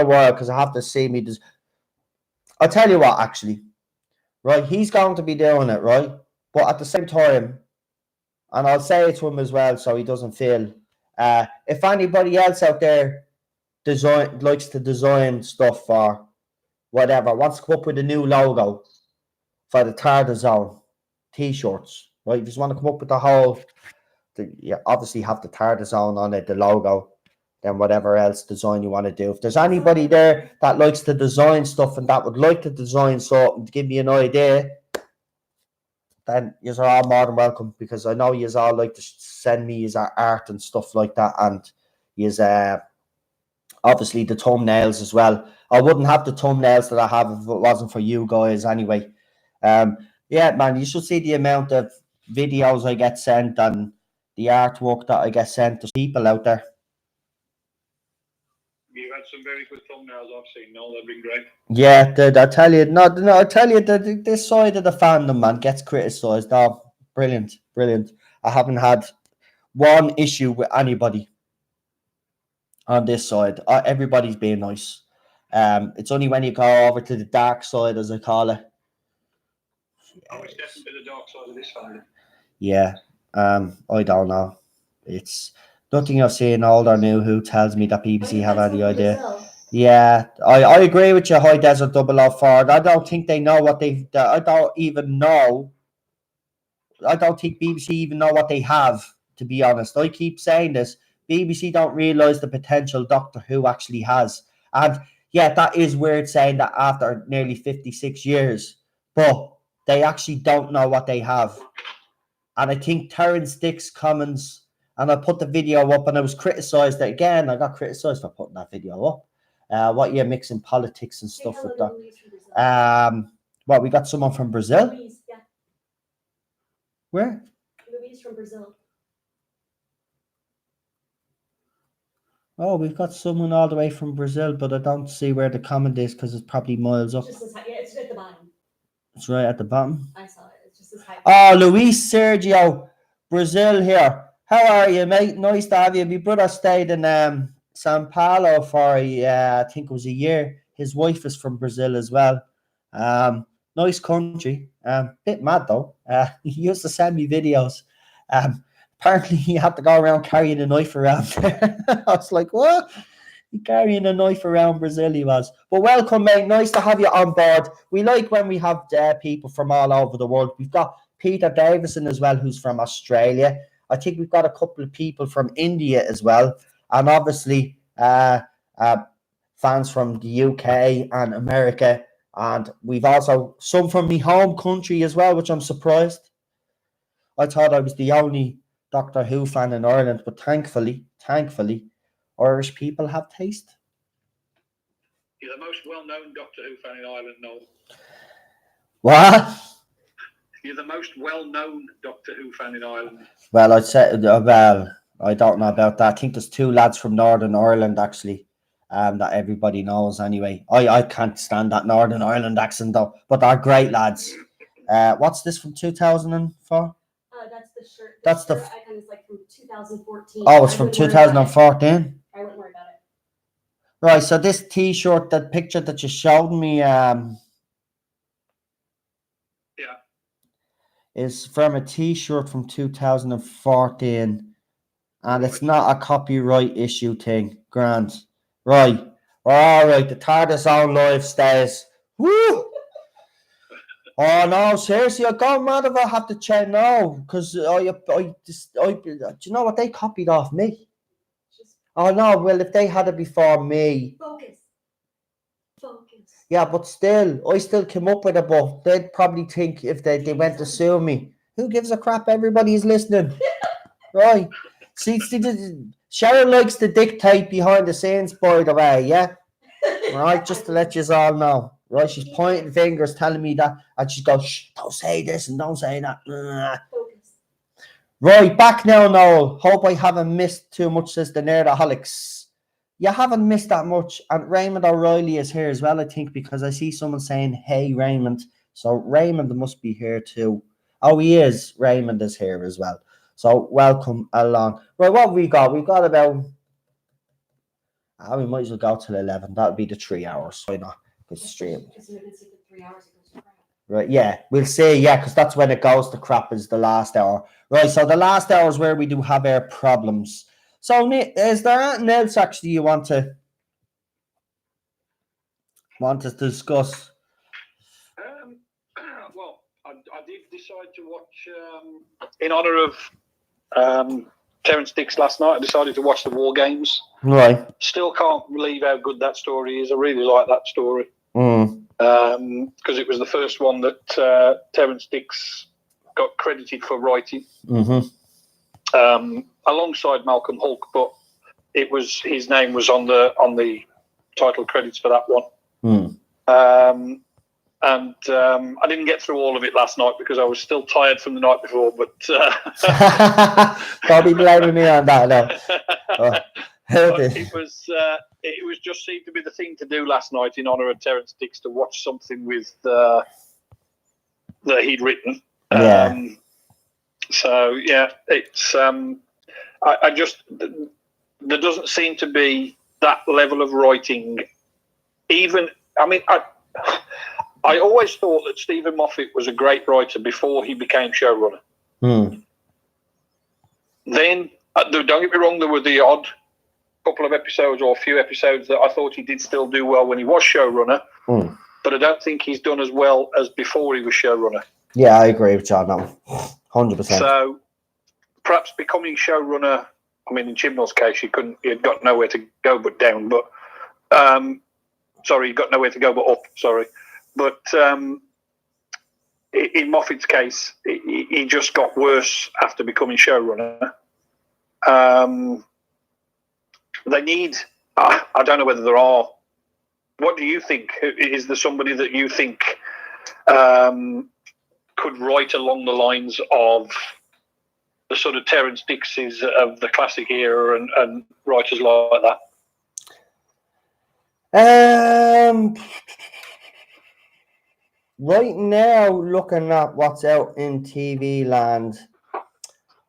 while because I have to see me. I'll tell you what. Actually, right. He's going to be doing it, right? But at the same time, and I'll say it to him as well, so he doesn't feel. If anybody else out there likes to design stuff or whatever, wants to come up with a new logo for the Tardis Zone T-shirts, right? If you just want to come up with obviously have the Tardis Zone on it, the logo, then whatever else design you want to do. If there's anybody there that likes to design stuff and that would like to design something to give me an idea, then you're all more than welcome, because I know you're all like to send me his art and stuff like that, and you's obviously the thumbnails as well. I wouldn't have the thumbnails that I have if it wasn't for you guys anyway. Yeah, man, you should see the amount of videos I get sent and the artwork that I get sent to people out there. You've had some very good thumbnails I've seen, Noel. They've been great. Yeah, I tell you, no, I tell you that this side of the fandom, man, gets criticised. Oh, brilliant. I haven't had one issue with anybody on this side. Everybody's being nice. It's only when you go over to the dark side, as I call it. Oh, it's definitely the dark side of this family. Yeah. I don't know. It's nothing I've seen, old or new, who tells me that BBC have any idea. Yeah, I agree with you, High Desert 004. I don't think they know what they've. I don't even know. I don't think BBC even know what they have, to be honest. I keep saying this. BBC don't realise the potential Doctor Who actually has. And yeah, that is weird saying that after nearly 56 years. But they actually don't know what they have. And I think Terrence Dix Commons, and I put the video up and I was criticised again. I got criticised for putting that video up. What you're mixing politics and stuff with that. What, we got someone from Brazil? Louise, yeah. Where? Louise from Brazil. Oh, we've got someone all the way from Brazil, but I don't see where the comment is because it's probably miles up. Just as high, yeah, it's at the bottom. It's right at the bottom. I saw it. It's just as high. Oh, Luis Sergio, Brazil here. How are you, mate? Nice to have you. My brother stayed in Sao Paulo for I think it was a year. His wife is from Brazil as well. Nice country. Bit mad though. He used to send me videos. Apparently he had to go around carrying a knife around there. I was like, what? He carrying a knife around Brazil, he was. But welcome, mate. Nice to have you on board. We like when we have people from all over the world. We've got Peter Davison as well, who's from Australia. I think we've got a couple of people from India as well. And obviously, fans from the UK and America. And we've also some from my home country as well, which I'm surprised. I thought I was the only Doctor Who fan in Ireland, but thankfully, Irish people have taste. You're the most well-known Doctor Who fan in Ireland, Noel. What? You're the most well-known Doctor Who fan in Ireland. Well, I'd say, I don't know about that. I think there's two lads from Northern Ireland, actually, that everybody knows anyway. I can't stand that Northern Ireland accent, though, but they're great lads. What's this from 2004? That's the shirt. That's the icon is like from 2014. Oh, it's from 2014. I wouldn't worry about it. Right, so this T-shirt, that picture that you showed me, is from a T-shirt from 2014, and it's not a copyright issue thing. Grand, right? All right, the Tardis on live stays. Woo! Oh no, seriously, I go mad if I have to check now, because do you know what, they copied off me? Oh no, well, if they had it before me. Focus. Yeah, but still, I still came up with it, but they'd probably think if they went to sue me. Who gives a crap? Everybody's listening. Right. See, Sharon likes to dictate behind the scenes, by the way, yeah? Right, just to let you all know. Right, she's pointing fingers, telling me that, and she goes, shh, don't say this and don't say that. Focus. Right, back now, Noel. Hope I haven't missed too much, says the Nerdaholics. You haven't missed that much, and Raymond O'Reilly is here as well, I think, because I see someone saying, hey, Raymond. So Raymond must be here too. Oh, he is. Raymond is here as well. So welcome along. Right, what have we got? We've got about... we might as well go till 11. That would be the 3 hours. Why not? Stream. Right, yeah, we'll see, yeah, because that's when it goes to crap, is the last hour. Right, so the last hour is where we do have our problems. So, is there anything else actually you want to discuss? Well, I did decide to watch, in honor of Terrence Dicks last night. I decided to watch the War Games. Right. Still can't believe how good that story is. I really like that story. Because it was the first one that Terrence Dicks got credited for writing, alongside Malcolm Hulke, but his name was on the title credits for that one. I didn't get through all of it last night because I was still tired from the night before. But don't be blaming me on that now. It was just seemed to be the thing to do last night in honour of Terrence Dicks, to watch something with that he'd written. Yeah. So yeah, it's I just, there doesn't seem to be that level of writing. Even, I mean, I always thought that Stephen Moffat was a great writer before he became showrunner. Then, don't get me wrong, there were the odd couple of episodes or a few episodes that I thought he did still do well when he was showrunner, but I don't think he's done as well as before he was showrunner. Yeah, I agree with you on that one. 100%. So perhaps becoming showrunner, I mean, in Chibnall's case, he had got nowhere to go but down, but he got nowhere to go but up, But in Moffat's case, he just got worse after becoming showrunner. They need, I don't know whether there are, what do you think? Is there somebody that you think could write along the lines of the sort of Terrence Dickses of the classic era and writers like that? Right now, looking at what's out in TV land,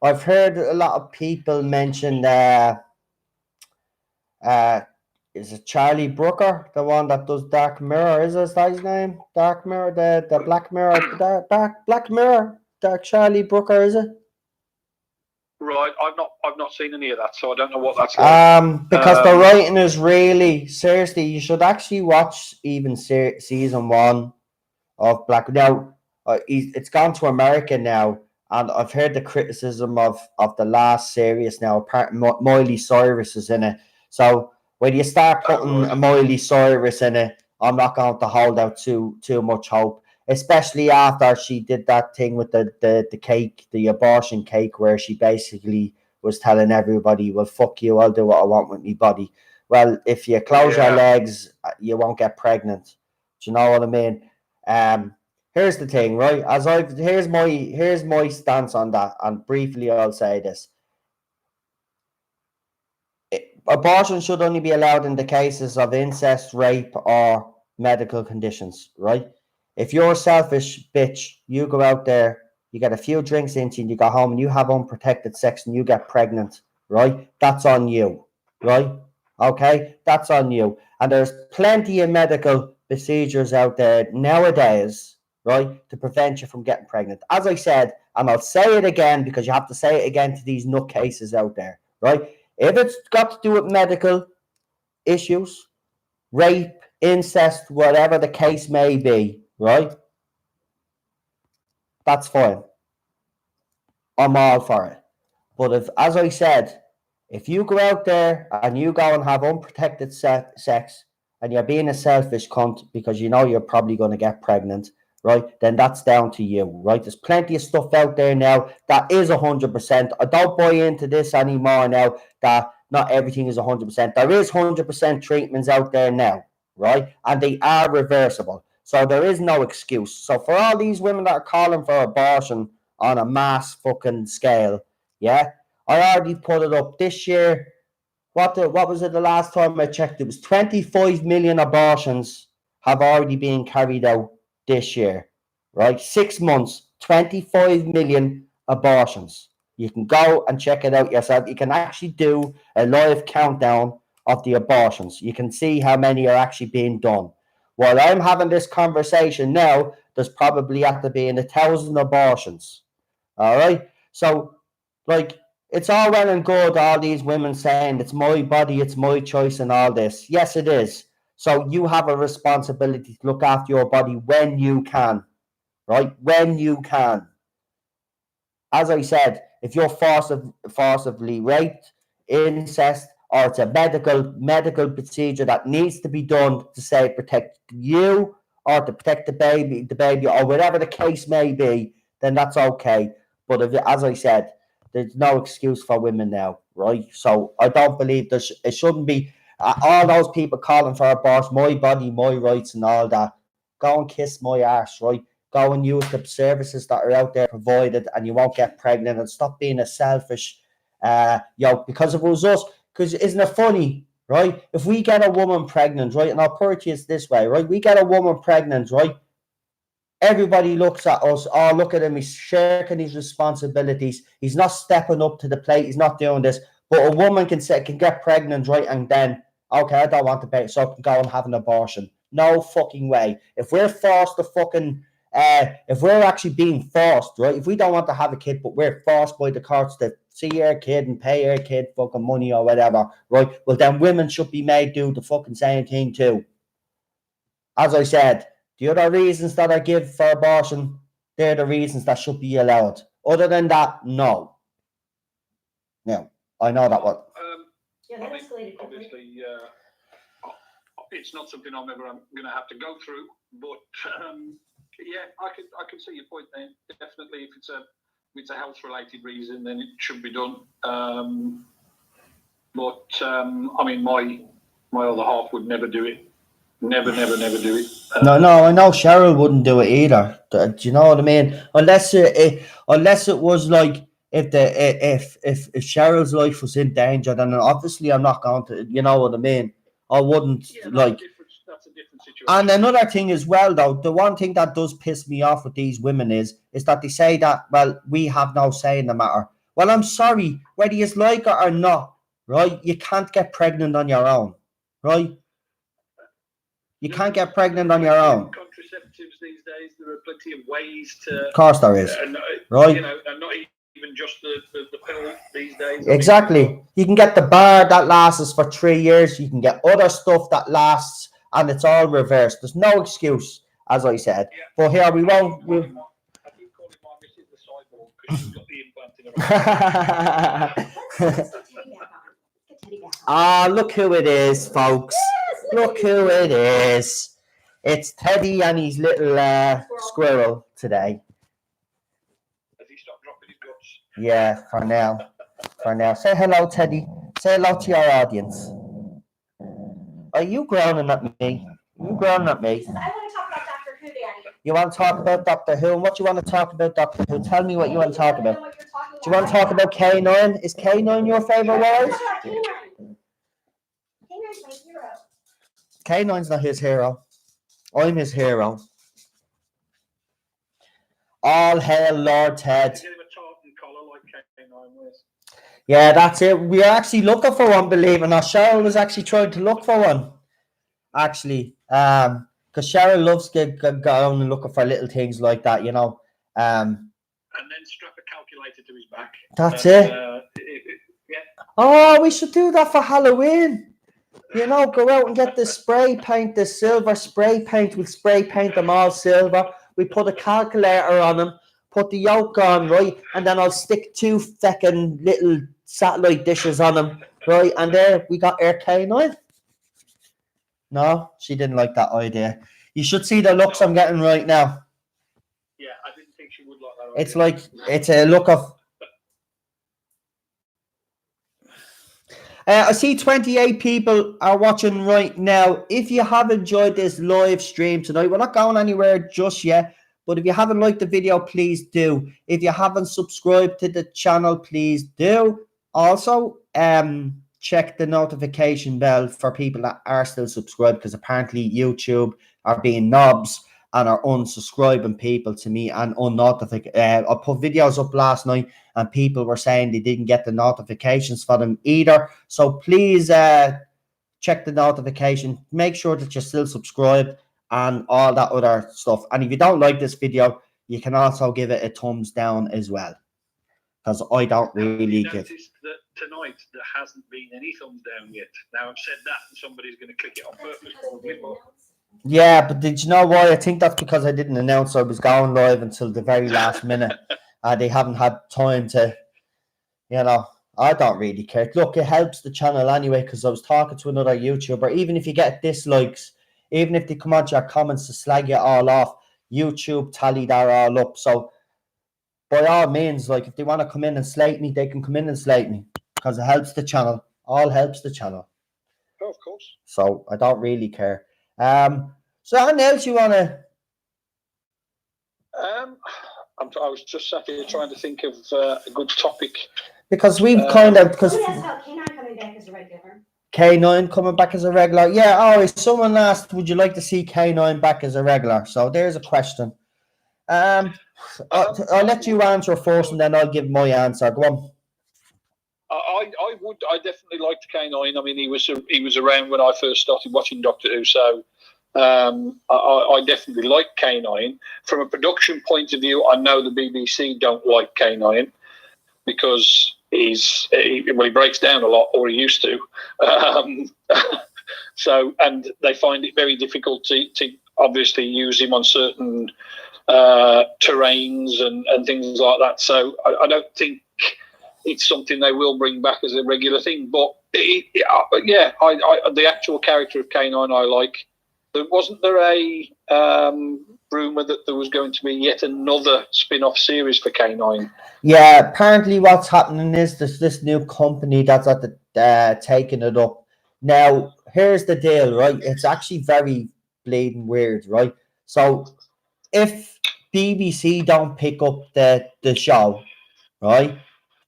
I've heard a lot of people mention is it Charlie Brooker, the one that does Dark Mirror? Is that his name? Dark Mirror, the Black Mirror, Black Mirror, Dark Charlie Brooker, is it? Right, I've not seen any of that, so I don't know what that's like. Because the writing is really, seriously, you should actually watch even season 1 of Black. Now, it's gone to America now, and I've heard the criticism of the last series now. Miley Cyrus is in it, so when you start putting a Miley Cyrus in it, I'm not going to hold out too much hope, especially after she did that thing with the cake, the abortion cake, where she basically was telling everybody, well, fuck you, I'll do what I want with my body. Well, if you close your legs, you won't get pregnant. Do you know what I mean? Here's the thing, right? Here's my stance on that, and briefly I'll say this. Abortion should only be allowed in the cases of incest, rape, or medical conditions, right? If you're a selfish bitch, you go out there, you get a few drinks into you, and you go home and you have unprotected sex and you get pregnant, right? That's on you, right? Okay? That's on you. And there's plenty of medical procedures out there nowadays, right, to prevent you from getting pregnant. As I said, and I'll say it again because you have to say it again to these nutcases out there, right? If it's got to do with medical issues, rape, incest, whatever the case may be, right? That's fine. I'm all for it. But if, as I said, if you go out there and you go and have unprotected sex and you're being a selfish cunt because you know you're probably going to get pregnant, right, then that's down to you, right? There's plenty of stuff out there now that is 100%. I don't buy into this anymore now that not everything is 100%. There is 100% treatments out there now, right? And they are reversible. So there is no excuse. So for all these women that are calling for abortion on a mass fucking scale, yeah, I already put it up this year. What was it the last time I checked? It was 25 million abortions have already been carried out this year, right? 6 months, 25 million abortions. You can go and check it out yourself. You can actually do a live countdown of the abortions. You can see how many are actually being done. While I'm having this conversation now, there's probably have to be 1,000 abortions. All right? So, like, it's all well and good, all these women saying it's my body, it's my choice and all this. Yes, it is. So you have a responsibility to look after your body when you can, right? When you can. As I said, if you're forcibly raped, incest, or it's a medical procedure that needs to be done to say protect you or to protect the baby, or whatever the case may be, then that's okay. But if, as I said, there's no excuse for women now, right? So I don't believe it shouldn't be all those people calling for abortion, my body, my rights, and all that. Go and kiss my arse, right? Go and use the services that are out there provided, and you won't get pregnant. And stop being a selfish, because if it was us, because isn't it funny, right? If we get a woman pregnant, right, and I'll put it to you this way, right? We get a woman pregnant, right? Everybody looks at us. Oh, look at him. He's shirking his responsibilities. He's not stepping up to the plate. He's not doing this. But a woman can get pregnant, right? And then, okay, I don't want the baby, so I can go and have an abortion. No fucking way. If we're forced to fucking, if we're actually being forced, right? If we don't want to have a kid, but we're forced by the courts to see our kid and pay our kid fucking money or whatever, right? Well, then women should be made do the fucking same thing too. As I said, the other reasons that I give for abortion, they're the reasons that should be allowed. Other than that, no. No, I know that one. Yeah, that escalated quickly. Obviously, it's not something I'm ever going to have to go through. But yeah, I can see your point there. Definitely, if it's a health-related reason, then it should be done. But I mean, my other half would never do it. Never do it. No, I know Cheryl wouldn't do it either. Do you know what I mean? Unless it was like if Cheryl's life was in danger, then obviously I'm not going to. You know what I mean? I wouldn't like. That's a different situation. And another thing as well, though, the one thing that does piss me off with these women is that they say that, well, we have no say in the matter. Well, I'm sorry, whether you like it or not, right? You can't get pregnant on your own, right? You can't get pregnant on your own. Contraceptives these days, there are plenty of ways to. Of course there is, right? You know, and not even just the pill these days. Exactly. You can get the bar that lasts for 3 years. You can get other stuff that lasts, and it's all reversed. There's no excuse, as I said. Yeah. But here we won't. I keep calling my missus the cyborg because she's got the implant in her. Ah, look who it is, folks. Look who it is. It's Teddy and his little squirrel today. Has he stopped dropping his guts? Yeah, for now. For now. Say hello, Teddy. Say hello to your audience. Are you growling at me? You growling at me? I want to talk about Dr. Who, Daddy. You want to talk about Doctor Who? And what do you want to talk about Doctor Who? Tell me what you want to talk about. Do you want to talk about Canine? Is Canine your favourite word? Canine's my hero. Canine's not his hero. I'm his hero. All hail Lord Ted. Get him a tartan collar like Canine wears. Yeah, that's it. We are actually looking for one, believe it or not. Cheryl was actually trying to look for one. Actually. Because Cheryl loves going and looking for little things like that, you know. And then strap a calculator to his back. That's it. Yeah. Oh, we should do that for Halloween. You know, go out and get the spray paint, the silver spray paint. We'll spray paint them all silver. We put a calculator on them, put the yolk on, right? And then I'll stick 2 feckin' little satellite dishes on them, right? And there we got our Canine. No, she didn't like that idea. You should see the looks I'm getting right now. Yeah, I didn't think she would like that idea. It's like, it's a look of... I see 28 people are watching right now. If you have enjoyed this live stream tonight, we're not going anywhere just yet, but if you haven't liked the video, please do. If you haven't subscribed to the channel, please do. Also, check the notification bell for people that are still subscribed, because apparently YouTube are being knobs and are unsubscribing people to me and unnotified. I put videos up last night and people were saying they didn't get the notifications for them either. So please check the notification. Make sure that you're still subscribed and all that other stuff. And if you don't like this video, you can also give it a thumbs down as well, because I don't really give. Noticed that tonight there hasn't been any thumbs down yet. Now I've said that and somebody's going to click it on purpose probably. But Yeah, but did you know why? I think that's because I didn't announce I was going live until the very last minute. They haven't had time to You know, I don't really care. Look, it helps the channel anyway, because I was talking to another YouTuber. Even if you get dislikes, even if they come onto your comments to slag you all off, YouTube tally that all up. So by all means, like, if they want to come in and slate me, they can come in and slate me, because it helps the channel. All helps the channel. Oh, of course. So I don't really care. So anything else you want to... I was just sat here trying to think of a good topic. Because we've kind of... Because Somebody asked about Canine coming back as a regular. K9 coming back as a regular. Yeah, always. Someone asked, would you like to see K9 back as a regular? So there's a question. I'll let you answer first, and then I'll give my answer. Go on. I definitely liked Canine. I mean, he was around when I first started watching Doctor Who, so I definitely like Canine. From a production point of view, I know the BBC don't like Canine because he breaks down a lot, or he used to. So, and they find it very difficult to obviously use him on certain terrains and things like that. So I don't think it's something they will bring back as a regular thing. But the actual character of Canine I like. Wasn't there a rumour that there was going to be yet another spin-off series for Canine? Yeah, apparently what's happening is there's this new company that's at the taking it up. Now, here's the deal, right? It's actually very bleeding weird, right? So if BBC don't pick up the show, right,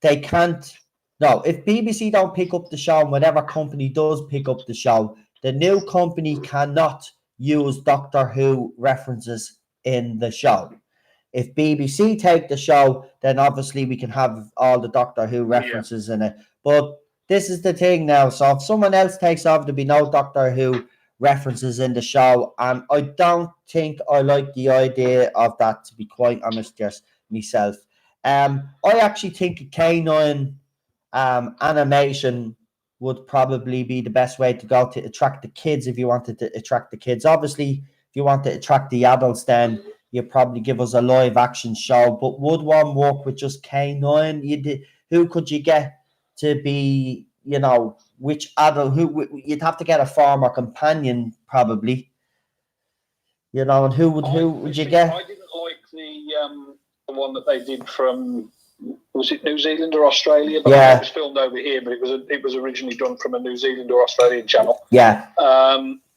they can't... No, if BBC don't pick up the show and whatever company does pick up the show, the new company cannot use Doctor Who references in the show. If BBC take the show, then obviously we can have all the Doctor Who references in it. But this is the thing now. So if someone else takes over, there'll be no Doctor Who references in the show. And I don't think I like the idea of that, to be quite honest, just myself. I actually think a Canine animation would probably be the best way to go to attract the kids. If you wanted to attract the kids, obviously, if you want to attract the adults, then you probably give us a live action show. But would one work with just K9? Who could you get to be, you know, which adult? Who you'd have to get a former companion, probably. You know, and who would you get? I didn't like the one that they did from, was it New Zealand or Australia? But Yeah. It was filmed over here, but it was originally done from a New Zealand or Australian channel. Yeah.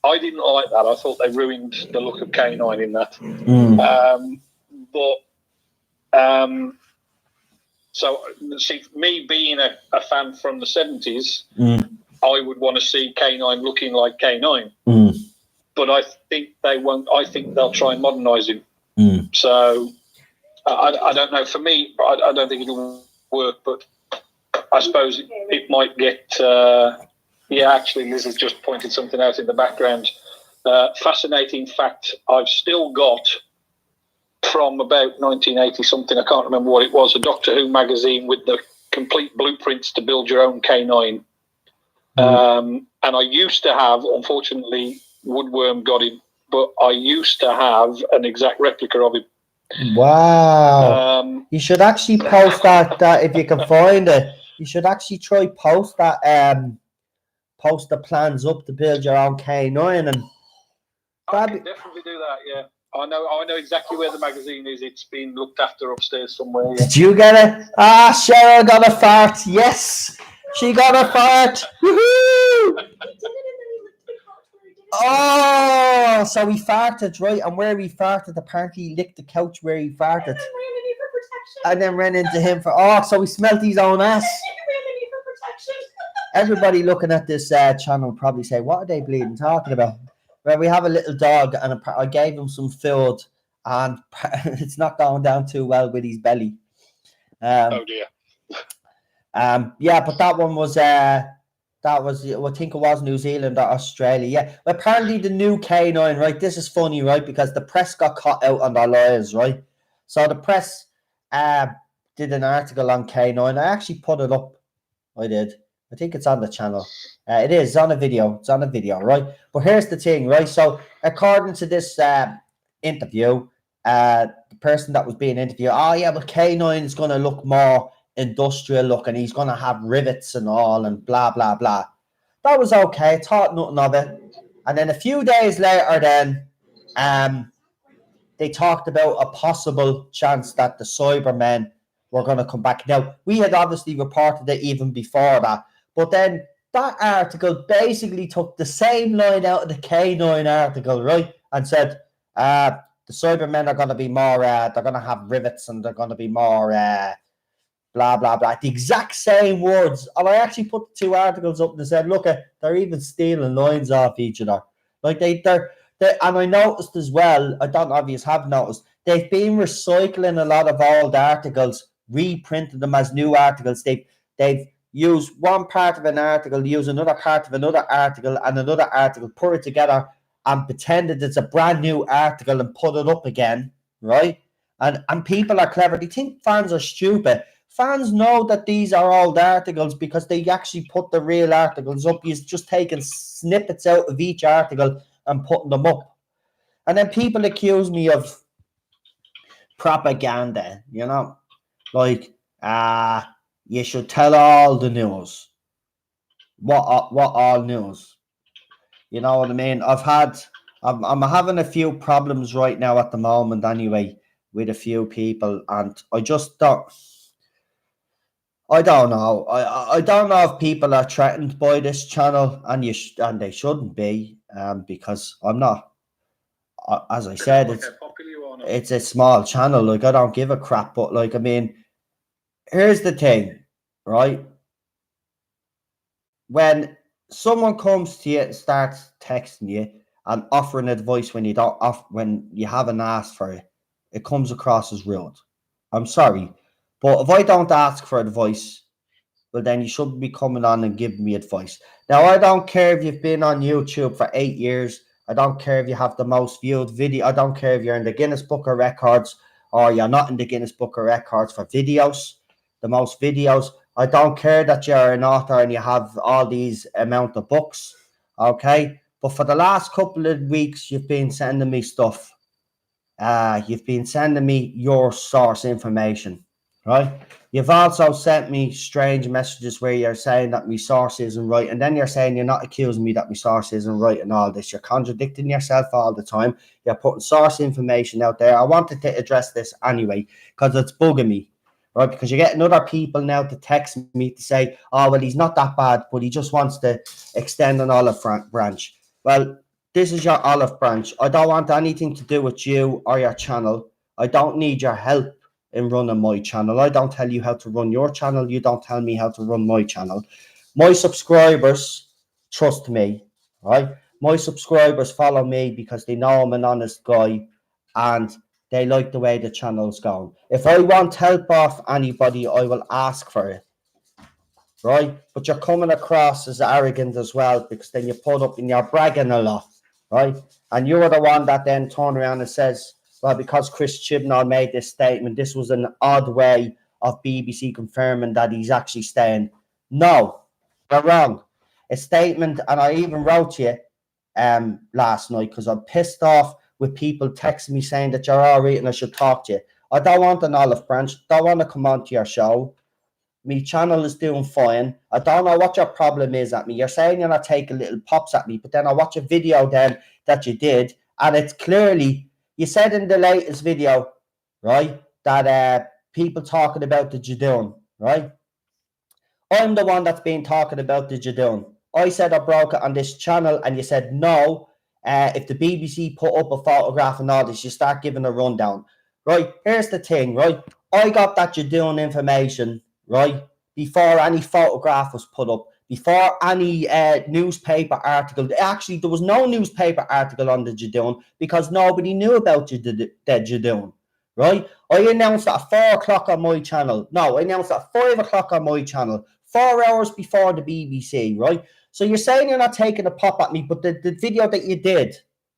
I didn't like that. I thought they ruined the look of Canine in that. So see, me being a fan from the 70s, I would want to see Canine looking like Canine. But I think they won't. I think they'll try and modernise him. So I don't know. For me, I don't think it'll work. But I suppose it might get. Actually, Liz has just pointed something out in the background. Fascinating fact: I've still got from about 1980 something. I can't remember what it was. A Doctor Who magazine with the complete blueprints to build your own K9. And I used to have, unfortunately, Woodworm got him, but I used to have an exact replica of him. Wow. You should actually post that if you can find it. You should actually try post that post the plans up to build your own K9, and I can definitely do that. Yeah, I know exactly where the magazine is. It's been looked after upstairs somewhere. Yeah. Did you get it? Cheryl got a fart. Yes, she got a fart. Woohoo! Oh, so he farted, right? And where he farted, apparently he licked the couch where he farted. And then ran into him for so he smelt his own ass. Everybody looking at this channel probably say, what are they bleeding talking about? Well, we have a little dog, and I gave him some food, and it's not going down too well with his belly. Oh dear. Yeah, but that one was I think it was New Zealand or Australia. Yeah, apparently the new K9, right? This is funny, right? Because the press got caught out on their lies, right? So the press did an article on K9. I actually put it up. I did. I think it's on the channel. It is. It's on a video. It's on a video, right? But here's the thing, right? So according to this interview, the person that was being interviewed, but K9 is going to look more industrial look, and he's going to have rivets and all, and blah, blah, blah. That was okay. Thought nothing of it. And then a few days later, then they talked about a possible chance that the Cybermen were going to come back. Now, we had obviously reported it even before that, but then that article basically took the same line out of the Canine article, right? And said, the Cybermen are going to be more, they're going to have rivets and they're going to be more, blah, blah, blah. The exact same words. And I actually put the two articles up and said, look, they're even stealing lines off each other. Like, they're and I noticed as well, I don't know if you have noticed, they've been recycling a lot of old articles, reprinted them as new articles. They've used one part of an article, use another part of another article, and another article, put it together and pretended it's a brand new article and put it up again, right? And people are clever. They think fans are stupid. Fans know that these are old articles because they actually put the real articles up. He's just taking snippets out of each article and putting them up. And then people accuse me of propaganda, you know, like, you should tell all the news. What all news? You know what I mean? I'm having a few problems right now at the moment anyway with a few people, and I just don't. I don't know. I don't know if people are threatened by this channel, and and they shouldn't be, because I'm not. As I said, it's a small channel. Like, I don't give a crap. But like, I mean, here's the thing, right? When someone comes to you and starts texting you and offering advice when you haven't asked for it, it comes across as rude. I'm sorry, but if I don't ask for advice, well, then you shouldn't be coming on and giving me advice. Now, I don't care if you've been on YouTube for 8 years. I don't care if you have the most viewed video. I don't care if you're in the Guinness Book of Records or you're not in the Guinness Book of Records for videos, the most videos. I don't care that you're an author and you have all these amount of books, okay? But for the last couple of weeks, you've been sending me stuff. You've been sending me your source information, right? You've also sent me strange messages where you're saying that my source isn't right, and then you're saying you're not accusing me that my source isn't right and all this. You're contradicting yourself all the time. You're putting source information out there. I wanted to address this anyway because it's bugging me, right? Because you're getting other people now to text me to say, oh, well, he's not that bad, but he just wants to extend an olive branch. Well, this is your olive branch. I don't want anything to do with you or your channel. I don't need your help in running my channel. I don't tell you how to run your channel. You don't tell me how to run my channel. My subscribers trust me, right? My subscribers follow me because they know I'm an honest guy and they like the way the channel's going. If I want help off anybody, I will ask for it, right? But you're coming across as arrogant as well because then you put up and you're bragging a lot, right? And you're the one that then turn around and says, well, because Chris Chibnall made this statement, this was an odd way of BBC confirming that he's actually staying. No, you're wrong. A statement, and I even wrote to you last night because I'm pissed off with people texting me saying that you're all right and I should talk to you. I don't want an olive branch. Don't want to come on to your show. My channel is doing fine. I don't know what your problem is at me. You're saying you're not taking little pops at me, but then I watch a video then that you did, and it's clearly... You said in the latest video, right, that people talking about the Judoon, right? I'm the one that's been talking about the Judoon. I said I broke it on this channel, and you said no. If the BBC put up a photograph and all this, you start giving a rundown. Right, here's the thing, right? I got that Judoon information, right, before any photograph was put up. Before any newspaper article. Actually, there was no newspaper article on the Judoon because nobody knew about the Judoon, right? I announced at 4 o'clock on my channel. No, I announced at 5 o'clock on my channel, 4 hours before the BBC, right? So you're saying you're not taking a pop at me, but the video that you did,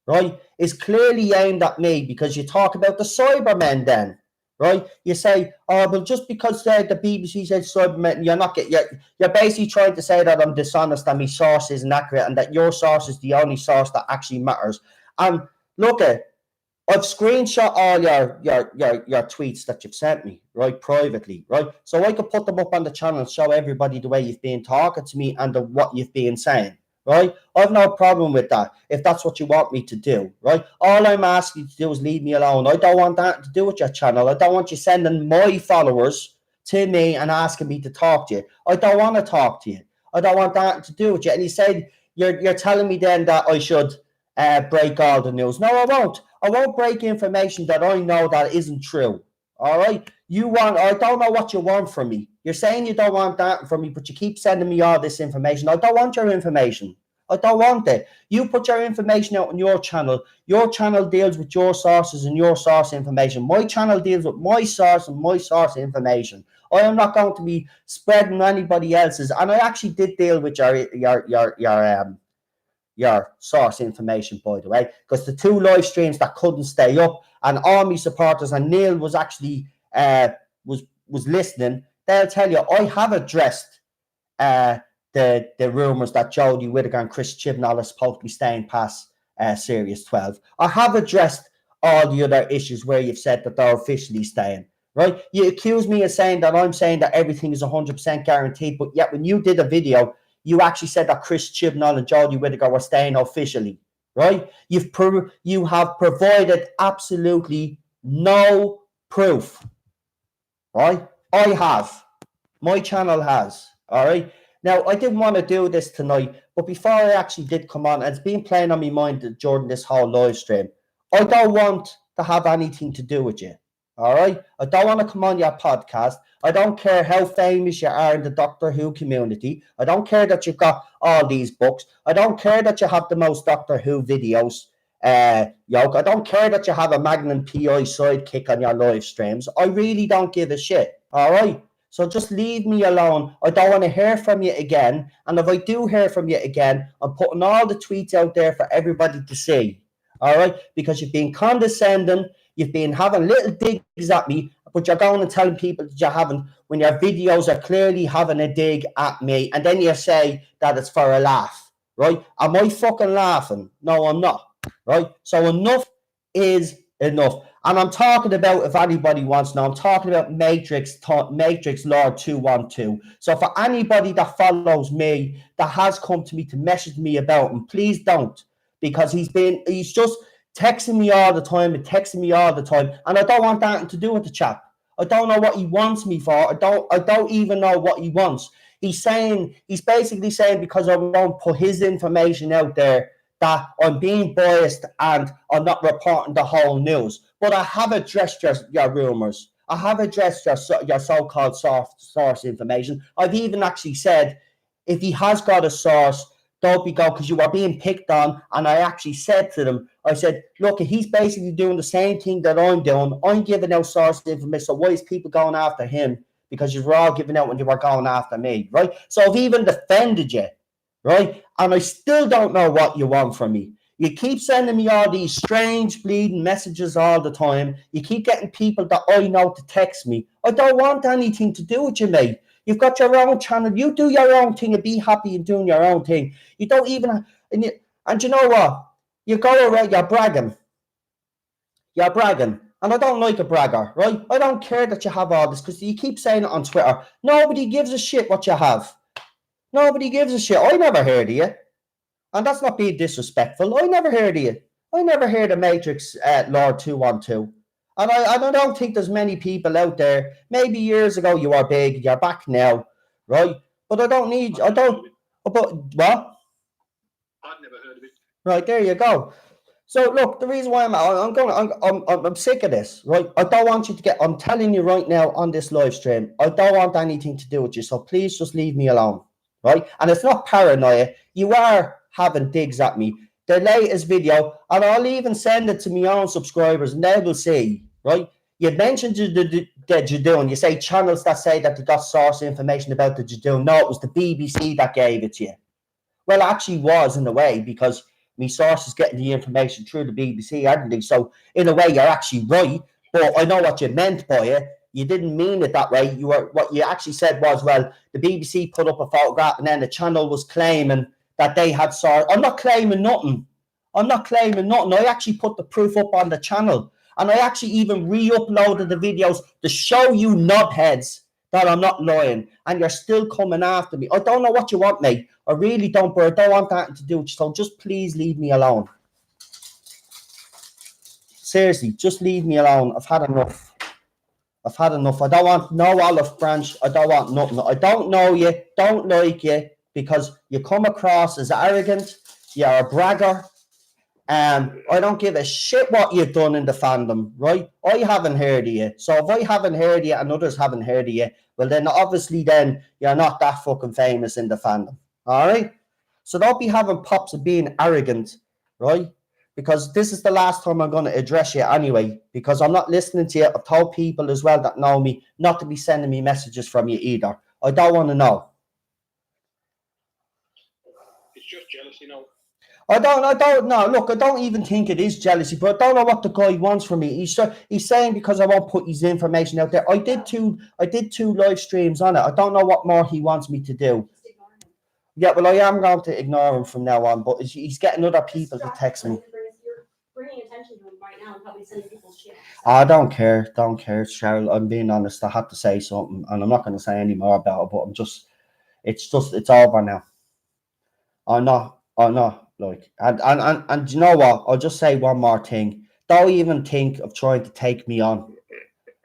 right, is clearly aimed at me because you talk about the Cybermen then. Right, you say, oh, well, just because the BBC said Cybermen, you're basically trying to say that I'm dishonest and my source isn't accurate and that your source is the only source that actually matters. And look, I've screenshot all your tweets that you've sent me, right, privately, right? So I could put them up on the channel and show everybody the way you've been talking to me and what you've been saying, right? I've no problem with that, if that's what you want me to do, right? All I'm asking you to do is leave me alone. I don't want that to do with your channel. I don't want you sending my followers to me and asking me to talk to you. I don't want to talk to you. I don't want that to do with you. And you said you're telling me then that I should break all the news. No, I won't. I won't break information that I know that isn't true. All right? I don't know what you want from me. You're saying you don't want that from me, but you keep sending me all this information. I don't want your information. I don't want it. You put your information out on your channel. Your channel deals with your sources and your source information. My channel deals with my source and my source information. I am not going to be spreading anybody else's. And I actually did deal with your source information, by the way, because the 2 live streams that couldn't stay up, and Army supporters, and Neil was actually was listening, they'll tell you I have addressed the rumours that Jodie Whittaker and Chris Chibnall are supposed to be staying past Series 12. I have addressed all the other issues where you've said that they're officially staying, right? You accuse me of saying that I'm saying that everything is 100% guaranteed, but yet when you did a video, you actually said that Chris Chibnall and Jodie Whittaker were staying officially, right? You have provided absolutely no proof, right? I have. My channel has, all right? Now, I didn't want to do this tonight, but before I actually did come on, and it's been playing on my mind during this whole live stream, I don't want to have anything to do with you, all right? I don't want to come on your podcast. I don't care how famous you are in the Doctor Who community. I don't care that you've got all these books. I don't care that you have the most Doctor Who videos. I don't care that you have a Magnum PI sidekick on your live streams. I really don't give a shit, all right? So just leave me alone. I don't want to hear from you again. And if I do hear from you again, I'm putting all the tweets out there for everybody to see, all right? Because you've been condescending. You've been having little digs at me, but you're going and telling people that you haven't, when your videos are clearly having a dig at me, and then you say that it's for a laugh, right? Am I fucking laughing? No, I'm not, right? So enough is enough. And I'm talking about, if anybody wants to know, I'm talking about Matrix Lord 212. So for anybody that follows me, that has come to me to message me about him, please don't, because he's just texting me all the time and I don't want that to do with the chap. I don't know what he wants me for. I don't even know what he wants. He's basically saying because I won't put his information out there that I'm being biased and I'm not reporting the whole news. But I have addressed your rumours. I have addressed your so-called source information. I've even actually said, if he has got a source, don't be going, because you are being picked on. And I actually said to them, I said, look, he's basically doing the same thing that I'm doing. I'm giving out source information. So why is people going after him? Because you were all giving out when you were going after me, right? So I've even defended you, right? And I still don't know what you want from me. You keep sending me all these strange bleeding messages all the time. You keep getting people that I know to text me. I don't want anything to do with you, mate. You've got your own channel. You do your own thing and be happy in doing your own thing. You don't even... And you know what? You go around, you're bragging. You're bragging. And I don't like a bragger, right? I don't care that you have all this, because you keep saying it on Twitter. Nobody gives a shit what you have. Nobody gives a shit. I never heard of you. And that's not being disrespectful. I never heard of you. I never heard of Matrix Lord 212. And I don't think there's many people out there. Maybe years ago you were big. You're back now, right? But but what? I've never heard of it. Right, there you go. So look, the reason why I'm sick of this, right? I don't want you to I'm telling you right now on this live stream, I don't want anything to do with you. So please just leave me alone, right? And it's not paranoia. You are having digs at me. The latest video, and I'll even send it to my own subscribers, and they will see, right? You mentioned the Judoon. You say channels that say that they got source information about the Judoon. No, it was the BBC that gave it to you. Well, it actually was in a way, because my source is getting the information through the BBC, aren't they? So in a way, you're actually right. But I know what you meant by it. You didn't mean it that way. What you actually said was, well, the BBC put up a photograph, and then the channel was claiming that they had source. I'm not claiming nothing. I'm not claiming nothing. I actually put the proof up on the channel. And I actually even re-uploaded the videos to show you knobheads that I'm not lying. And you're still coming after me. I don't know what you want, mate. I really don't, but I don't want that to do it. So just please leave me alone. Seriously, just leave me alone. I've had enough. I've had enough. I don't want no olive branch. I don't want nothing. I don't know you, don't like you, because you come across as arrogant. You're a bragger. I don't give a shit what you've done in the fandom, right? I haven't heard of you. So if I haven't heard of you and others haven't heard of you, well then obviously then you're not that fucking famous in the fandom. All right? So don't be having pops of being arrogant, right? Because this is the last time I'm going to address you anyway, because I'm not listening to you. I've told people as well that know me not to be sending me messages from you either. I don't want to know. It's just jealousy, no. I don't know. Look, I don't even think it is jealousy, but I don't know what the guy wants from me. He's saying because I won't put his information out there. I did two live streams on it. I don't know what more he wants me to do. Yeah, well, I am going to ignore him from now on, but he's getting other people to text me. You're bringing attention to him right now and probably sending people's shit. I don't care, Cheryl. I'm being honest. I had to say something, and I'm not going to say any more about it. But it's over now. I'm not. Like, and you know what? I'll just say one more thing. Don't even think of trying to take me on.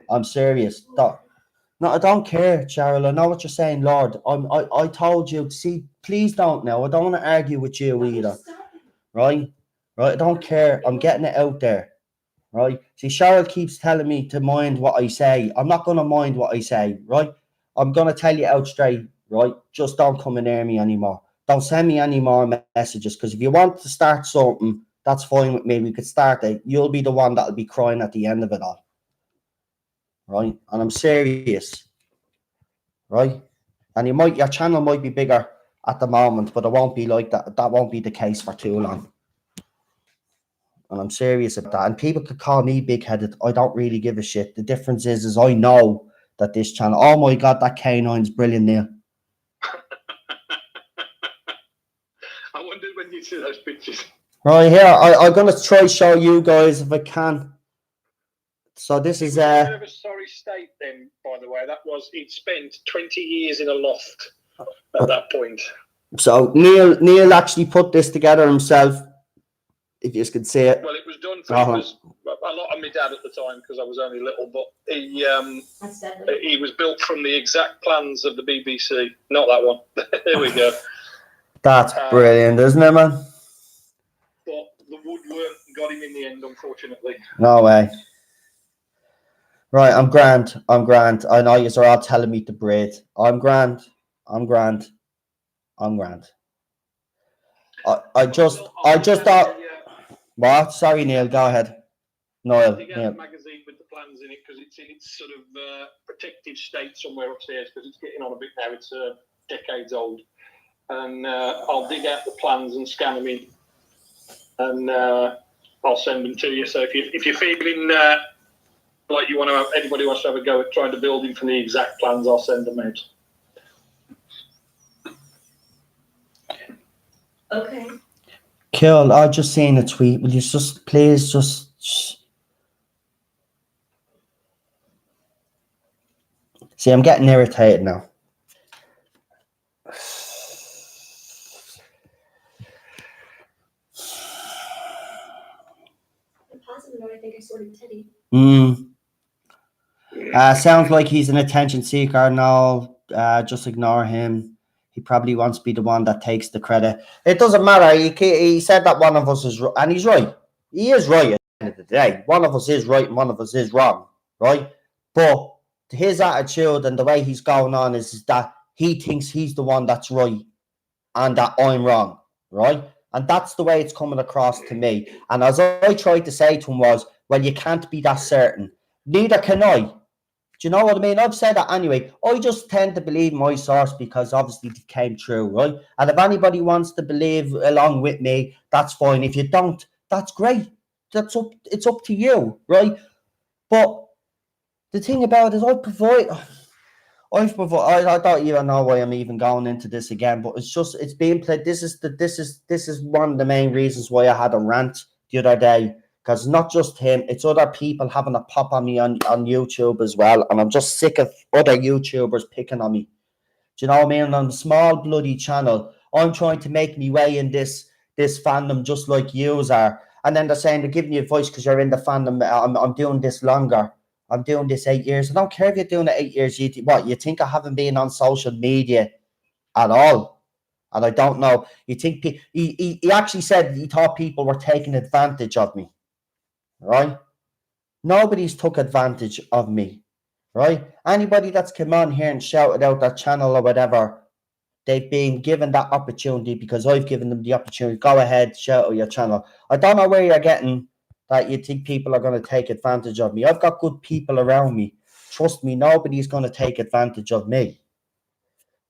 I'm serious. No, I don't care, Cheryl. I know what you're saying, Lord. I told you. See, please don't now. I don't want to argue with you either. Right? I don't care. I'm getting it out there. Right? See, Cheryl keeps telling me to mind what I say. I'm not going to mind what I say. Right? I'm going to tell you out straight. Right? Just don't come near me anymore. Don't send me any more messages, because if you want to start something, that's fine with me. We could start it. You'll be the one that'll be crying at the end of it all. Right? And I'm serious. Right? And your channel might be bigger at the moment, but it won't be like that. That won't be the case for too long. And I'm serious about that. And people could call me big-headed. I don't really give a shit. The difference is I know that this channel, oh my God, that Canine's brilliant, Neil. I wondered when you see those pictures. Right here, I'm gonna try show you guys if I can. So this is in a bit of a sorry state then, by the way. That was, he'd spent 20 years in a loft at that point. So Neil actually put this together himself, if you can see it. Well, it was done for it was a lot of my dad at the time, because I was only little, but he was built from the exact plans of the BBC. Not that one. There we go. That's brilliant, isn't it, man? But the woodwork got him in the end, unfortunately. No way. Right, I'm grand. I know you are all telling me to breathe. I'm grand. I just thought. What? Sorry, Neil. Go ahead. I'll dig out the magazine with the plans in it, because it's in its sort of protective state somewhere upstairs, because it's getting on a bit now. It's decades old. And I'll dig out the plans and scan them in, and I'll send them to you. So if you're feeling like you want to have, anybody wants to have a go at trying to build in from the exact plans, I'll send them out. Okay. Cool. I just seen a tweet. Will you just please just. See, I'm getting irritated now. I think I sorted Teddy. Sounds like he's an attention seeker. No, just ignore him. He probably wants to be the one that takes the credit. It doesn't matter. He said that one of us is right, and he's right. He is right at the end of the day. One of us is right and one of us is wrong, right? But his attitude and the way he's going on is that he thinks he's the one that's right and that I'm wrong, right? And that's the way it's coming across to me. And as I tried to say to him was, well, you can't be that certain. Neither can I. Do you know what I mean? I've said that anyway. I just tend to believe my source because obviously it came true, right? And if anybody wants to believe along with me, that's fine. If you don't, that's great. It's up to you, right? But the thing about it is I I don't even know why I'm even going into this again, but it's being played. This is one of the main reasons why I had a rant the other day, because not just him, it's other people having a pop on me on YouTube as well, and I'm just sick of other YouTubers picking on me. Do you know what I mean? And on a small bloody channel, I'm trying to make me way in this fandom just like yous are, and then they're saying they're giving you advice because you're in the fandom. I'm doing this longer. I'm doing this 8 years. I don't care if you're doing it 8 years. You think I haven't been on social media at all? And I don't know. You think he actually said he thought people were taking advantage of me, right? Nobody's took advantage of me, right? Anybody that's come on here and shouted out their channel or whatever, they've been given that opportunity because I've given them the opportunity. Go ahead, shout out your channel. I don't know where you're getting that you think people are going to take advantage of me. I've got good people around me. Trust me, nobody's going to take advantage of me,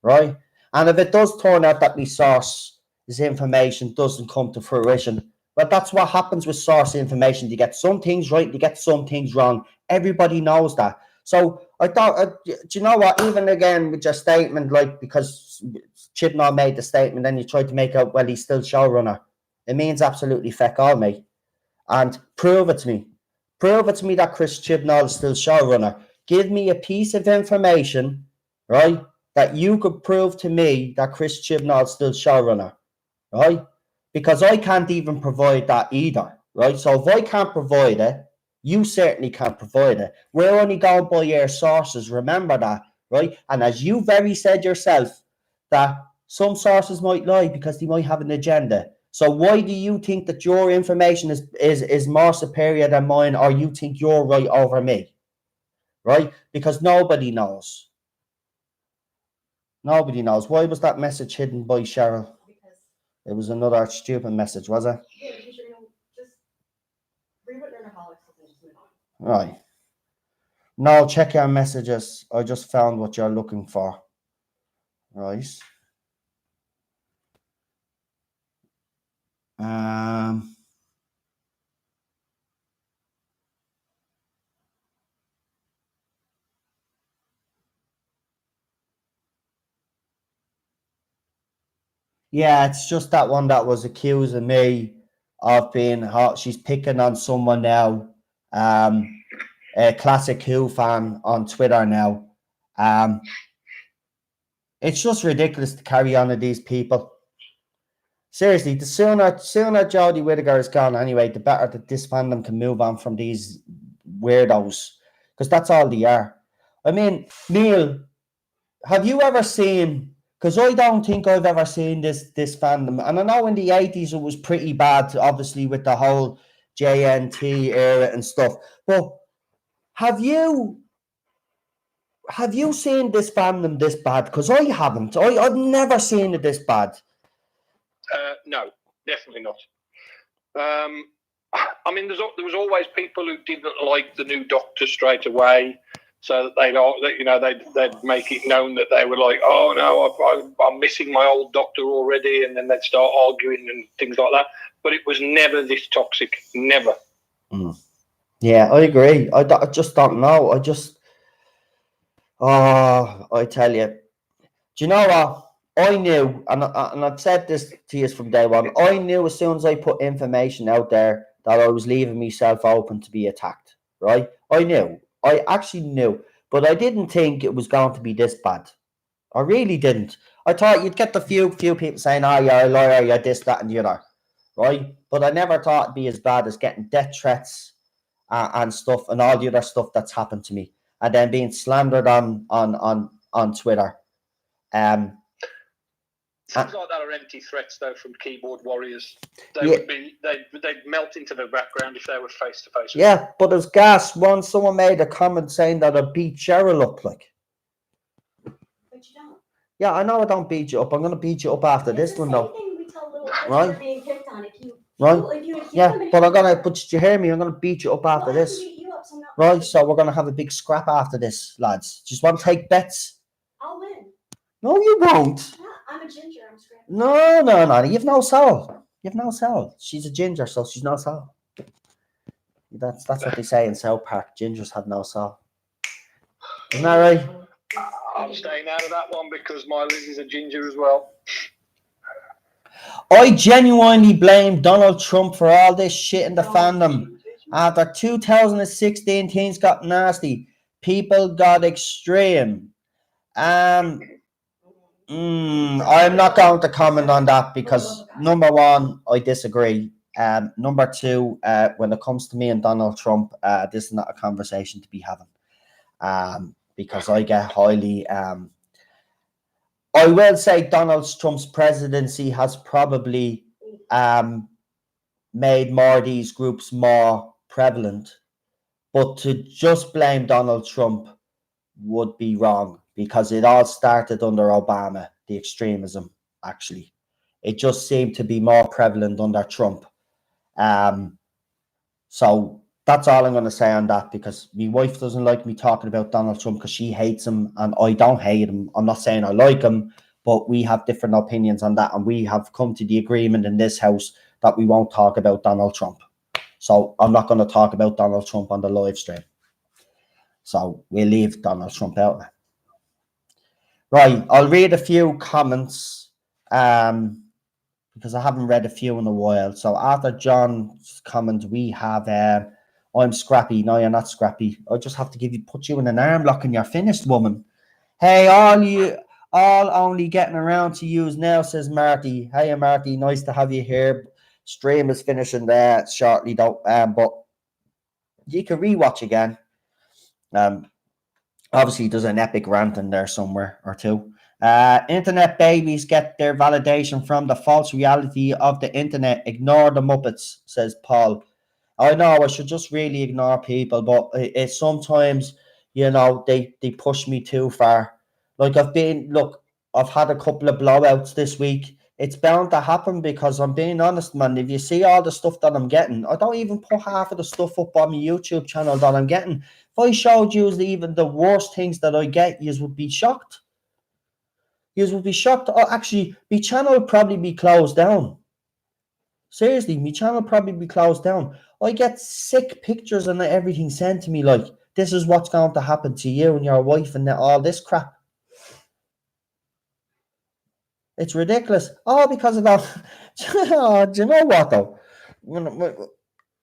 right? And if it does turn out that my source information doesn't come to fruition, well, that's what happens with source information. You get some things right, you get some things wrong. Everybody knows that. So I thought, do you know what? Even again with your statement, like, because Chibnall made the statement, and you tried to make out, well, he's still showrunner. It means absolutely feck all, mate. And prove it to me. Prove it to me that Chris Chibnall is still showrunner. Give me a piece of information, right, that you could prove to me that Chris Chibnall is still showrunner, right? Because I can't even provide that either, right? So if I can't provide it, you certainly can't provide it. We're only going by your sources, remember that, right? And as you very said yourself, that some sources might lie because they might have an agenda. So why do you think that your information is more superior than mine, or you think you're right over me, right? Because nobody knows. Nobody knows. Why was that message hidden by Cheryl? Because It was another stupid message, was it? yeah, because you're gonna just read what Nerdaholics and just move on. Right. No, check your messages. I just found what you're looking for. Right. Yeah, it's just that one that was accusing me of being hot. She's picking on someone now. A classic Who fan on Twitter now. It's just ridiculous to carry on with these people. Seriously, the sooner Jodie Whittaker is gone anyway, the better that this fandom can move on from these weirdos. Because that's all they are. I mean, Neil, have you ever seen, because I don't think I've ever seen this fandom, and I know in the 80s it was pretty bad, obviously, with the whole JNT era and stuff, but have you seen this fandom this bad? Because I haven't. I've never seen it this bad. No, definitely not. I mean, there was always people who didn't like the new Doctor straight away, so that they'd make it known that they were like, oh no, I'm missing my old Doctor already, and then they'd start arguing and things like that. But it was never this toxic, never. Yeah, I agree. I just don't know. I tell you, do you know what? I knew, and I've said this to you from day one, I knew as soon as I put information out there that I was leaving myself open to be attacked, right? I knew. I actually knew. But I didn't think it was going to be this bad. I really didn't. I thought you'd get the few people saying, oh, you're a liar, you're this, that, and the other, right? But I never thought it'd be as bad as getting death threats and stuff, and all the other stuff that's happened to me, and then being slandered on Twitter. Things like that are empty threats, though, from keyboard warriors. They'd melt into the background if they were face to face. Yeah, but as gas, once someone made a comment saying that I beat Cheryl up, like. But you don't. Yeah, I know I don't beat you up. I'm gonna beat you up after this one, though. Thing we tell little kids Right. Are being picked on. Yeah, but did you hear me? I'm gonna beat you up after this. Beat you up, so right, so we're gonna have a big scrap after this, lads. Just want to take bets? I'll win. No, you won't. Yeah, I'm a ginger. I'm scrapping. No. You've no soul. You've no soul. She's a ginger, so she's no soul. That's what they say in South Park. Gingers have no soul. Isn't that right? I'm staying out of that one because my Lizzie's a ginger as well. I genuinely blame Donald Trump for all this shit in the fandom. After 2016, things got nasty. People got extreme. I'm not going to comment on that because number one, I disagree. Number two, when it comes to me and Donald Trump, this is not a conversation to be having. Because I get highly. I will say Donald Trump's presidency has probably made more of these groups more prevalent. But to just blame Donald Trump would be wrong because it all started under Obama, the extremism, actually. It just seemed to be more prevalent under Trump. So that's all I'm going to say on that because my wife doesn't like me talking about Donald Trump because she hates him and I don't hate him. I'm not saying I like him, but we have different opinions on that and we have come to the agreement in this house that we won't talk about Donald Trump. So I'm not going to talk about Donald Trump on the live stream. So we'll leave Donald Trump out. Right, I'll read a few comments because I haven't read a few in a while. So after John's comment, we have I'm scrappy. No, you're not scrappy. I just have to put you in an arm lock and you're finished, woman. Hey, all only getting around to use now, says Marty. Hey, Marty, nice to have you here. Stream is finishing there shortly, though. But you can rewatch again. Obviously, there's an epic rant in there somewhere or two. Internet babies get their validation from the false reality of the internet. Ignore the Muppets, says Paul. I know I should just really ignore people, but it sometimes, they push me too far. Like I've had a couple of blowouts this week. It's bound to happen because I'm being honest, man. If you see all the stuff that I'm getting, I don't even put half of the stuff up on my YouTube channel that I'm getting. If I showed you even the worst things that I get, you would be shocked. You would be shocked. Oh, actually, my channel would probably be closed down. Seriously, my channel would probably be closed down. I get sick pictures and everything sent to me like, this is what's going to happen to you and your wife and all this crap. It's ridiculous. Oh, because of that. Do you know what, though?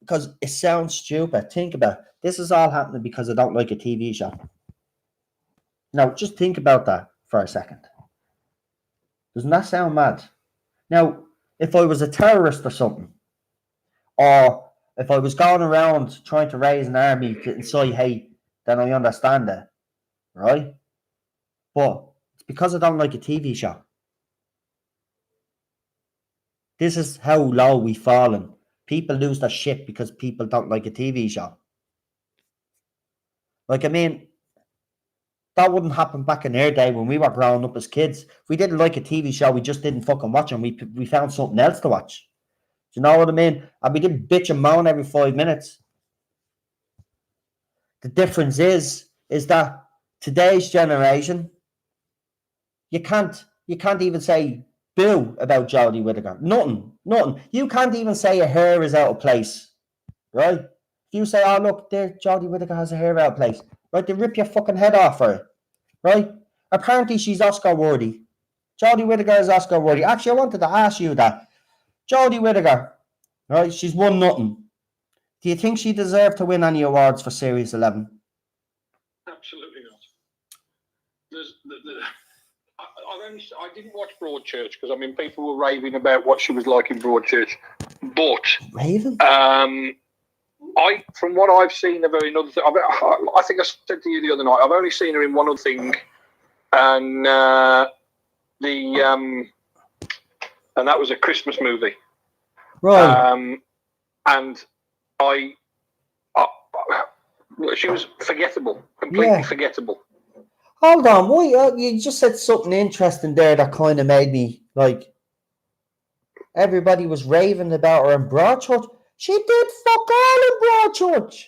Because it sounds stupid. Think about it. This is all happening because I don't like a TV show. Now, just think about that for a second. Doesn't that sound mad? Now, if I was a terrorist or something, or if I was going around trying to raise an army to incite hate, then I understand it, right? But it's because I don't like a TV show. This is how low we've fallen. People lose their shit because people don't like a TV show. Like, I mean, that wouldn't happen back in their day when we were growing up as kids. If we didn't like a TV show, we just didn't fucking watch them. We found something else to watch. Do you know what I mean? And we didn't bitch and moan every 5 minutes. The difference is that today's generation, you can't even say boo about Jodie Whittaker. Nothing. You can't even say her hair is out of place, right? If you say, oh, look, there, Jodie Whittaker has her hair out of place, right? They rip your fucking head off for it, right? Apparently, she's Oscar worthy. Jodie Whittaker is Oscar worthy. Actually, I wanted to ask you that. Jodie Whittaker, right? She's won nothing. Do you think she deserved to win any awards for Series 11? Absolutely not. I didn't watch Broadchurch because people were raving about what she was like in Broadchurch, but raving. From what I've seen of her in other things, I think I said to you the other night, I've only seen her in one other thing, and that was a Christmas movie, right? And she was forgettable, completely forgettable. Hold on, wait, you just said something interesting there that kind of made me like. Everybody was raving about her in Broadchurch. She did fuck all in Broadchurch.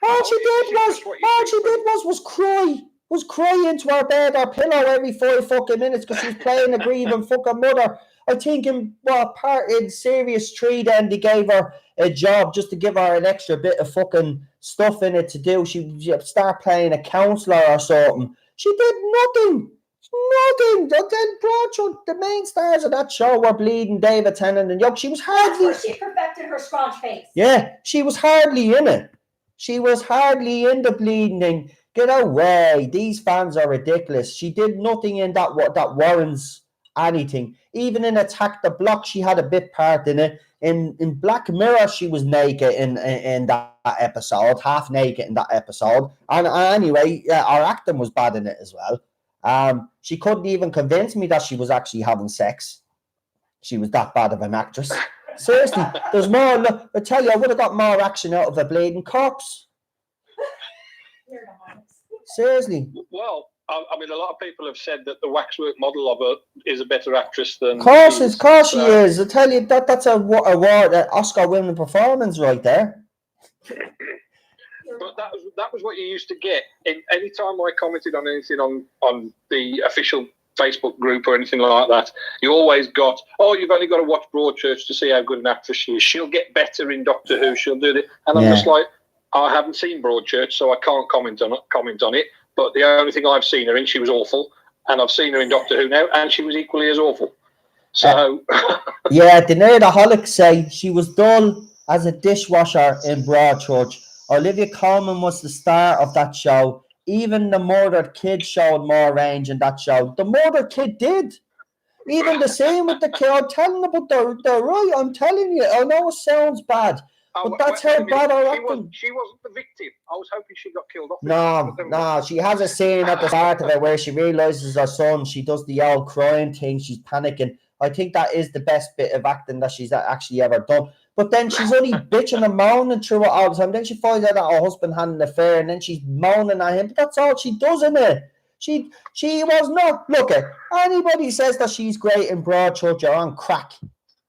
All she did was cry into her bed or pillow every 5 fucking minutes because she was playing a grieving fucking mother. I think in Series 3 then they gave her a job just to give her an extra bit of fucking stuff in it to do. She start playing a counsellor or something. She did nothing. Nothing. Then Broadchurch, the main stars of that show were bleeding David Tennant and Yoke. She was hardly. That's where she perfected her scrawny face. Yeah, she was hardly in it. She was hardly in the bleeding thing. Get away. These fans are ridiculous. She did nothing in that warrants anything. Even in Attack the Block, she had a bit part in it. In Black Mirror, she was naked in that episode, half naked in that episode. And anyway, our acting was bad in it as well. She couldn't even convince me that she was actually having sex. She was that bad of an actress. Seriously, there's more. Look, I tell you, I would have got more action out of a bleeding corpse. Seriously. Well, I mean, a lot of people have said that the waxwork model of her is a better actress than. Of course she is. I tell you, that's a award, an Oscar-winning performance right there. But that was what you used to get. Any time I commented on anything on the official Facebook group or anything like that, you always got, you've only got to watch Broadchurch to see how good an actress she is. She'll get better in Doctor Who. She'll do it. And I'm just like, I haven't seen Broadchurch, so I can't comment on it. But the only thing I've seen her in, she was awful. And I've seen her in Doctor Who now, and she was equally as awful. So... yeah, the Nerdaholics say she was dull as a dishwasher in Broadchurch. Olivia Colman was the star of that show. Even the murdered kid showed more range in that show. The murdered kid did. Even the same with the kid. I'm telling you about the right. I'm telling you. I know it sounds bad, but that's how bad I reckon. She wasn't the victim. I was hoping she got killed off. No. She has a scene at the start of it where she realizes her son. She does the old crying thing. She's panicking. I think that is the best bit of acting that she's actually ever done. But then she's only bitching and moaning through it all the time. Then she finds out that her husband had an affair, and then she's moaning at him. But that's all she does, isn't it? She was not. Look, anybody says that she's great in Broadchurch are on crack,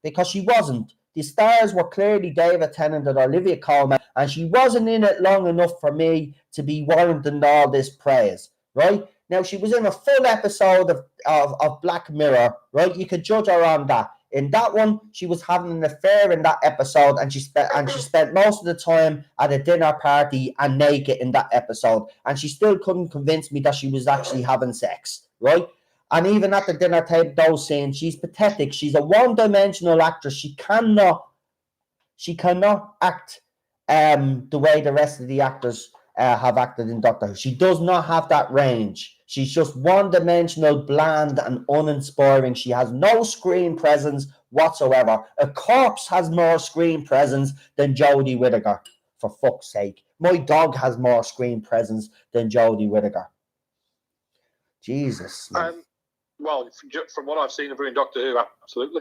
because she wasn't. The stars were clearly David Tennant and Olivia Colman, and she wasn't in it long enough for me to be warranting all this praise, right? Now, she was in a full episode of Black Mirror, right? You could judge her on that. In that one, she was having an affair in that episode, and she spent most of the time at a dinner party and naked in that episode, and she still couldn't convince me that she was actually having sex, right? And even at the dinner table, those scenes, she's pathetic. She's a one-dimensional actress. She cannot act the way the rest of the actors have acted in Doctor Who. She does not have that range. She's just one-dimensional, bland, and uninspiring. She has no screen presence whatsoever. A corpse has more screen presence than Jodie Whittaker, for fuck's sake. My dog has more screen presence than Jodie Whittaker. Jesus. Well, from what I've seen of her in Doctor Who, absolutely.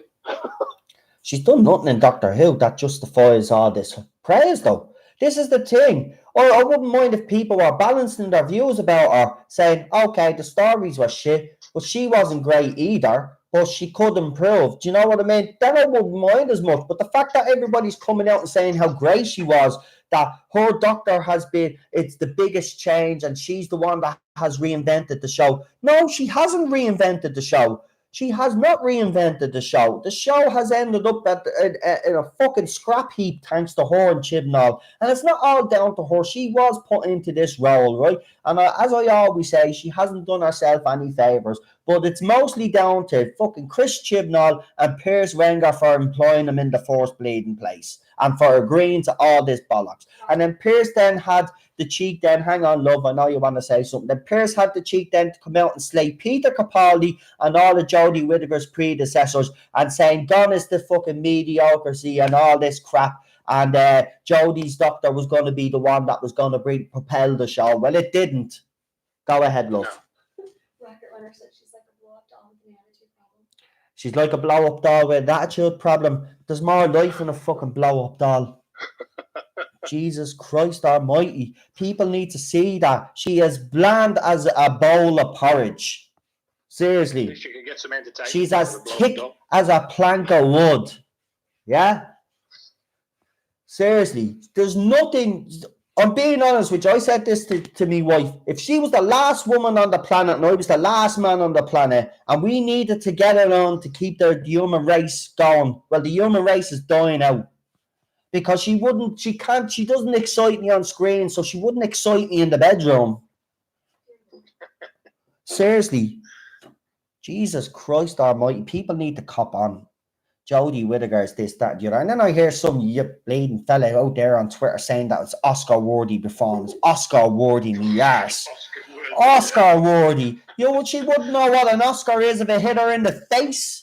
She's done nothing in Doctor Who that justifies all this praise, though. This is the thing. I wouldn't mind if people were balancing their views about her, saying, okay, the stories were shit, but she wasn't great either, but she could improve. Do you know what I mean? Then I wouldn't mind as much. But the fact that everybody's coming out and saying how great she was, that her Doctor has been, it's the biggest change, and she's the one that has reinvented the show. No, she hasn't reinvented the show. She has not reinvented the show. The show has ended up in a fucking scrap heap thanks to her and Chibnall. And it's not all down to her. She was put into this role, right? And as I always say, she hasn't done herself any favours. But it's mostly down to fucking Chris Chibnall and Piers Wenger for employing him in the first bleeding place and for agreeing to all this bollocks. And then Piers then had the cheek then, hang on, love, I know you want to say something. Then Piers had the cheek then to come out and slay Peter Capaldi and all of Jodie Whittaker's predecessors and saying, gone is the fucking mediocrity and all this crap. And Jodie's Doctor was going to be the one that was going to propel the show. Well, it didn't. Go ahead, love. Rocket Runner said she's like a blow-up doll with an attitude problem. She's like a blow-up doll with an attitude problem. There's more life in a fucking blow-up doll. Jesus Christ almighty. People need to see that. She is bland as a bowl of porridge. Seriously. She can get some entertainment. She's as thick as a plank of wood. Yeah? Seriously. There's nothing... I'm being honest with you. I said this to me wife. If she was the last woman on the planet and I was the last man on the planet and we needed to get her on to keep the human race going, well, the human race is dying out. Because she doesn't excite me on screen, so she wouldn't excite me in the bedroom. Seriously, Jesus Christ Almighty, people need to cop on. Jodie Whittaker's this, that, and the other. And then I hear some bleeding fella out there on Twitter saying that it's Oscar worthy performance. Oscar worthy, me arse. Oscar worthy. She wouldn't know what an Oscar is if it hit her in the face.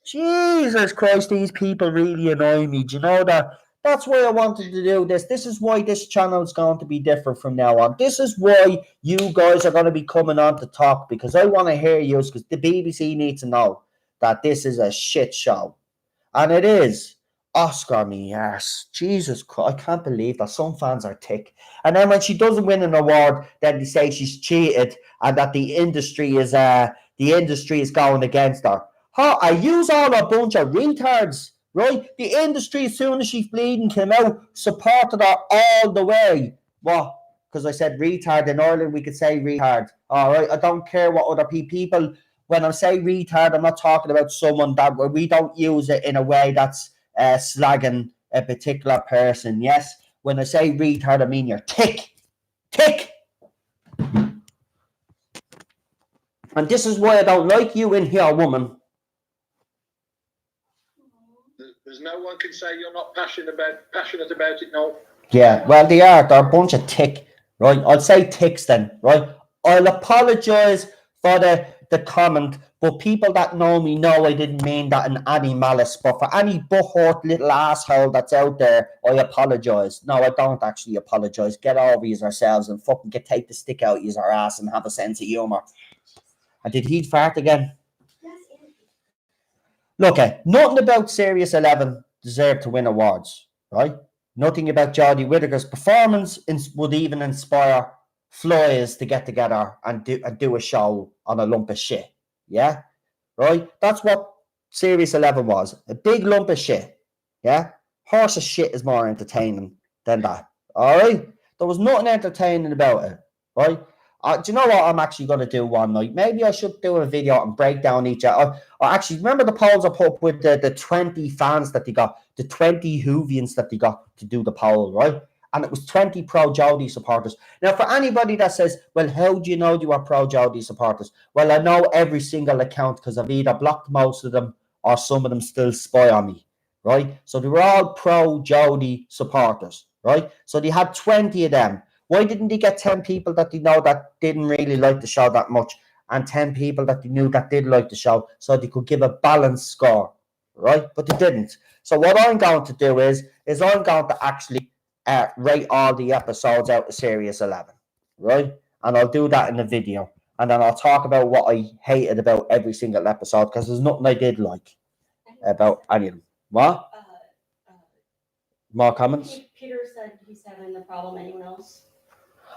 Jesus Christ, these people really annoy me. Do you know that? That's why I wanted to do this. This is why this channel is going to be different from now on. This is why you guys are going to be coming on to talk, because I want to hear you, because the BBC needs to know that this is a shit show. And it is. Oscar me arse. Jesus Christ, I can't believe that some fans are tick. And then when she doesn't win an award, then they say she's cheated and that the industry is going against her. Huh, I use all a bunch of retards, right? The industry, as soon as she's bleeding, came out, supported her all the way. What? Because I said retard in Ireland, we could say retard. All right, I don't care what other people. When I say retard, I'm not talking about someone that we don't use it in a way that's slagging a particular person. Yes, when I say retard, I mean you're tick. And this is why I don't like you in here, woman. There's no one can say you're not passionate about it, no. Yeah, well, they are. They're a bunch of tick, right? I'll say ticks then, right? I'll apologise for the comment, but people that know me know I didn't mean that in any malice. But for any butthurt little asshole that's out there, I apologise. No, I don't actually apologise. Get over yourselves and fucking take the stick out your ass and have a sense of humour. And did he fart again? Look, nothing about Series 11 deserved to win awards, right? Nothing about Jodie Whittaker's performance would even inspire flies to get together and do a show on a lump of shit. Yeah? Right? That's what Series 11 was. A big lump of shit. Yeah? Horse of shit is more entertaining than that. Alright? There was nothing entertaining about it. Right? Do you know what I'm actually going to do one night? Maybe I should do a video and break down each. Or actually, remember the polls I put up with the 20 fans that they got, the 20 Whovians that they got to do the poll, right? And it was 20 pro-Jodie supporters. Now, for anybody that says, well, how do you know you are pro-Jodie supporters? Well, I know every single account because I've either blocked most of them or some of them still spy on me, right? So they were all pro-Jodie supporters, right? So they had 20 of them. Why didn't they get 10 people that they know that didn't really like the show that much and 10 people that they knew that did like the show so they could give a balanced score, right? But they didn't. So what I'm going to do is I'm going to actually rate all the episodes out of Series 11, right? And I'll do that in a video. And then I'll talk about what I hated about every single episode because there's nothing I did like about any of them. What? More comments? Peter said he's having the problem. Anyone else?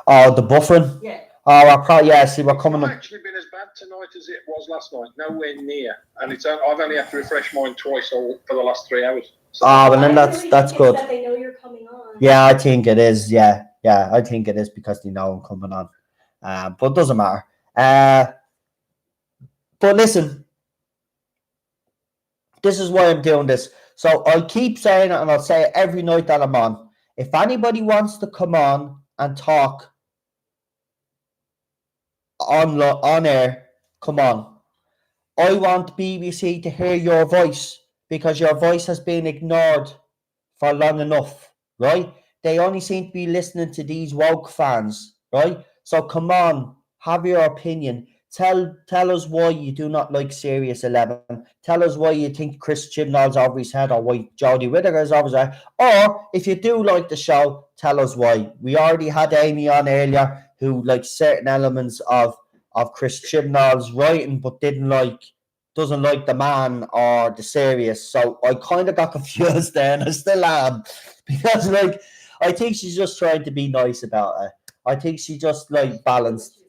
Oh, the buffering? Yeah. Oh, see, we're coming. It's not actually been as bad tonight as it was last night. Nowhere near. And I've only had to refresh mine twice for the last 3 hours. So well, then that's good. That they know you're coming on. Yeah, I think it is. Yeah, I think it is because they know I'm coming on. But it doesn't matter. But listen, this is why I'm doing this. So I'll keep saying it and I'll say it every night that I'm on. If anybody wants to come on and talk on air, come on. I want BBC to hear your voice because your voice has been ignored for long enough, right? They only seem to be listening to these woke fans, right? So come on, have your opinion. Tell us why you do not like Series 11. Tell us why you think Chris Chibnall's over his head or why Jodie Whittaker is over his head. Or if you do like the show, tell us why. We already had Amy on earlier who likes certain elements of Chris Chibnall's writing but doesn't like the man or the series. So I kind of got confused there and I still am. Because I think she's just trying to be nice about it. I think she just balanced.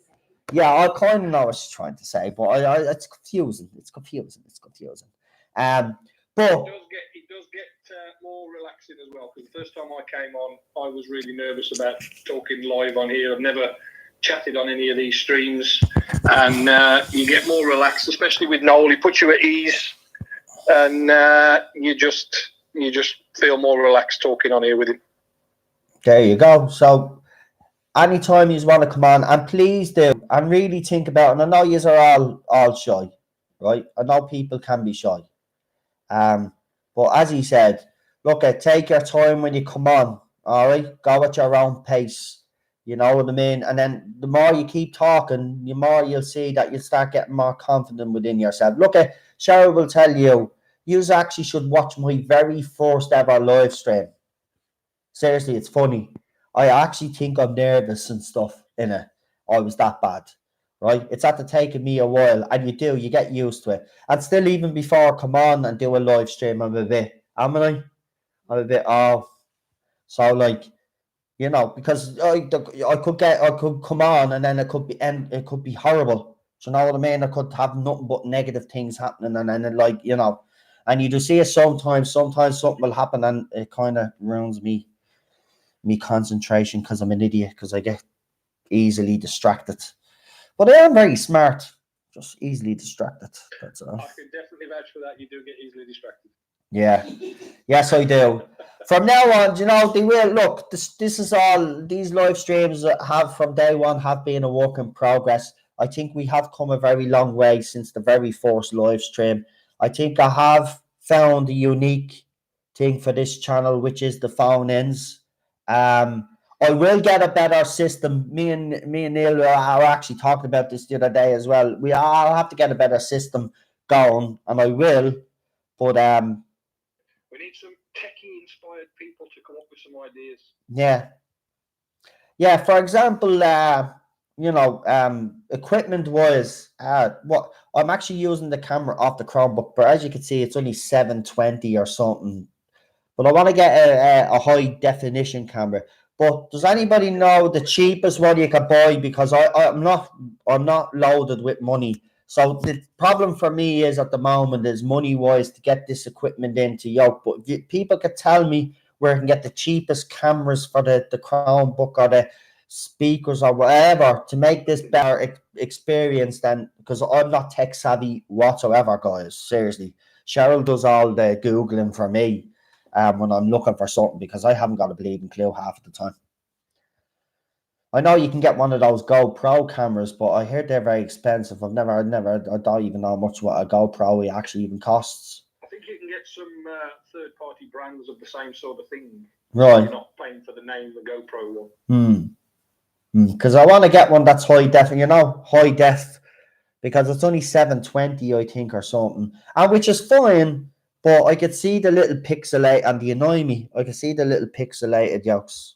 Yeah, I kind of know what she's trying to say, but it's confusing. It's confusing. But it does get more relaxing as well. Because the first time I came on, I was really nervous about talking live on here. I've never chatted on any of these streams, and you get more relaxed, especially with Noel. He puts you at ease, and you just feel more relaxed talking on here with him. There you go. So anytime you want to come on, and please do, and really think about it. And I know you are all shy, right? I know people can be shy. But as he said, look, take your time when you come on, all right? Go at your own pace, you know what I mean? And then the more you keep talking, the more you'll see that you'll start getting more confident within yourself. Look, Cheryl will tell you, you actually should watch my very first ever live stream. Seriously, it's funny. I actually think I'm nervous and stuff in it. I was that bad, right? It's had to taking me a while, and you get used to it. And still, even before I come on and do a live stream, I'm a bit, so like, you know, because I could come on and then it could be horrible. Do you know what I mean? I could have nothing but negative things happening, and then like, you know, and you do see it sometimes something will happen and it kind of ruins me concentration because I'm an idiot, because I get easily distracted. But I am very smart, just easily distracted. That's all. I can definitely vouch for that. You do get easily distracted. Yeah, yes, I do. From now on, you know, they will look. This is all. These live streams have from day one have been a work in progress. I think we have come a very long way since the very first live stream. I think I have found a unique thing for this channel, which is the phone ins. I will get a better system. Me and Neil are actually talking about this the other day as well. I'll have to get a better system going, and I will. But we need some techie inspired people to come up with some ideas. Yeah. For example, you know, equipment wise, what I'm actually using the camera off the Chromebook, but as you can see, it's only 720 or something. But I want to get a high definition camera. But does anybody know the cheapest one you can buy? Because I'm not loaded with money. So the problem for me is at the moment is money wise to get this equipment into Yoke. But if people could tell me where I can get the cheapest cameras for the Chromebook or the speakers or whatever to make this better experience, then, because I'm not tech savvy whatsoever, guys. Seriously, Cheryl does all the Googling for me when I'm looking for something, because I haven't got a bleeding clue half of the time. I know you can get one of those GoPro cameras, but I heard they're very expensive. I don't even know much what a GoPro actually even costs. I think you can get some third-party brands of the same sort of thing. Right. You're not paying for the name of the GoPro one. Because I want to get one that's high def, high def, because it's only 720, I think, or something, and which is fine. But I could see the little pixelate, and they annoy me. I could see the little pixelated yokes.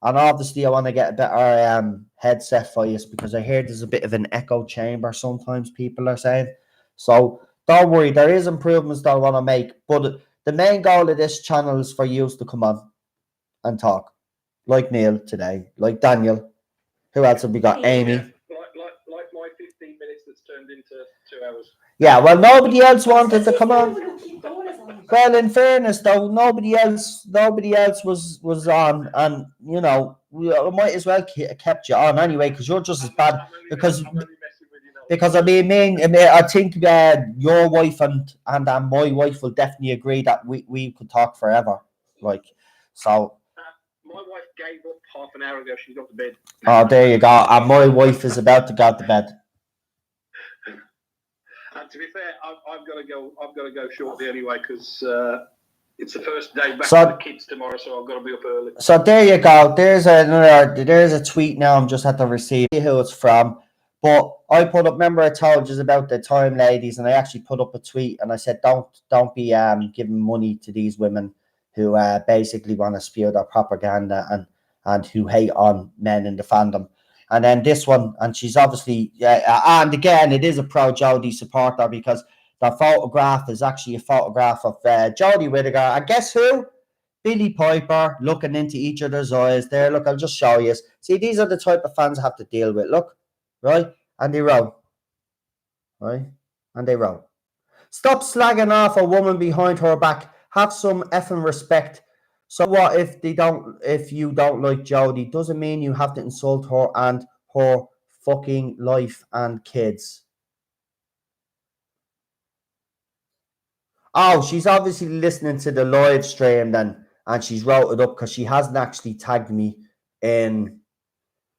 And obviously, I want to get a better headset for you, because I hear there's a bit of an echo chamber sometimes, people are saying. So don't worry, there is improvements that I want to make. But the main goal of this channel is for you to come on and talk. Like Neil today, like Daniel. Who else have we got? Amy. Yeah, like my 15 minutes that's turned into 2 hours. Yeah, well, nobody else wanted to come on. Well, in fairness, though, nobody else was on, and you know, I might as well kept you on anyway, because you're just as bad. Because I mean, I think your wife and my wife will definitely agree that we could talk forever, like so. My wife gave up half an hour ago. She's got to bed. Oh, there you go. And my wife is about to go to bed. And to be fair, I've got to go. I've got to go shortly anyway, because it's the first day back to the kids tomorrow, so I've got to be up early. So there you go. There's a tweet now. I'm just had to receive who it's from. But I put up. Remember, I told you about the time ladies, and I actually put up a tweet, and I said, don't be giving money to these women who basically want to spew their propaganda and who hate on men in the fandom. And then this one, and she's obviously, and again, it is a pro-Jodie supporter, because the photograph is actually a photograph of Jodie Whittaker. And guess who? Billy Piper, looking into each other's eyes there. Look, I'll just show you. See, these are the type of fans I have to deal with. Look, right? And they row. Right? And they row. Stop slagging off a woman behind her back. Have some effing respect. So what if you don't like Jodie? Doesn't mean you have to insult her and her fucking life and kids. Oh, she's obviously listening to the live stream then, and she's wrote it up because she hasn't actually tagged me in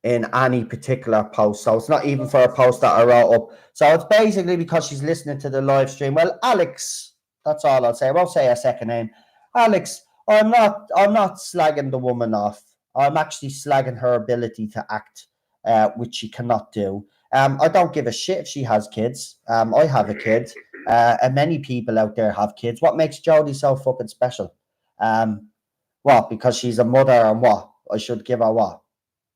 in any particular post. So it's not even for a post that I wrote up. So it's basically because she's listening to the live stream. Well, Alex, that's all I'll say. I won't say her second name. Alex, I'm not slagging the woman off. I'm actually slagging her ability to act, which she cannot do. I don't give a shit if she has kids. I have a kid, and many people out there have kids. What makes Jodie so fucking special? What? Because she's a mother, and what? I should give her what?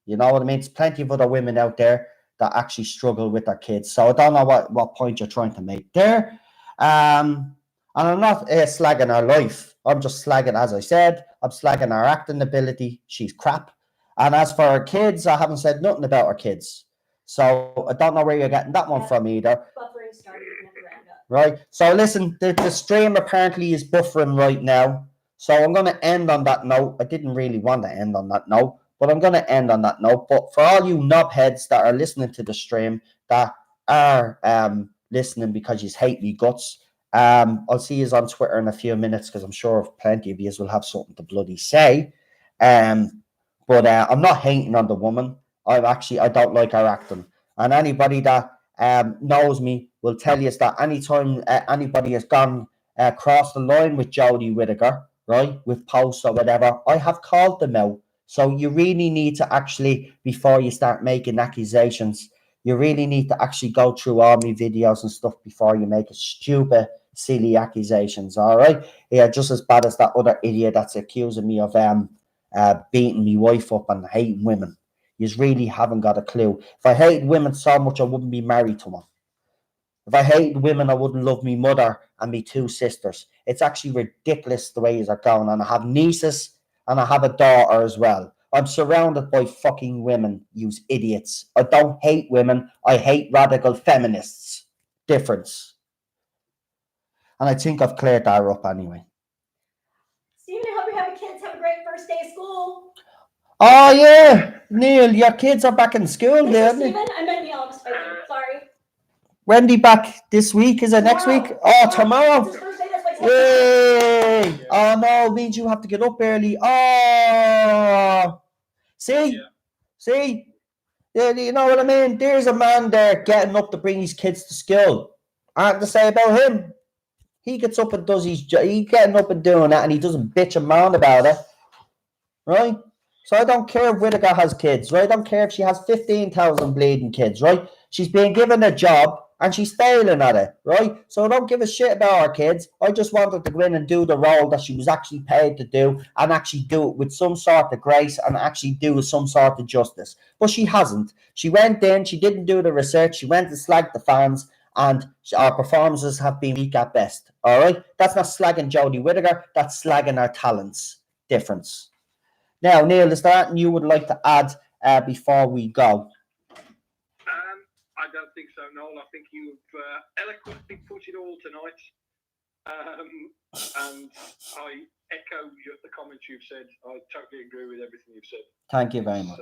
You know what I mean? There's plenty of other women out there that actually struggle with their kids. So I don't know what point you're trying to make there. And I'm not slagging her life. I'm just slagging, as I said, I'm slagging her acting ability. She's crap. And as for her kids, I haven't said nothing about her kids. So I don't know where you're getting that one from either. Buffering started in the veranda. Right. So listen, the stream apparently is buffering right now. So I'm going to end on that note. I didn't really want to end on that note, but I'm going to end on that note. But for all you knobheads that are listening to the stream, that are listening because you hate me guts, I'll see you on Twitter in a few minutes because I'm sure plenty of you will have something to bloody say. But I'm not hating on the woman. I don't like her acting. And anybody that knows me will tell you that anytime anybody has gone across the line with Jodie Whittaker, right, with posts or whatever, I have called them out. So you really need to actually, before you start making accusations, you really need to actually go through all my videos and stuff before you make a stupid, silly accusations, all right? Yeah, just as bad as that other idiot that's accusing me of beating my wife up and hating women. You really haven't got a clue. If I hated women so much, I wouldn't be married to one. If I hated women, I wouldn't love me mother and me two sisters. It's actually ridiculous the ways are going. And I have nieces and I have a daughter as well. I'm surrounded by fucking women, you idiots. I don't hate women. I hate radical feminists. Difference. And I think I've cleared that up anyway. Stephen, I hope you have kids. Have a great first day of school. Oh, yeah. Neil, your kids are back in school, This is didn't they? Stephen. I meant Neil. I'm spiking. Sorry. Wendy back this week? Is it next week? Oh, tomorrow. It's his first day. That's why he's Yay! Oh no, means you have to get up early. Oh, see? Yeah, you know what I mean? There's a man there getting up to bring his kids to school. I have to say about him. He gets up and does his job. He's getting up and doing that, and he doesn't bitch and moan about it. Right? So I don't care if Whittaker has kids, right? I don't care if she has 15,000 bleeding kids, right? She's being given a job and she's failing at it, right? So I don't give a shit about her kids. I just want her to go in and do the role that she was actually paid to do and actually do it with some sort of grace and actually do with some sort of justice. But she hasn't. She went in, she didn't do the research, she went to slag the fans, and our performances have been weak at best, all right? That's not slagging Jodie Whittaker, that's slagging our talents. Difference. Now, Neil, is there anything you would like to add before we go? I don't think so, Noel. I think you've eloquently put it all tonight. And I echo the comments you've said. I totally agree with everything you've said. Thank you very much.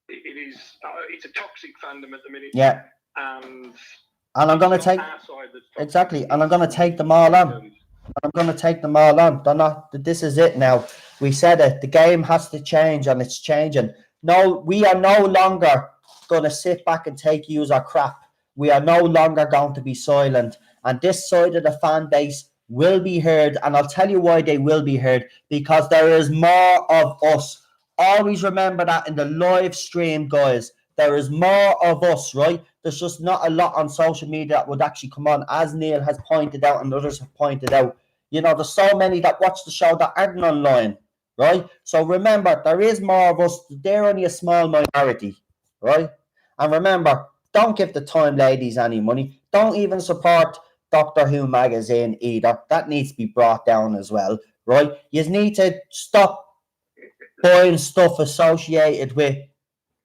It's a toxic fandom at the minute. Yeah. And I'm going to take... Exactly. And I'm going to take them all on. I'm going to take them all on. They're not... This is it now. We said it. The game has to change, and it's changing. No, we are no longer going to sit back and take use our crap. We are no longer going to be silent. And this side of the fan base will be heard. And I'll tell you why they will be heard. Because there is more of us. Always remember that in the live stream, guys. There is more of us, right? There's just not a lot on social media that would actually come on, as Neil has pointed out and others have pointed out. You know, there's so many that watch the show that aren't online, right? So remember, there is more of us. They're only a small minority, right? And remember, don't give the Time ladies any money. Don't even support Doctor Who magazine either. That needs to be brought down as well, right? You need to stop buying stuff associated with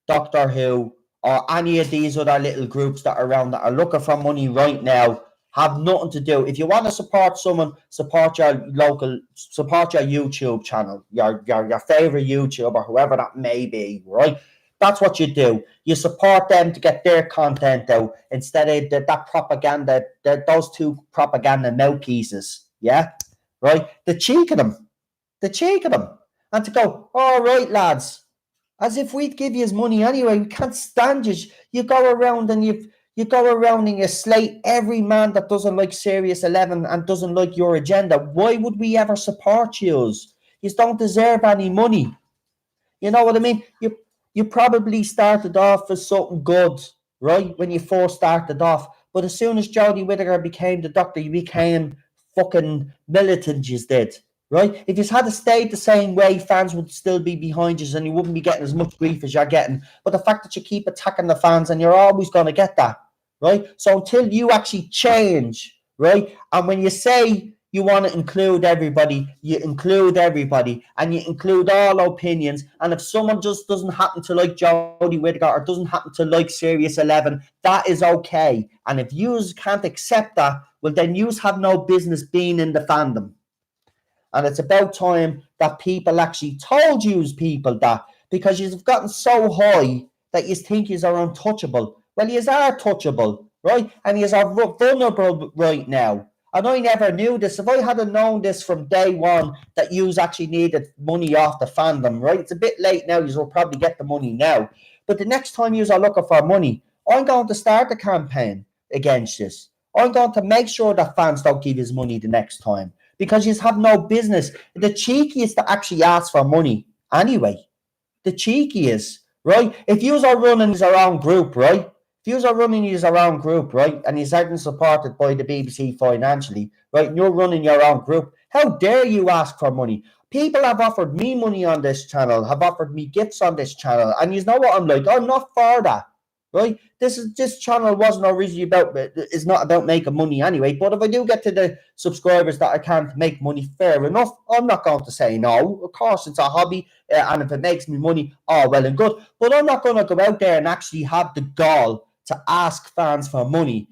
Doctor Who or any of these other little groups that are around that are looking for money right now. Have nothing to do. If you want to support someone, support your YouTube channel, your favorite YouTuber, whoever that may be, right? That's what you do. You support them to get their content out instead of that propaganda, those two propaganda mouthpieces, yeah? Right? The cheek of them. And to go, all right, lads, As if we'd give you his money anyway. We can't stand you. You go around and you slate every man that doesn't like Series 11 and doesn't like your agenda. Why would we ever support you? You don't deserve any money. You know what I mean? You probably started off as something good, right? When you first started off. But as soon as Jodie Whittaker became the Doctor, you became fucking militant, you did. Right? If you had stayed the same way, fans would still be behind you and you wouldn't be getting as much grief as you're getting. But the fact that you keep attacking the fans and you're always going to get that, right? So until you actually change, right? And when you say you want to include everybody, you include everybody and you include all opinions. And if someone just doesn't happen to like Jodie Whittaker or doesn't happen to like Series 11, that is okay. And if you can't accept that, well, then you have no business being in the fandom. And it's about time that people actually told you people that, because you've gotten so high that you think you are untouchable. Well, you are touchable, right? And you are vulnerable right now. And I never knew this. If I had known this from day one, that you actually needed money off the fandom, right? It's a bit late now. You will probably get the money now. But the next time you are looking for money, I'm going to start a campaign against this. I'm going to make sure that fans don't give his money the next time. Because you have no business. The cheeky is to actually ask for money anyway. The cheeky is, right? If you are running your own group, right? If you are running your own group, right? And you're getting supported by the BBC financially, right? And you're running your own group, how dare you ask for money? People have offered me money on this channel, have offered me gifts on this channel. And you know what I'm like? I'm not for that. Right? This channel wasn't originally it's not about making money anyway. But if I do get to the subscribers that I can't make money, fair enough. I'm not going to say no. Of course, it's a hobby, and if it makes me money, oh well and good. But I'm not going to go out there and actually have the gall to ask fans for money.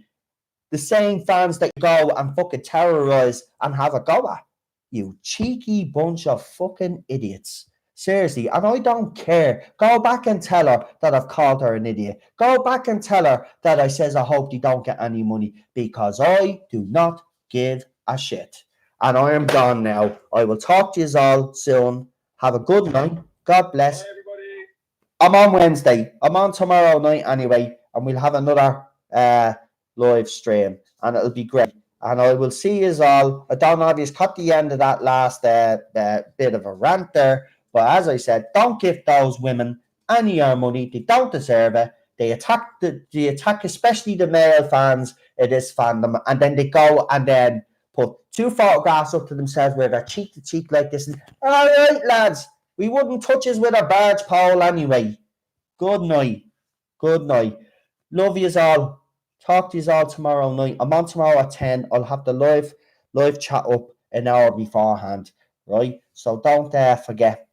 The same fans that go and fucking terrorize and have a go at. You cheeky bunch of fucking idiots. Seriously, and I don't care. Go back and tell her that I've called her an idiot. Go back and tell her that I says I hope you don't get any money, because I do not give a shit. And I am gone now. I will talk to you all soon. Have a good night. God bless. Bye, everybody. I'm on Wednesday. I'm on tomorrow night anyway, and we'll have another live stream, and it'll be great. And I will see you all. I don't know if you caught the end of that last bit of a rant there. But as I said, don't give those women any of your money. They don't deserve it. They attack especially the male fans of this fandom, and then they go and then put two photographs up to themselves where they're cheek to cheek like this. And, all right, lads, we wouldn't touch us with a barge pole anyway. Good night. Good night. Love yous all. Talk to yous all tomorrow night. I'm on tomorrow at 10. I'll have the live chat up an hour beforehand, right? So don't forget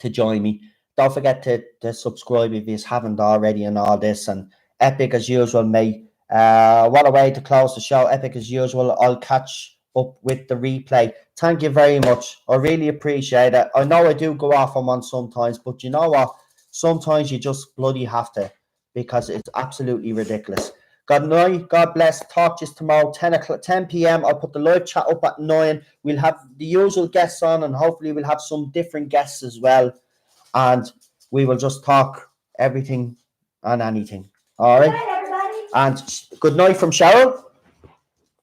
to join me. Don't forget to subscribe if you haven't already and all this. And epic as usual, mate. What a way to close the show. Epic as usual. I'll catch up with the replay. Thank you very much. I really appreciate it. I know I do go off on one sometimes, but you know what? Sometimes you just bloody have to, because it's absolutely ridiculous. Good night. God bless. Talk to you tomorrow, 10 p.m. I'll put the live chat up at 9. We'll have the usual guests on, and hopefully we'll have some different guests as well. And we will just talk everything and anything. All right. Good night, everybody. And good night from Cheryl.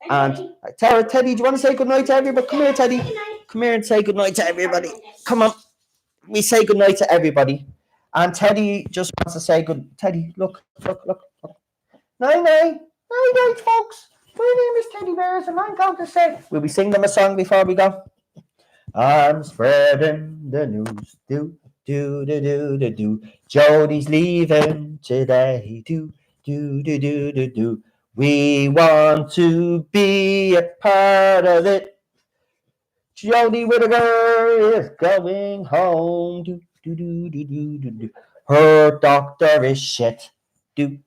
And Teddy, do you want to say good night to everybody? Come here, Teddy. Come here and say good night to everybody. Come on. We say good night to everybody. And Teddy just wants to say good. Teddy, look. Night, folks. My name is Teddy Bears, and I'm going to say, will we sing them a song before we go? I'm spreading the news. Do. Jodie's leaving today. Do. We want to be a part of it. Jodie Whittaker is going home. Do. Her doctor is shit. Do.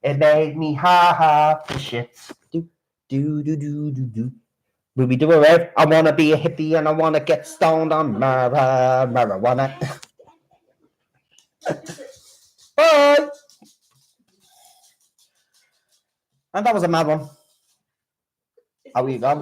It made me happy shits. Do. Will we do it right? I want to be a hippie and I want to get stoned on marijuana. Bye. And that was a mad one. Are we gone?